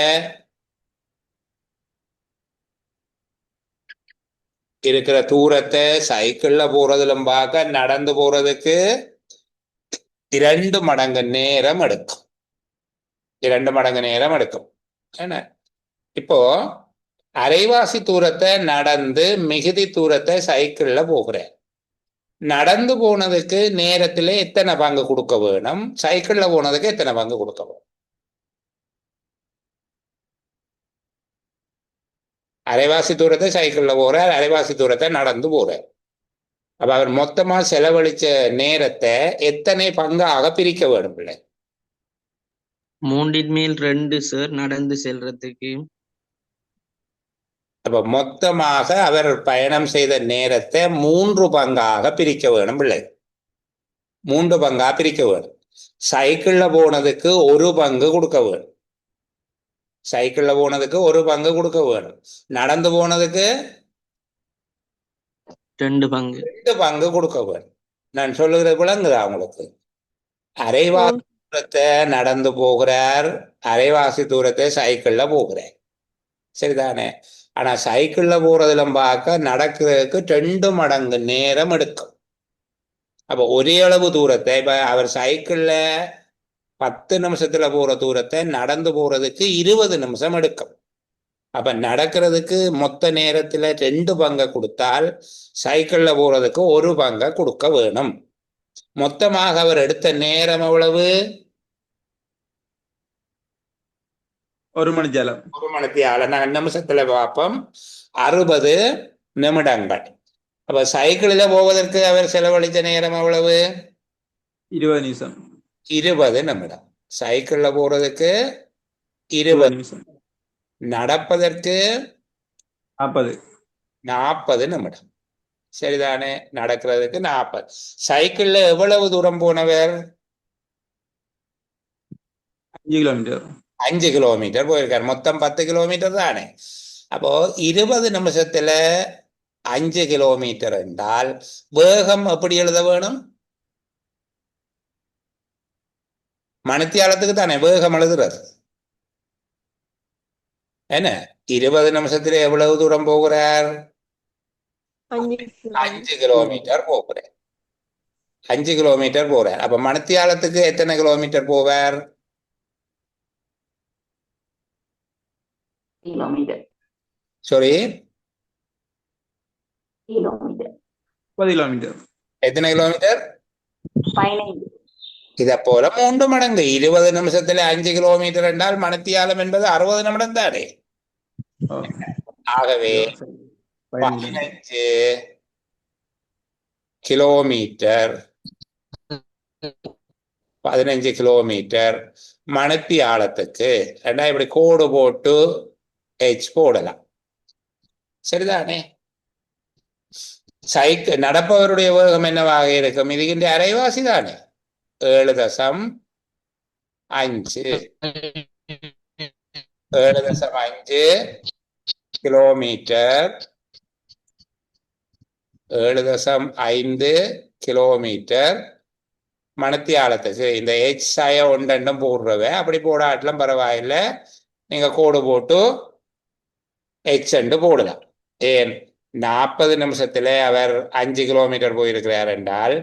இருக்கிற தூரத்தை சைக்கிள்ல போறதிலும் பார்க்க நடந்து போறதுக்கு 2 மடங்கு நேரம் எடுக்கும். 2 மடங்கு நேரம் எடுக்கும். என்ன இப்போ அரைவாசி தூரத்தை நடந்து மிகுதி தூரத்தை சைக்கிள்ல போகிறேன். நடந்து போனதுக்கு நேரத்துல எத்தனை பங்கு கொடுக்க வேணும்? சைக்கிள்ல போனதுக்கு எத்தனை பங்கு கொடுக்க வேணும்? அரைவாசி தூரத்தை சைக்கிள்ல போறார், அரைவாசி தூரத்தை நடந்து போறார். அப்ப அவர் மொத்தமா செலவழிச்ச நேரத்தை எத்தனை பங்காக பிரிக்க வேணும் பிள்ளை? 3/2 சார் நடந்து செல்றதுக்கு. அப்ப மொத்தமாக அவர் பயணம் செய்த நேரத்தை 3 பங்காக பிரிக்க வேணும் பிள்ளை. 3 பங்கா பிரிக்க வேணும். சைக்கிள்ல போனதுக்கு 1 பங்கு கொடுக்க வேணும். சைக்கிள்ல போனதுக்கு 1 பங்கு கொடுக்க வேணும். நடந்து போனதுக்கு 2 பங்கு. 2 பங்கு கொடுக்க வேணும். நான் சொல்லுகிறது விளங்குதா உங்களுக்கு? அரைவாசி தூரத்தை நடந்து போகிறார், அரைவாசி தூரத்தை சைக்கிள்ல போகிறார், சரிதானே? ஆனா சைக்கிள்ல போறதுல பார்க்க நடக்கிறதுக்கு 2 மடங்கு நேரம் எடுக்கும். அப்ப ஒரே அளவு தூரத்தை, இப்ப அவர் சைக்கிள்ல 10 நிமிஷத்துல போற தூரத்தை நடந்து போறதுக்கு 20 நிமிஷம் எடுக்கும். அப்ப நடக்கிறதுக்கு மொத்த நேரத்துல 2 பங்கை கொடுத்தால் சைக்கிள்ல போறதுக்கு 1 பங்கை கொடுக்க வேணும். மொத்தமாக அவர் எடுத்த நேரம் எவ்வளவு? 1 மணித்தியாலம். 1 மணித்தியாலம். நாங்கள் நிமிஷத்துல பார்ப்போம். 60 நிமிடங்கள். அப்ப சைக்கிளில் போவதற்கு அவர் செலவழித்த நேரம் எவ்வளவு? 20 நிமிஷம். 20 நிமிடம். சைக்கிள்ல போறதுக்கு 20 நிமிஷம். நடப்பதற்கு 40 நிமிடம், சரிதானே? நடக்கிறதுக்கு 40. சைக்கிள்ல எவ்வளவு தூரம் போனவர்? 5 கிலோமீட்டர். 5 கிலோமீட்டர் போயிருக்கார். மொத்தம் 10 கிலோமீட்டர் தானே. அப்போ 20 நிமிஷத்துல 5 கிலோமீட்டர் என்றால் வேகம் எப்படி எழுத வேணும்? மணித்தியாலத்துக்கு தானே வேகம் எழுதுறது. என்ன 20 நிமிஷத்துல எவ்வளவு தூரம் போகிறார்? 5 கிலோமீட்டர் போகிறார். 5 கிலோமீட்டர் போறார். அப்ப மணித்தியாலத்துக்கு எத்தனை கிலோமீட்டர் போவார்? Sorry, 30 kilometre. எத்தனை கிலோமீட்டர்? 15. இத போல 3 மடங்கு. 20 நிமிஷத்துல 5 கிலோமீட்டர் என்றால் மணித்தியாலம் என்பது 60 நிமிடம் தானே. ஆகவே 15 கிலோமீட்டர் 15 கிலோமீட்டர் மணித்தியாலத்துக்கு ரெண்டா இப்படி கோடு போட்டு H போடலாம், சரிதானே? சைக்கிள் நடப்பவருடைய வேகம் என்னவாக இருக்கும்? இதுகின்ற அரைவாசி தானே. 7.5 கிலோமீட்டர் 7.5 கிலோமீட்டர் மணித்தியாலத்துக்கு. இந்த H சாய ஒன்றும் போடுறவ அப்படி போடாட்டலும் பரவாயில்லை, நீங்க கோடு போட்டு H போடலாம். ஏன் 40 நிமிஷத்துல அவர் 5 கிலோமீட்டர் போயிருக்கிறார் என்றால்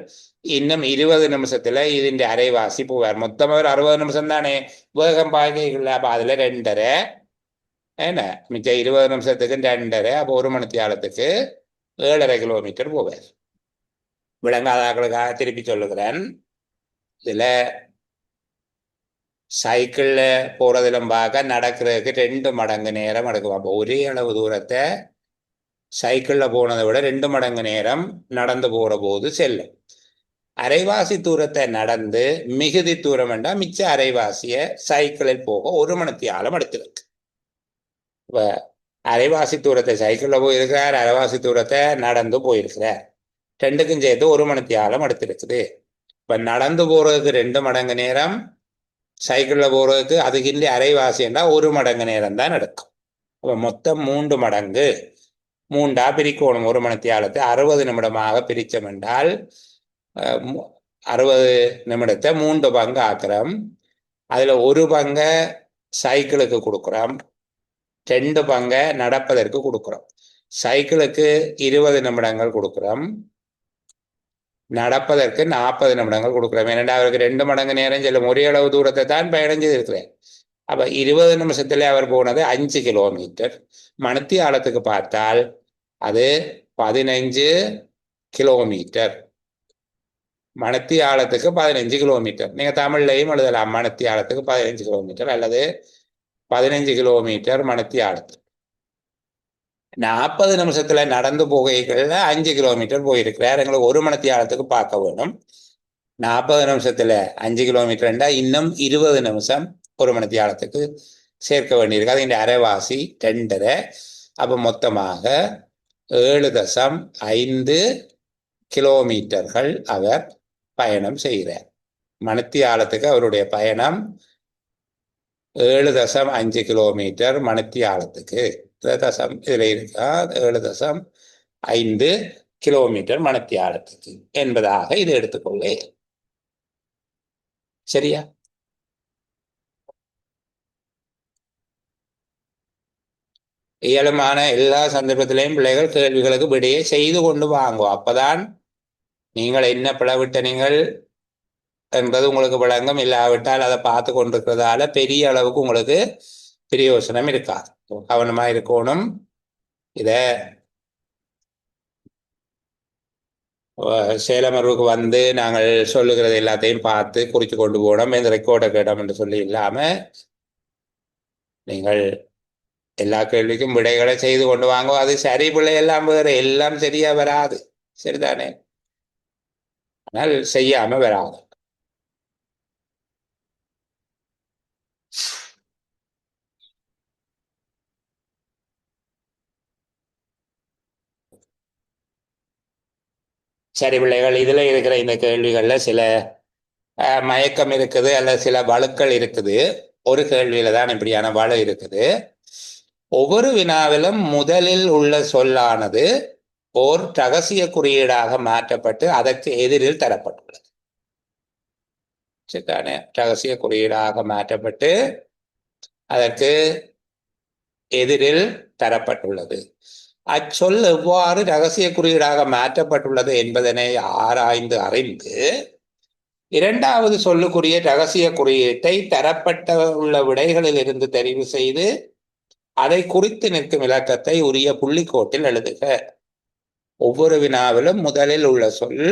இன்னும் 20 நிமிஷத்துல இதுன்ற அரைவாசி போவார். மொத்தம் அவர் 60 நிமிஷம் தானே வேகம் பாய்க்கல. அப்ப அதுல 2.5 என்ன மிச்சம் 20 நிமிஷத்துக்கு 2.5. அப்போ 1 மணித்தியாலத்துக்கு 7.5 கிலோமீட்டர் போவார். விளங்காதாக்களுக்காக திருப்பி சொல்லுகிறேன். இதுல சைக்கிள்ல போறதிலும் பார்க்க நடக்கிறதுக்கு 2 மடங்கு நேரம் எடுக்கும். அப்போ ஒரே அளவு தூரத்தை சைக்கிள்ல போனதை விட 2 மடங்கு நேரம் நடந்து போற போது செல்லும். அரைவாசி தூரத்தை நடந்து மிகுதி தூரம் என்றால் மிச்ச அரைவாசிய சைக்கிளில் போக 1 மணித்தியாலம் எடுத்திருக்கு. இப்ப அரைவாசி தூரத்தை சைக்கிள்ல போயிருக்கிறார், அரைவாசி தூரத்தை நடந்து போயிருக்கிறார். 2க்கும் சேர்த்து 1 மணித்தியாலம் எடுத்திருக்குது. இப்ப நடந்து போறதுக்கு 2 மடங்கு நேரம், சைக்கிள்ல போறதுக்கு அதுக்கு அரைவாசி என்றால் 1 மடங்கு நேரம் தான் எடுக்கும். அப்ப மொத்தம் 3 மடங்கு 3ஆ பிரிக்கணும். 1 மணித்தியாலத்தை 60 நிமிடமாக பிரிச்சோம் என்றால் 60 நிமிடத்தை 3 பங்கு ஆக்குறோம். அதுல 1 பங்கை சைக்கிளுக்கு கொடுக்குறோம், 2 பங்கை நடப்பதற்கு கொடுக்குறோம். சைக்கிளுக்கு 20 நிமிடங்கள் கொடுக்குறோம், நடப்பதற்கு 40 நிமிடங்கள் கொடுக்குறோம். ஏனென்றால் அவருக்கு 2 மடங்கு நேரம் செல்லும். ஒரே அளவு தூரத்தை தான் பயணம் செய்திருக்கிறேன். அப்ப 20 நிமிஷத்துல அவர் போனது 5 கிலோமீட்டர். மணித்தியாலத்துக்கு பார்த்தால் அது 15 கிலோமீட்டர். மணித்தியாலத்துக்கு 15 கிலோமீட்டர். நீங்க தமிழ்லையும் எழுதலாம், மணித்தியாலத்துக்கு 15 கிலோமீட்டர் அல்லது 15 கிலோமீட்டர் மணித்தியாலத்துக்கு. 40 நிமிஷத்துல நடந்து போகைகள்ல 5 கிலோமீட்டர் போயிருக்கிறார். எங்களுக்கு 1 மணித்தியாலத்துக்கு பார்க்க வேணும். 40 நிமிஷத்துல 5 கிலோமீட்டர்ண்டா இன்னும் 20 நிமிஷம் 1 மணித்தியாலத்துக்கு சேர்க்க வேண்டியிருக்கு. அது இந்த அரைவாசி 2.5. அப்ப மொத்தமாக 7.5 கிலோமீட்டர்கள் அவர் பயணம் செய்கிறார். மணித்தியாலத்துக்கு அவருடைய பயணம் 7.5 கிலோமீட்டர் மணித்தியாலத்துக்கு. தசம் இதுல இருக்கா, 7.5 கிலோமீட்டர் மணித்தியாலத்துக்கு என்பதாக இது எடுத்துக்கொள்ள. சரியா? இயலுமான எல்லா சந்தர்ப்பத்திலையும் பிள்ளைகள் கேள்விகளுக்கு விடையை செய்து கொண்டு வாங்குவோம். அப்பதான் நீங்கள் என்ன பிளவிட்ட நீங்கள் என்பது உங்களுக்கு விளங்கும். இல்லாவிட்டால் அதை பார்த்து கொண்டிருக்கிறதால பெரிய அளவுக்கு உங்களுக்கு பிரயோசனம் இருக்காது. கவனமா இருக்கணும். இத சேலமர்வுக்கு வந்து நாங்கள் சொல்லுகிறது எல்லாத்தையும் பார்த்து குறித்து கொண்டு போனோம், இந்த ரெக்கார்டை கேட்டோம் என்று சொல்லி இல்லாம நீங்கள் எல்லா கேள்விக்கும் விடைகளை செய்து கொண்டு வாங்க. அது சரி பிள்ளை எல்லாம் வேறு எல்லாம் சரியா வராது. சரிதானே? ஆனால் செய்யாம வராது. சரி பிள்ளைகள், இதுல இருக்கிற இந்த கேள்விகள்ல சில மயக்கம் இருக்குது, அல்ல சில வழுக்கள் இருக்குது. ஒரு கேள்வியில தான் இப்படியான வலு இருக்குது. ஒவ்வொரு வினாவிலும் முதலில் உள்ள சொல்லானது ஓர் ரகசிய குறியீடாக மாற்றப்பட்டு அதற்கு எதிரில் தரப்பட்டுள்ளது. சரிதானே? ரகசிய குறியீடாக மாற்றப்பட்டு அதற்கு எதிரில் தரப்பட்டுள்ளது. அச்சொல் எவ்வாறு ரகசிய குறியீடாக மாற்றப்பட்டுள்ளது என்பதனை ஆராய்ந்து அறிந்து இரண்டாவது சொல்லுக்குரிய ரகசிய குறியீட்டை தரப்பட்ட உள்ள விடைகளில் இருந்து தெரிவு செய்து அதை குறித்து நிற்கும் இலக்கத்தை உரிய புள்ளிக்கோட்டில் எழுதுக. ஒவ்வொரு வினாவிலும் முதலில் உள்ள சொல்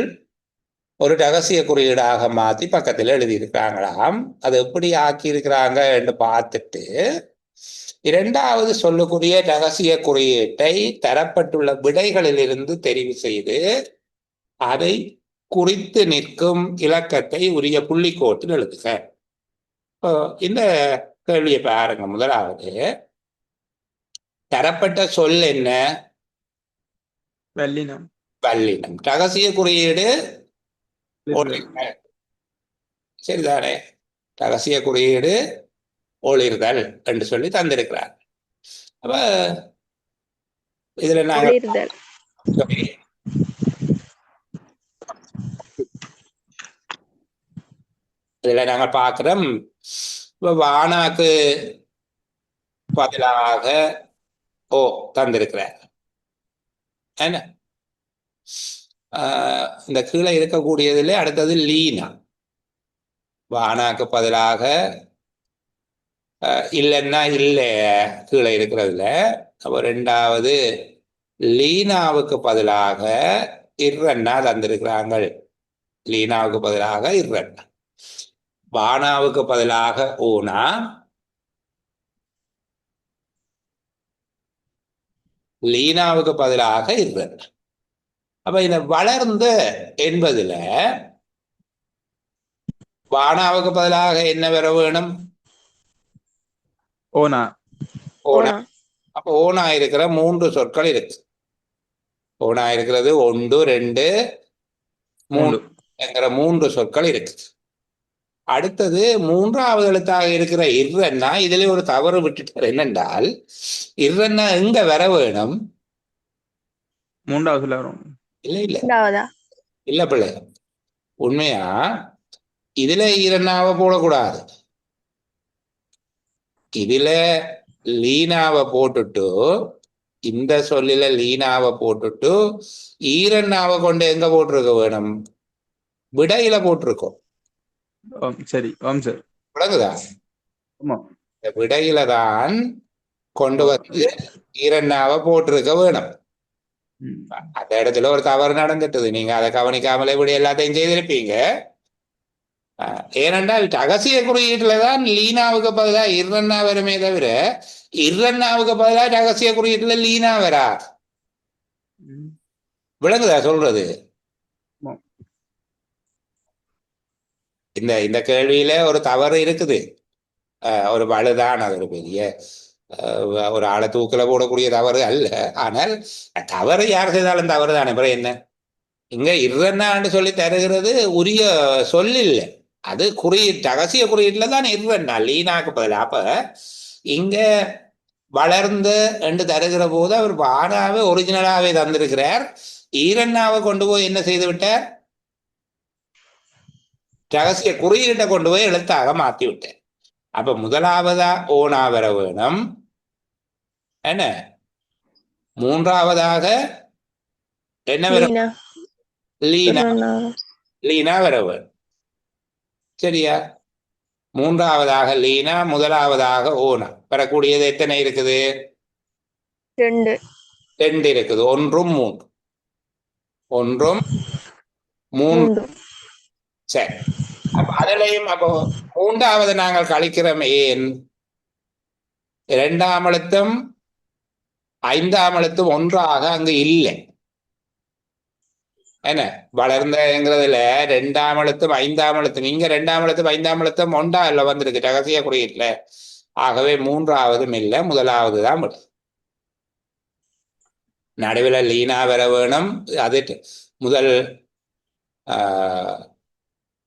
ஒரு ரகசிய குறியீடாக மாற்றி பக்கத்தில் எழுதியிருக்கிறாங்களாம். அது எப்படி ஆக்கியிருக்கிறாங்க என்று பார்த்துட்டு இரண்டாவது சொல்லுக்குரிய ரகசிய குறியீட்டை தரப்பட்டுள்ள விடைகளில் இருந்து தெரிவு செய்து அதை குறித்து நிற்கும் இலக்கத்தை உரிய புள்ளிக்கோட்டில் எழுதுக. இந்த கேள்வியை பாருங்க. முதலாவது, தரப்பட்ட சொல் என்ன? வல்லினம். வல்லினம். ரகசிய குறியீடு சரிதானே? ரகசிய குறியீடு ஒளிர்தல் என்று சொல்லி தந்திருக்கிறார். அப்ப இதுல நாங்கள் இதுல நாங்கள் பார்க்கிறோம், வானாக்கு பதிலாக ஓ தந்திருக்கிறார். என்ன இந்த கீழே இருக்கக்கூடியதுல அடுத்தது லீனா. வானாக்கு பதிலாக இல்லைன்னா இல்லை கீழே இருக்கிறதுல. அப்போ ரெண்டாவது லீனாவுக்கு பதிலாக இர்ரன்னா தந்திருக்கிறாங்க. லீனாவுக்கு பதிலாக இர்ரன்னா. வானாவுக்கு பதிலாக ஊனா, லீனாவுக்கு பதிலாக இர்ரன்னா. அப்ப இந்த வளர்ந்த என்பதுல வானாவுக்கு பதிலாக என்ன வர வேணும்? ஓனா. ஓனா. அப்ப ஓனா இருக்கிற 3 சொற்கள் இருக்கு. ஓனா இருக்கிறது 1 2 3 என்கிற 3 சொற்கள் இருக்கு. அடுத்தது 3வது எழுத்தாக இருக்கிற இர்ரன்னா, இதுல ஒரு தவறு விட்டுட்டார். என்னென்றால் இர்ரன்னா எங்க வர வேணும்? 3வது வரும். இல்ல பிள்ளை, உண்மையா இதுல ஈரன்னாவை போடக்கூடாது. இதுல லீனாவை போட்டுட்டு, இந்த சொல்லில லீனாவை போட்டுட்டு ஈரன்னாவை கொண்டு எங்க போட்டிருக்க வேணும்? விடையில போட்டிருக்கோம். சரி, சார். விளங்குதா? விடையில தான் கொண்டு வந்து ஈரன்னாவை போட்டிருக்க வேணும். அந்த இடத்துல ஒரு தவறு நடந்துட்டது. நீங்க அதை கவனிக்காமலே இப்படி எல்லாத்தையும் செய்திருப்பீங்க. ஏனென்றால் ரகசிய குறியீட்டுலதான் லீனாவுக்கு பதிலாக இர்ரன்னா வருமே தவிர இர்ரன்னாவுக்கு பதிலாக ரகசிய குறியீட்டுல லீனா வரா. விளங்குதா சொல்றது? இந்த கேள்வியில ஒரு தவறு இருக்குது. ஒரு வலுதான், அது ஒரு பெரிய ஒரு ஆளை தூக்கில போடக்கூடிய தவறு அல்ல. ஆனால் தவறு யார் செய்தாலும் தவறு தானே. அப்புறம் என்ன? இங்க இர்ரன்னான்னு சொல்லி தருகிறது உரிய சொல் இல்லை, அது குறியீட்டு, ரகசிய குறியீட்டுல தான் இர்ரன்னா லீனாக்கு பதிலாக. அப்ப இங்க வளர்ந்து என்று தருகிற போது அவர் வானாவே ஒரிஜினலாவே தந்திருக்கிறார். ஈரன்னாவை கொண்டு போய் என்ன செய்து விட்டார்? ரகசிய குறியீட்டை கொண்டு போய் எழுத்தாக மாற்றி விட்டார். அப்ப முதலாவதா ஓனா வர வேணும். என்ன 3வதாக என்ன வர? லீனா. லீனா வர வேணும். சரியா? 3வதாக லீனா, முதலாவதாக ஓனா. வரக்கூடியது எத்தனை இருக்குது? 2 இருக்குது. 1 3. 1 3. சரி. அப்ப அதிலையும் அப்போ 3வது நாங்கள் கழிக்கிறோம். ஏன்? 2ஆம் எழுத்தும் 5ஆம் எழுத்தும் ஒன்றாக அங்கு இல்லை. என்ன வளர்ந்தங்கிறதுல 2ஆம் எழுத்தும் 5ஆம் எழுத்தும், இங்க 2ஆம் எழுத்தும் 5ஆம் எழுத்தும் ஒன்றா இல்லை வந்திருக்கு ரகசிய குறியீட்டுல. ஆகவே 3வதும் இல்லை, முதலாவது தான் விடும். நடுவில் லீனா வர வேணும். அது முதல்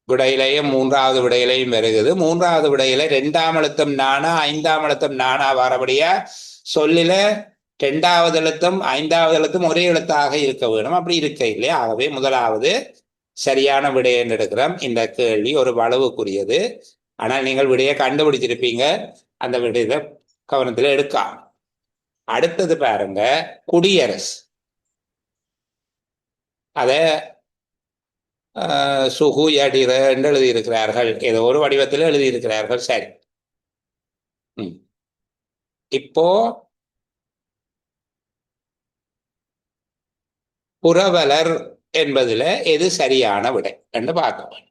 விடையிலையும் 3வது விடையிலையும் வருகிறது. 3வது விடையில 2ஆம் எழுத்தும் நானா 5ஆம் எழுத்தும் நானா வரபடியா சொல்லில 2வது எழுத்தும் 5வது எழுத்தும் ஒரே எழுத்தாக இருக்க வேணும். அப்படி இருக்க இல்லையா? ஆகவே முதலாவது சரியான விடை என்று எடுக்கிறோம். இந்த கேள்வி ஒரு வளவுக்குரியது. ஆனால் நீங்கள் விடையை கண்டுபிடிச்சிருப்பீங்க. அந்த விடையை கவனத்தில் எடுக்காம. அடுத்தது பாருங்க, குடியரசு. அத சுகு யடிர என்று எழுதியிருக்கிறார்கள். ஏதோ ஒரு வடிவத்தில் எழுதியிருக்கிறார்கள். சரி. இப்போ புரவலர் என்பதுல எது சரியான விடை என்று பார்க்க.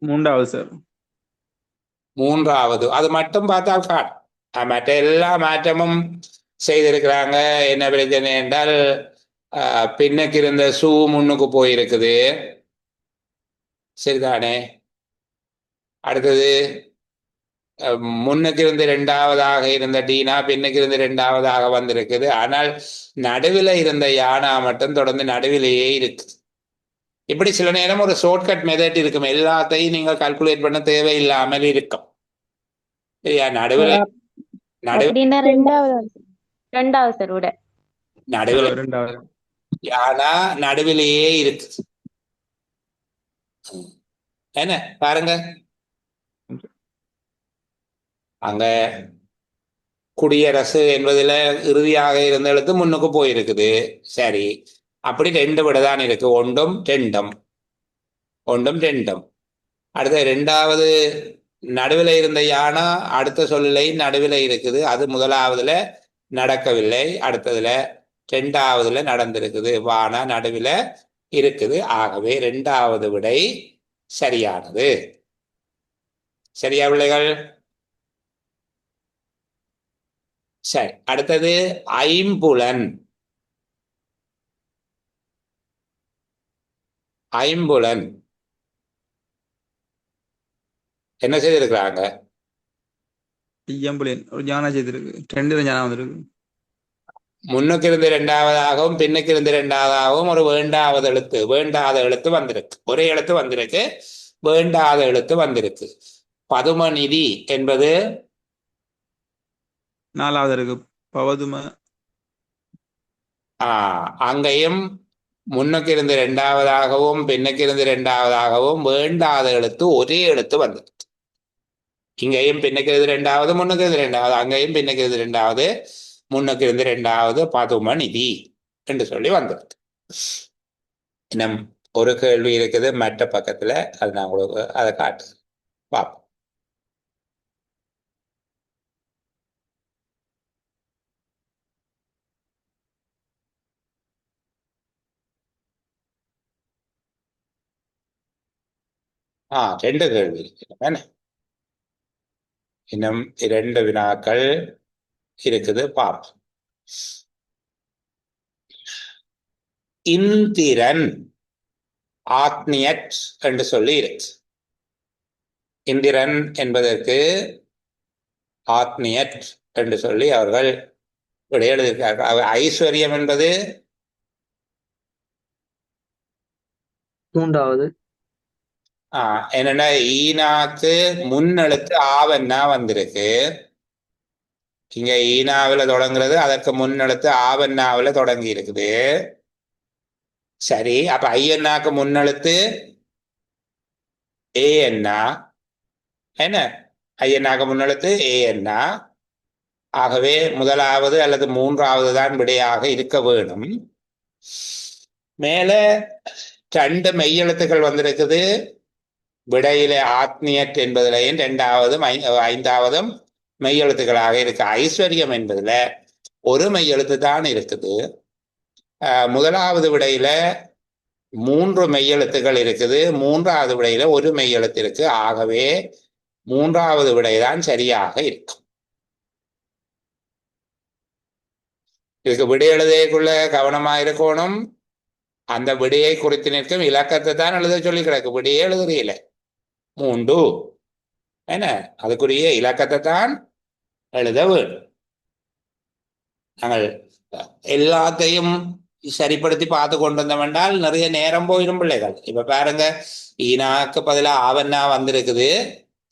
3வது சார். 3வது அது மட்டும் பார்த்தால் காணும். மற்ற எல்லா மாற்றமும் செய்திருக்கிறாங்க. என்ன பிரச்சனை என்றால் பின்னுக்கு இருந்த சூ முன்னுக்கு போயிருக்குது. சரிதானே? அடுத்தது முன்னுக்கு இருந்து 2வதாக இருந்த டீனா பின்னுக்கு இருந்து 2வதாக வந்திருக்குது. ஆனால் நடுவில் இருந்த யானா மட்டும் தொடர்ந்து நடுவிலேயே இருக்கு. இப்படி சில நேரம் ஒரு ஷார்ட்கட் மெத்தட் இருக்கும். எல்லாத்தையும் நீங்கள் கால்குலேட் பண்ண தேவையில்லாமல் இருக்கும். சரியா? நடுவில் யானா நடுவிலேயே இருக்கு. என்ன பாருங்க, அங்க குடியரசு என்பதுல இறுதியாக இருந்த எழுத்து முன்னுக்கு போயிருக்குது. சரி, அப்படி 2 விட தான் இருக்கு. 1 2 1 2. அடுத்த 2வது நடுவில் இருந்த யானா அடுத்த சொல்லை நடுவில் இருக்குது. அது முதலாவதுல நடக்கவில்லை, அடுத்ததுல 2வதுல நடந்திருக்குது. வானா நடுவில் இருக்குது. ஆகவே 2வது விடை சரியானது. சரியா பிள்ளைகள்? சரி, அடுத்தது ஐம்புலன். ஐம்புலன் என்ன செய்திருக்கிறாங்க? ஐயம்புலியன் ஒரு ஞானம் செய்திருக்கு, 2 ஞானம் வந்திருக்கு. முன்னுக்கு இருந்து 2வதாகவும் பின்னுக்கு இருந்து 2வதாகவும் ஒரு வேண்டாத எழுத்து வந்திருக்கு. ஒரே எழுத்து வந்திருக்கு, வேண்டாத எழுத்து வந்திருக்கு. பதுமநிதி என்பது 4வது இருக்கு பவதும. அங்கேயும் முன்னுக்கு இருந்து 2வதாகவும் பின்னுக்கு இருந்து 2வதாகவும் வேண்டாத எழுத்து ஒரே எழுத்து வந்திருக்கு. இங்கேயும் பின்னுக்கு இருந்து 2வது, முன்னுக்கு இருந்து 2வது, அங்கேயும் பின்னுக்கு இருந்து 2வது, முன்னுக்கு இருந்து 2வது பதுமநிதி என்று சொல்லி வந்திருக்கு. இன்னும் ஒரு கேள்வி இருக்குது மற்ற பக்கத்துல, அது நான் உங்களுக்கு அதை காட்டு பார்ப்போம். ரெண்டு கேள்வி இருக்கு. இன்னும் 2 வினாக்கள் இருக்குது, பார்ப்போம். இந்திரன் ஆக்னியட் என்று சொல்லி இருக்கு. இந்திரன் என்பதற்கு ஆக்னியட் என்று சொல்லி அவர்கள் எழுதியிருக்கிறார்கள். ஐஸ்வர்யம் என்பது 3வது. என்னன்னா ஈனாக்கு முன்னெழுத்து ஆவன்னா வந்திருக்கு. இங்க ஈனாவில தொடங்குறது, அதற்கு முன்னெழுத்து ஆவன்னாவில தொடங்கி இருக்குது. சரி, அப்ப ஐயன்னாக்கு முன்னெழுத்து ஏ என்னா, என்ன ஐயன்னாக்கு முன்னெழுத்து ஏ என்னா. ஆகவே 1வது அல்லது 3வது தான் விடையாக இருக்க வேணும். மேல 2 மெய்யெழுத்துக்கள் வந்திருக்குது. விடையில ஆத்மியட் என்பதிலையும் 2வதும் 5வதும் மெய்யெழுத்துக்களாக இருக்கு. ஐஸ்வர்யம் என்பதுல ஒரு மெய்யெழுத்து தான் இருக்குது. 1வது விடையில 3 மெய்யெழுத்துக்கள் இருக்குது. 3வது விடையில ஒரு மெய்யெழுத்து இருக்கு. ஆகவே 3வது விடைதான் சரியாக இருக்கும். இதுக்கு விடை எழுதைக்குள்ள கவனமா இருக்கணும். அந்த விடையை குறித்து நிற்கும் இலக்கத்தை தான் எழுத சொல்லி கிடக்கு. விடையே எழுதுறீல 3 என்ன, அதுக்குரிய இலக்கத்தை தான் எழுத வேண்டும். நாங்கள் எல்லாத்தையும் சரிப்படுத்தி பார்த்து கொண்டு வந்தோம் என்றால் நிறைய நேரம் போயிடும் பிள்ளைகள். இப்ப பாருங்க, ஈனாக்கு பதிலாக ஆவன்னா வந்திருக்குது.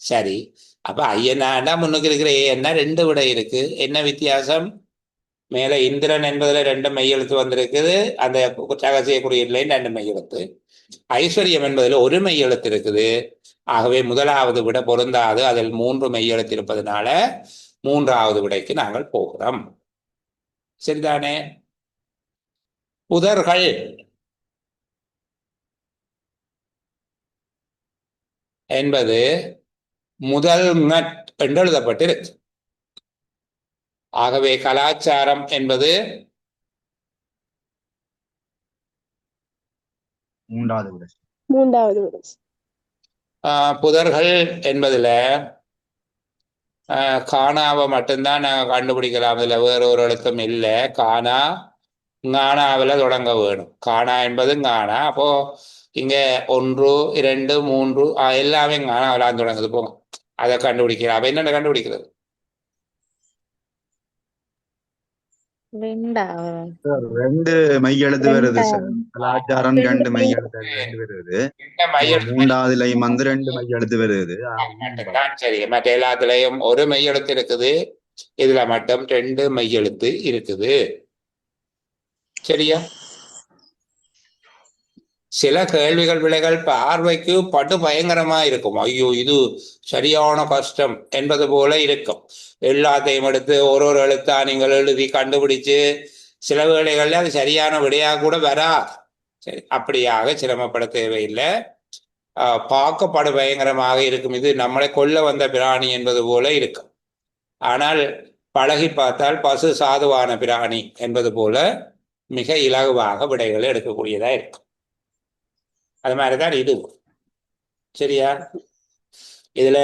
சரி, அப்ப ஐயனாண்டா முன்னுக்கு இருக்கிற ஏன்னா 2 விடை இருக்கு. என்ன வித்தியாசம்? மேல இந்திரன் என்பதுல 2 மெய்யெழுத்து வந்திருக்குது. அந்த ரகசிய குறியீடுலையும் 2 மெய்யெழுத்து. ஐஸ்வர்யம் என்பதில் ஒரு மெய்யெழுத்து இருக்குது. ஆகவே 1வது விட பொருந்தாது. அதில் 3 மெய்யெழுத்து இருப்பதனால 3வது விடைக்கு நாங்கள் போகிறோம். சரிதானே? புதர்கள் என்பது முதல் என்று எழுதப்பட்டிருக்கு. ஆகவே கலாச்சாரம் என்பது 3வது விடை. 3வது விடை. புதர்கள் என்பதுல காணாவை மட்டும்தான் நாங்கள் கண்டுபிடிக்கலாம். இதுல வேற ஒரு எழுத்தும் இல்லை. காணா ஞானாவில் தொடங்க வேணும். காணா என்பது ஞானா. அப்போ இங்க 1 2 3 எல்லாமே ஞானாவில் தொடங்குது. போங்க, அதை கண்டுபிடிக்கலாம். அப்ப என்னென்ன கண்டுபிடிக்கிறது? 2 மெய்யெழுத்து வருது சார். கலாச்சாரம் 2 மெய்யெழுத்து வருது. 3வதுலயும் வந்து 2 மெய்யெழுத்து வருது. சரி, மற்ற எல்லாத்துலயும் ஒரு மெய்யெழுத்து இருக்குது. இதுல மட்டும் 2 மெய்யெழுத்து இருக்குது. சரியா? சில கேள்விகள் விலைகள் பார்வைக்கு படு பயங்கரமா இருக்கும். ஐயோ, இது சரியான கஷ்டம் என்பது போல இருக்கும். எல்லாத்தையும் எடுத்து ஒரு எழுத்தா நீங்கள் எழுதி கண்டுபிடிச்சு சில வேளைகள்ல அது சரியான விடையா கூட வரா. சரி, அப்படியாக சிரமப்பட தேவையில்லை. பார்க்க படு பயங்கரமாக இருக்கும். இது நம்மளை கொல்ல வந்த பிராணி என்பது போல இருக்கும். ஆனால் பழகி பார்த்தால் பசு சாதுவான பிராணி என்பது போல மிக இலகுவாக விடைகளை எடுக்கக்கூடியதா இருக்கும். அது மாதிரிதான் இது. சரியா? இதுல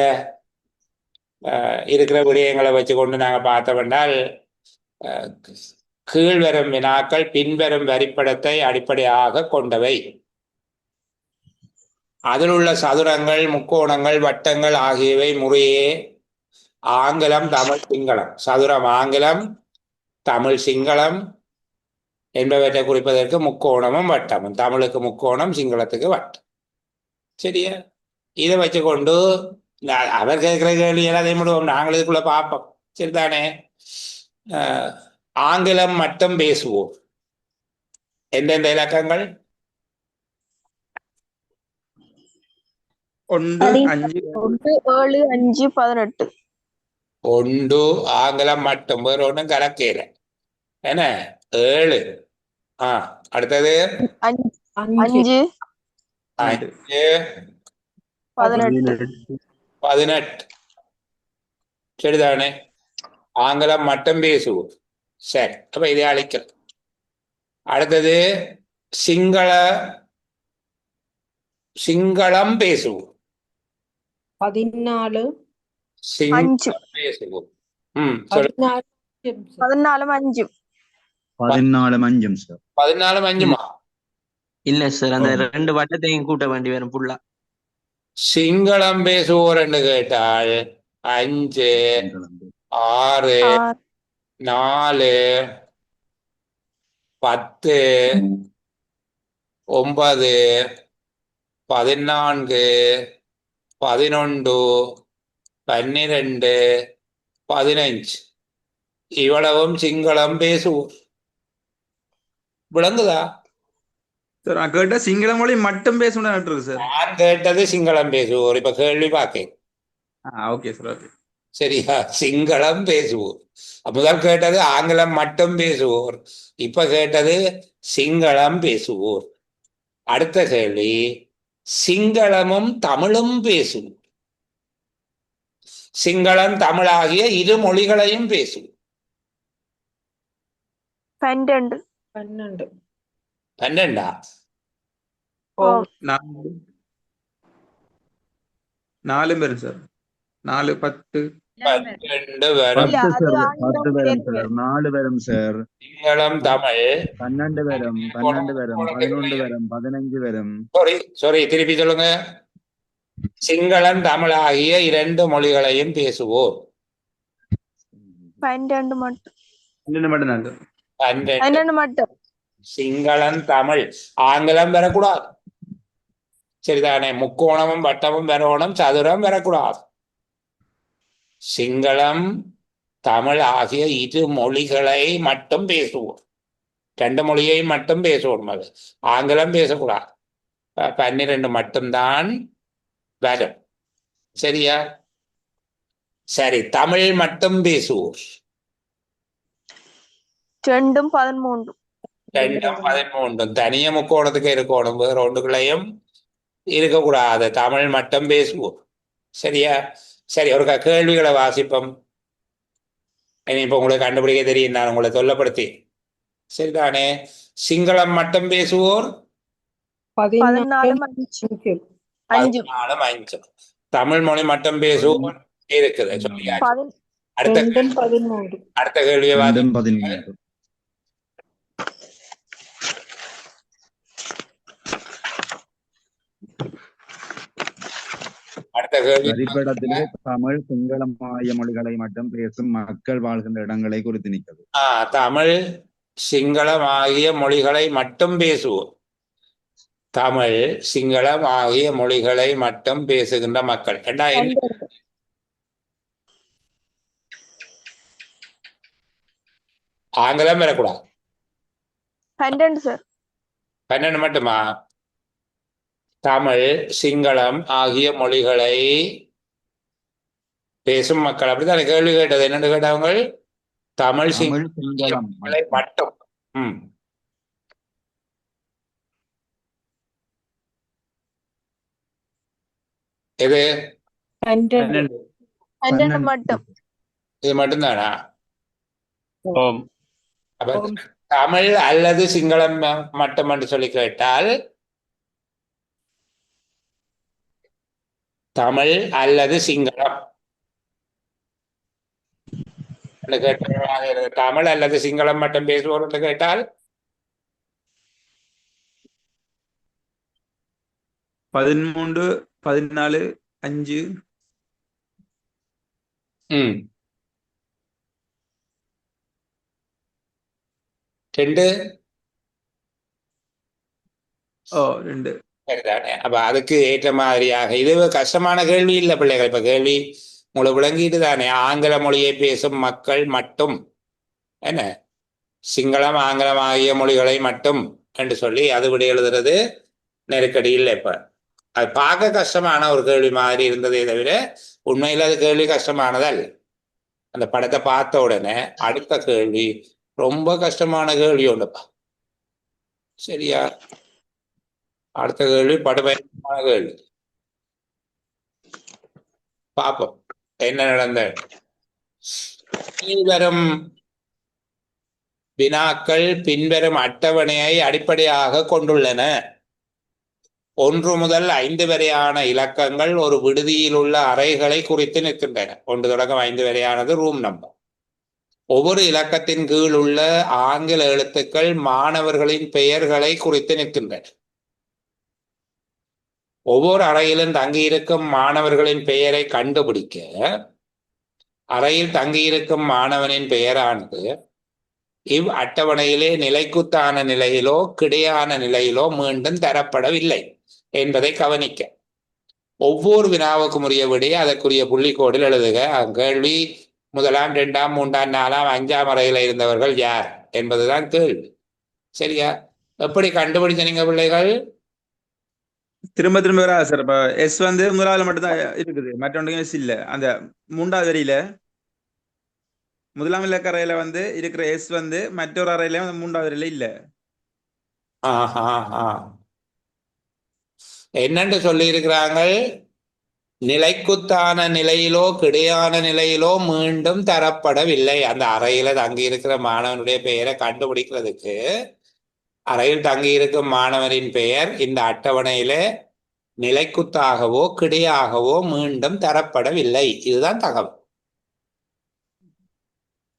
இருக்கிற விடயங்களை வச்சு கொண்டு நாங்க பார்த்தோம்னால் கீழ்வரும் வினாக்கள் பின்வரும் வரிப்படத்தை அடிப்படையாக கொண்டவை. அதில் உள்ள சதுரங்கள், முக்கோணங்கள், வட்டங்கள் ஆகியவை முறையே ஆங்கிலம், தமிழ், சிங்களம். சதுரம் ஆங்கிலம், தமிழ் சிங்களம் என்பவற்றை குறிப்பதற்கு முக்கோணமும் வட்டமும். தமிழுக்கு முக்கோணம், சிங்களத்துக்கு வட்டம். சரியா? இதை வச்சுக்கொண்டு அவர் கேட்கிற கேள்வி எல்லாத்தையும் விடுவோம், நாங்கள் இதுக்குள்ள பார்ப்போம். சரிதானே? ஆங்கிலம் மட்டும் பேசுவோம். எந்தெந்த இலக்கங்கள்? 1 5 7 5 18. 1 ஆங்கிலம் மட்டும், வேற ஒன்றும் கலக்கையில. என்ன? 7. அடுத்தது 5 5 5 18. 18. சரிதானே? ஆங்கிலம் மட்டும் பேசுவோம். சரி, அப்ப இதை அழிக்கலாம். அடுத்தது சிங்களம் பேசுவோம். 14 சிங்களம் பேசுவோம். சொல்லு. 14 5. 14 5 சார். 14 5மா? இல்ல சார், அந்த 2 வட்டத்தையும் கூட்ட வேண்டி வரும் ஃபுல்லா. சிங்களம் பேசுவோர் என்று கேட்டால் 5 6 4 10 9 14 11 12 15 இவ்வளவும் சிங்களம் பேசுவோம். விளங்குதா? சார் நான் கேட்ட சிங்கள மொழி மட்டும் பேசணும் இருக்கு சார். நான் கேட்டது சிங்களம் பேசுவோர். இப்ப கேள்வி பார்க்க. Okay sir, okay. சரியா? சிங்களம் பேசுவோர். முதல் கேட்டது ஆங்கிலம் மட்டும் பேசுவோர். இப்ப கேட்டது சிங்களம் பேசுவோர். அடுத்த கேள்வி சிங்களமும் தமிழும் பேசுவோர். சிங்களம் தமிழ் ஆகிய இரு மொழிகளையும் பேசுவோர். 12. 12 12ஆ? 4 பேரும் சார். 4 10 12 வரும். 10 சார். 10 வரும் சார். 4 வரும் சார். சிங்களம் தமிழ் 12 வரும். 12 வரும். 11 வரும். 15 வரும். சாரி, திருப்பி சொல்லுங்க. சிங்களம் தமிழ் ஆகிய 2 மொழிகளையும் பேசுவோர். 12 மட்டும். 12 மட்டும் தான் சார். 12 மட்டும். சிங்களம் தமிழ், ஆங்கிலம் வரக்கூடாது. சரிதானே? முக்கோணமும் வட்டமும் வரணும், சதுரம் வரக்கூடாது. சிங்களம் தமிழ் ஆகிய இரு மொழிகளை மட்டும் பேசுவோம். 2 மொழியை மட்டும் பேசுவோம். அது ஆங்கிலம் பேசக்கூடாது. 12 மட்டும்தான் வரும். சரியா? சரி, தமிழ் மட்டும் பேசுவோம். 2 13. 2 13. தனிய முக்கோணத்துக்கு இருக்கணும், வேற ஒன்றுகளையும் இருக்கக்கூடாது. தமிழ் மட்டும் பேசுவோம். சரியா? சரி, ஒரு கேள்விகளை வாசிப்போம். இப்ப உங்களுக்கு கண்டுபிடிக்க தெரியும், நான் உங்களை தொல்லப்படுத்தி. சரிதானே? சிங்களம் மட்டும் பேசுவோர் 14 5. 5. தமிழ் மொழி மட்டும் பேசுவோர் இருக்குது. சொல்லியாச்சு. அடுத்த கேள்வியை வாசி. 13. அடுத்த கேள்வி. வரிப்படத்திலே தமிழ் சிங்களம் ஆகிய மொழிகளை மட்டும் பேசும் மக்கள் வாழ்கின்ற இடங்களை குறித்து நிற்கிறது. தமிழ் சிங்களம் ஆகிய மொழிகளை மட்டும் பேசுவோம். தமிழ் சிங்களம் ஆகிய மொழிகளை மட்டும் பேசுகின்ற மக்கள். ஆங்கிலம் வரக்கூடாது. 12 சார். 12 மட்டுமா? தமிழ் சிங்களம் ஆகிய மொழிகளை பேசும் மக்கள். அப்படித்தானே கேள்வி கேட்டது? என்னன்னு கேட்டவங்க? தமிழ் சிங்களம் மொழிகளை மட்டும். இது 12 மட்டும். இது மட்டும்தானா? அப்ப தமிழ் அல்லது சிங்களம் மட்டும் என்று சொல்லி கேட்டால் தமிழ் அல்லது சிங்களம் என்று கேட்டால் தமிழ் அல்லது சிங்களம் மட்டும் பேசுவோர் என்று கேட்டால் 13, 14, 5. ம் 2 2. சரிதானே. அப்ப அதுக்கு ஏற்ற மாதிரியாக இது கஷ்டமான கேள்வி இல்லை பிள்ளைகள். இப்ப கேள்வி உங்களுக்கு விளங்கிட்டு தானே. ஆங்கில மொழியை பேசும் மக்கள் மட்டும் என்ன சிங்களம் ஆங்கிலம் ஆகிய மொழிகளை மட்டும் என்று சொல்லி அது விட எழுதுறது நெருக்கடி இல்லை. இப்ப அது பார்க்க கஷ்டமான ஒரு கேள்வி மாதிரி இருந்ததே தவிர உண்மையில் அது கேள்வி கஷ்டமானதல்ல. அந்த படத்தை பார்த்த உடனே அடுத்த கேள்வி ரொம்ப கஷ்டமான கேள்வி ஒன்றுப்பா. சரியா? அடுத்த கேள்வி படுபயமான கேள்வி. பார்ப்போம் என்ன நடந்த. வரும் வினாக்கள் பின்வரும் அட்டவணையை அடிப்படையாக கொண்டுள்ளன. 1 முதல் 5 வரையான இலக்கங்கள் ஒரு விடுதியில் உள்ள அறைகளை குறித்து நிற்கின்றன. 1 தொடக்கம் 5 வரையானது ரூம் நம்பர். ஒவ்வொரு இலக்கத்தின் கீழ் உள்ள ஆங்கில எழுத்துக்கள் மாணவர்களின் பெயர்களை குறித்து நிற்கின்றன. ஒவ்வொரு அறையிலும் தங்கியிருக்கும் மாணவர்களின் பெயரை கண்டுபிடிக்க அறையில் தங்கியிருக்கும் மாணவனின் பெயரானது இவ் அட்டவணையிலே நிலைக்குத்தான நிலையிலோ கிடையான நிலையிலோ மீண்டும் தரப்படவில்லை என்பதை கவனிக்க. ஒவ்வொரு வினாவுக்கும் உரிய விட அதற்குரிய புள்ளிக்கோடில் எழுதுக. கேள்வி 1ஆம் 2ஆம் 3ஆம் 4ஆம் 5ஆம் அறையில் இருந்தவர்கள் யார் என்பதுதான் கேள்வி. சரியா? எப்படி கண்டுபிடிச்ச நீங்க பிள்ளைகள்? திரும்ப திரும்ப வராது சார். இப்ப எஸ் வந்து முதலாவது மட்டும்தான் இருக்குது, மற்றொன்றும் எஸ் இல்ல. அந்த 3வது வரியில 1ஆம் இலக்க அறையில வந்து இருக்கிற எஸ் வந்து மற்றொரு அறையில 3வது வரியில இல்ல. என்னன்னு சொல்லி இருக்கிறாங்க? நிலைக்குத்தான நிலையிலோ கிடையான நிலையிலோ மீண்டும் தரப்படவில்லை. அந்த அறையில தங்கி இருக்கிற மாணவனுடைய பெயரை கண்டுபிடிக்கிறதுக்கு அறையில் தங்கியிருக்கும் மாணவரின் பெயர் இந்த அட்டவணையில நிலைக்குத்தாகவோ கிடையாகவோ மீண்டும் தரப்படவில்லை. இதுதான் தகவல்.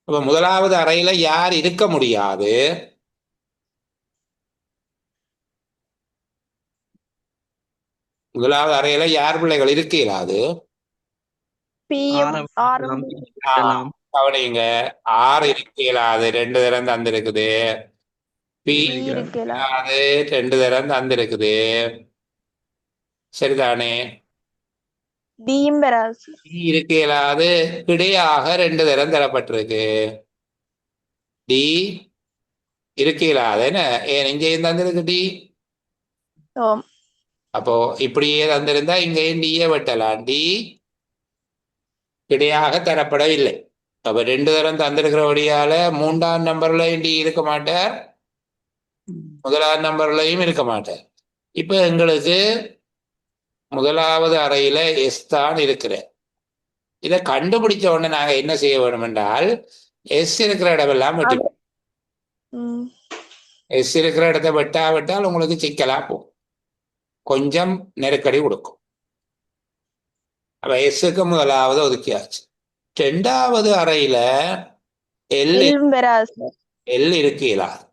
அப்ப 1வது அறையில யார் இருக்க முடியாது? முதலாவது அறையில யார் பிள்ளைகள் இருக்க இயலாது? கவனிங்க. 6 இருக்க இயலாது, 2 தரம் தந்திருக்குது. பி இருக்க இயலாது, 2 தரம் தந்திருக்குது. சரிதானே? இருக்க இயலாது, கிடையாக 2 தரம் தரப்பட்டிருக்கு. டி இருக்க இயலாது என்ன ஏன் இங்கேயும் தந்திருக்கு டி. அப்போ இப்படியே தந்திருந்தா இங்கேயும் டியே வெட்டலாம். டி கிடையாக தரப்படவில்லை. அப்ப 2 தரம் தந்திருக்கிறபடியால 3ஆம் நம்பர்லையும் டி இருக்க மாட்டார், 1ஆம் நம்பர்லையும் இருக்க மாட்டார். இப்ப எங்களுக்கு 1வது அறையில எஸ் தான் இருக்கிற. இதை கண்டுபிடிச்ச உடனே நாங்க என்ன செய்ய வேண்டும் என்றால் எஸ் இருக்கிற இடமெல்லாம் வெட்டி, எஸ் இருக்கிற இடத்தை வெட்டாவிட்டால் உங்களுக்கு சிக்கலா போகும், கொஞ்சம் நெருக்கடி கொடுக்கும். அப்ப எஸ்ஸுக்கு 1வது ஒதுக்கியாச்சு. 2வது அறையில எல் இருக்க இயலாது.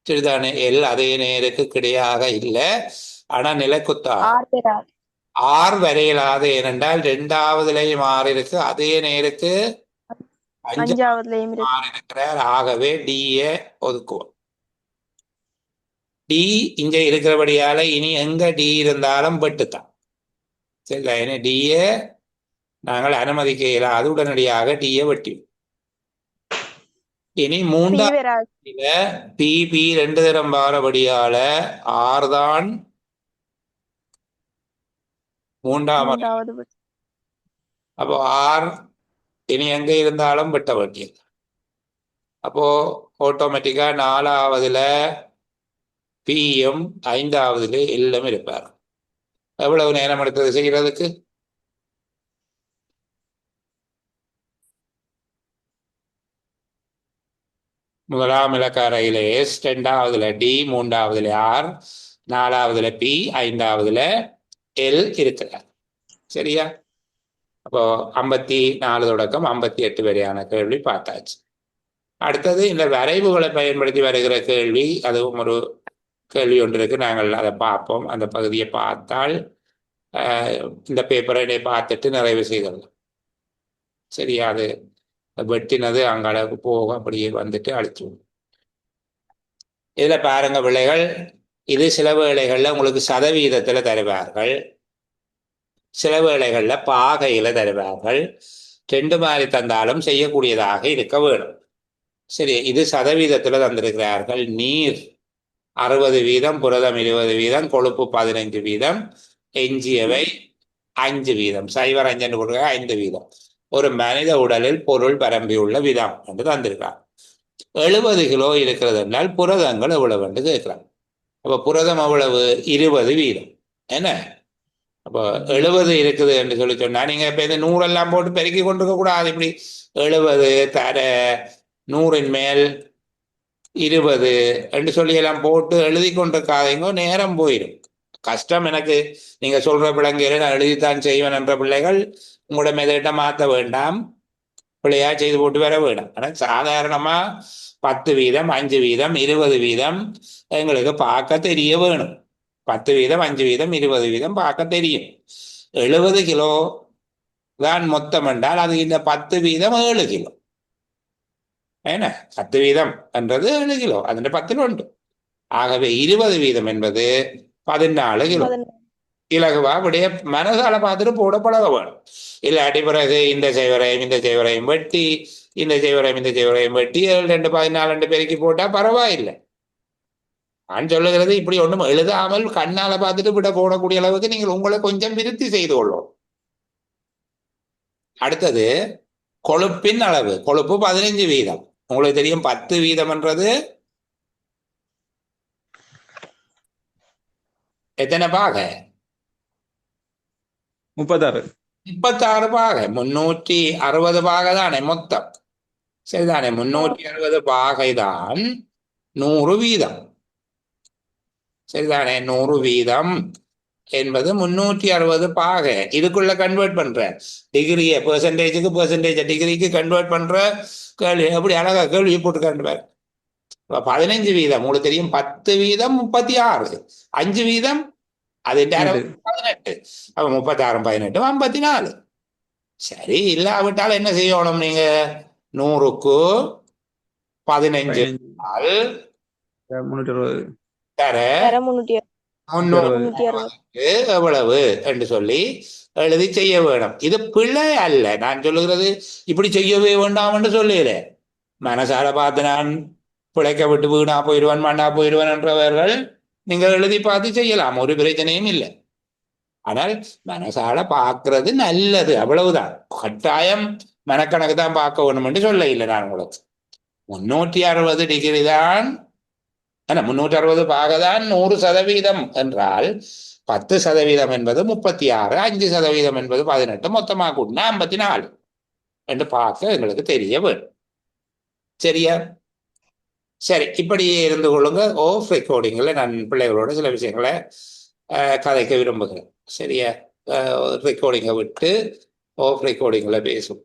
சரிதானே? எல் அதே நேருக்கு கிடையாக இல்லை, ஆனா நிலைக்குத்தா ஆர் வரையிலாது. ஏனென்றால் 2வதுலையும் 6 இருக்கு, அதே நேருக்கு 5வதுலையும் 6 இருக்கிறார். ஆகவே டிஏ ஒதுக்குவோம். டி இங்க இருக்கிறபடியால இனி எங்க டி இருந்தாலும் வெட்டுத்தான். சரிங்களா? ஏன்னா டிஏ நாங்கள் அனுமதிக்க இயலாது, உடனடியாக டிஏ வெட்டி. இனி 3வது பி 2 தரம் வாரபடியால 6 தான் 3வது. அப்போ 6 இனி எங்க இருந்தாலும் வெட்ட வேண்டியது. அப்போ ஆட்டோமேட்டிக்கா 4வதுல பிஎம் 5வதுல எல்லாம் இருப்பார். எவ்வளவு நேரம் எடுத்தது செய்யறதுக்கு? முதலாம் இலக்க அறையில எஸ், ரெண்டாவதுல டி, மூன்றாவதுல ஆர், நாலாவதுல பி, ஐந்தாவதுல எல் இருக்கிறார். சரியா? அப்போ 54 தொடக்கம் 58 வரையான கேள்வி பார்த்தாச்சு. அடுத்தது இந்த வரைவுகளை பயன்படுத்தி வருகிற கேள்வி, அதுவும் ஒரு கேள்வி ஒன்று இருக்கு. நாங்கள் அதை பார்ப்போம். அந்த பகுதியை பார்த்தால் இந்த பேப்பரை பார்த்துட்டு நிறைவு செய்தலாம். சரியா? அது வெட்டினது அங்களவுக்கு போகும், அப்படியே வந்துட்டு அழிச்சுடும். இதுல பாருங்க பிள்ளைகள், இது சில வேளைகள்ல உங்களுக்கு சதவீதத்துல தருவார்கள், சில வேளைகள்ல பாகையில தருவார்கள். ரெண்டு மாதிரி தந்தாலும் செய்யக்கூடியதாக இருக்க வேணும். சரி, இது சதவீதத்துல தந்திருக்கிறார்கள். நீர் 60%, புரதம் 20%, கொழுப்பு 15%, எஞ்சியவை 5%, சைவர் 5% ஒரு மனித உடலில் பொருள் பரம்பியுள்ள விதம் என்று தந்திருக்கிறார். 70 கிலோ இருக்கிறது என்றால் புரதங்கள் எவ்வளவு என்று கேட்கிறாங்க. அப்போ புரதம் எவ்வளவு? 20%. என்ன? அப்போ 70 இருக்குது என்று சொல்லி சொன்னா நீங்க இப்ப இந்த 100 எல்லாம் போட்டு பெருக்கி கொண்டிருக்க கூடாது. இப்படி 70 தர 100 மேல் 20 என்று சொல்லி எல்லாம் போட்டு எழுதி கொண்டிருக்காதீங்க, நேரம் போயிடும். கஷ்டம் எனக்கு. நீங்க சொல்ற பிள்ளைங்களை நான் எழுதித்தான் செய்வேன் என்ற பிள்ளைகள் உங்களோட மெதட்ட மாற்ற வேண்டாம், பிள்ளையா செய்து போட்டு வர வேண்டாம். ஆனால் சாதாரணமா 10%, 5%, 20% எங்களுக்கு பார்க்க தெரிய வேணும். 10%, 5%, 20% பார்க்க தெரியும். 70 கிலோ தான் மொத்தம் என்றால் அது இந்த 10% 7 கிலோ. என்ன? 10% என்றது 7 கிலோ, அதில் 10 உண்டு. ஆகவே 20% என்பது 14 கிலோ. இலகுவா அப்படியே மனசால பார்த்துட்டு போட பழக வேணும். இல்லாட்டி பிறகு இந்த செய்வரையும் வெட்டி, இந்த செய்வரையும் வெட்டி 2 14 பெருக்கி போட்டா பரவாயில்லை. நான் சொல்லுகிறது இப்படி ஒன்றும் எழுதாமல் கண்ணால பார்த்துட்டு விட போடக்கூடிய அளவுக்கு நீங்கள் உங்களை கொஞ்சம் விருத்தி செய்து கொள்ளும். அடுத்தது கொழுப்பின் அளவு. கொழுப்பு 15%. உங்களுக்கு தெரியும் 10% என்றது எத்தனை பாகை? 36 பாகை. 360 பாகை தானே மொத்தம். சரிதானே? 360 பாகை தான் 100%. சரிதானே? 100% என்பது 360 பாகை. இதுக்குள்ள கன்வெர்ட் பண்ற டிகிரியை பெர்சன்டேஜ் டிகிரிக்கு கன்வெர்ட் பண்ற கேள்வி எப்படி அழகா கேள்வி போட்டு கண்டுவார். 15%. உங்களுக்கு தெரியும் 10% 36, 5% அது 18. அப்ப 36, 18, 54. சரி, இல்லாவிட்டால் என்ன செய்யணும்? நீங்க 100க்கு 15 தர 360 எவ்வளவு என்று சொல்லி எழுதி செய்ய வேணும். இது பிழை அல்ல. நான் சொல்லுகிறது இப்படி செய்யவே வேண்டாம் என்று சொல்லல. மனசால பார்த்து நான் பிழைக்க விட்டு வீணா போயிடுவான், மண்ணா போயிடுவான் என்றவர்கள் நீங்கள் எழுதி பார்த்து செய்யலாம், ஒரு பிரச்சனையும் இல்லை. ஆனால் மனசால பார்க்கறது நல்லது, அவ்வளவுதான். கட்டாயம் மனக்கணக்கு தான் பார்க்க வேணும் என்று சொல்ல இல்லை நான் உங்களுக்கு. 360 டிகிரி தான், 360 பாகதான் 100% என்றால் 10% என்பது 36, 5% என்பது 18, மொத்தமாக கூட்டினா 54 என்று பார்க்க எங்களுக்கு தெரிய வேணும். சரியா? சரி, இப்படியே இருந்து கொள்ளுங்க. ஆஃப் ரெக்கார்டிங்கில் நான் பிள்ளைகளோட சில விஷயங்களை கதைக்க விரும்புகிறேன். சரியா? ரெக்கார்டிங்கை விட்டு ஆஃப் ரெக்கார்டிங்கில் பேசும்.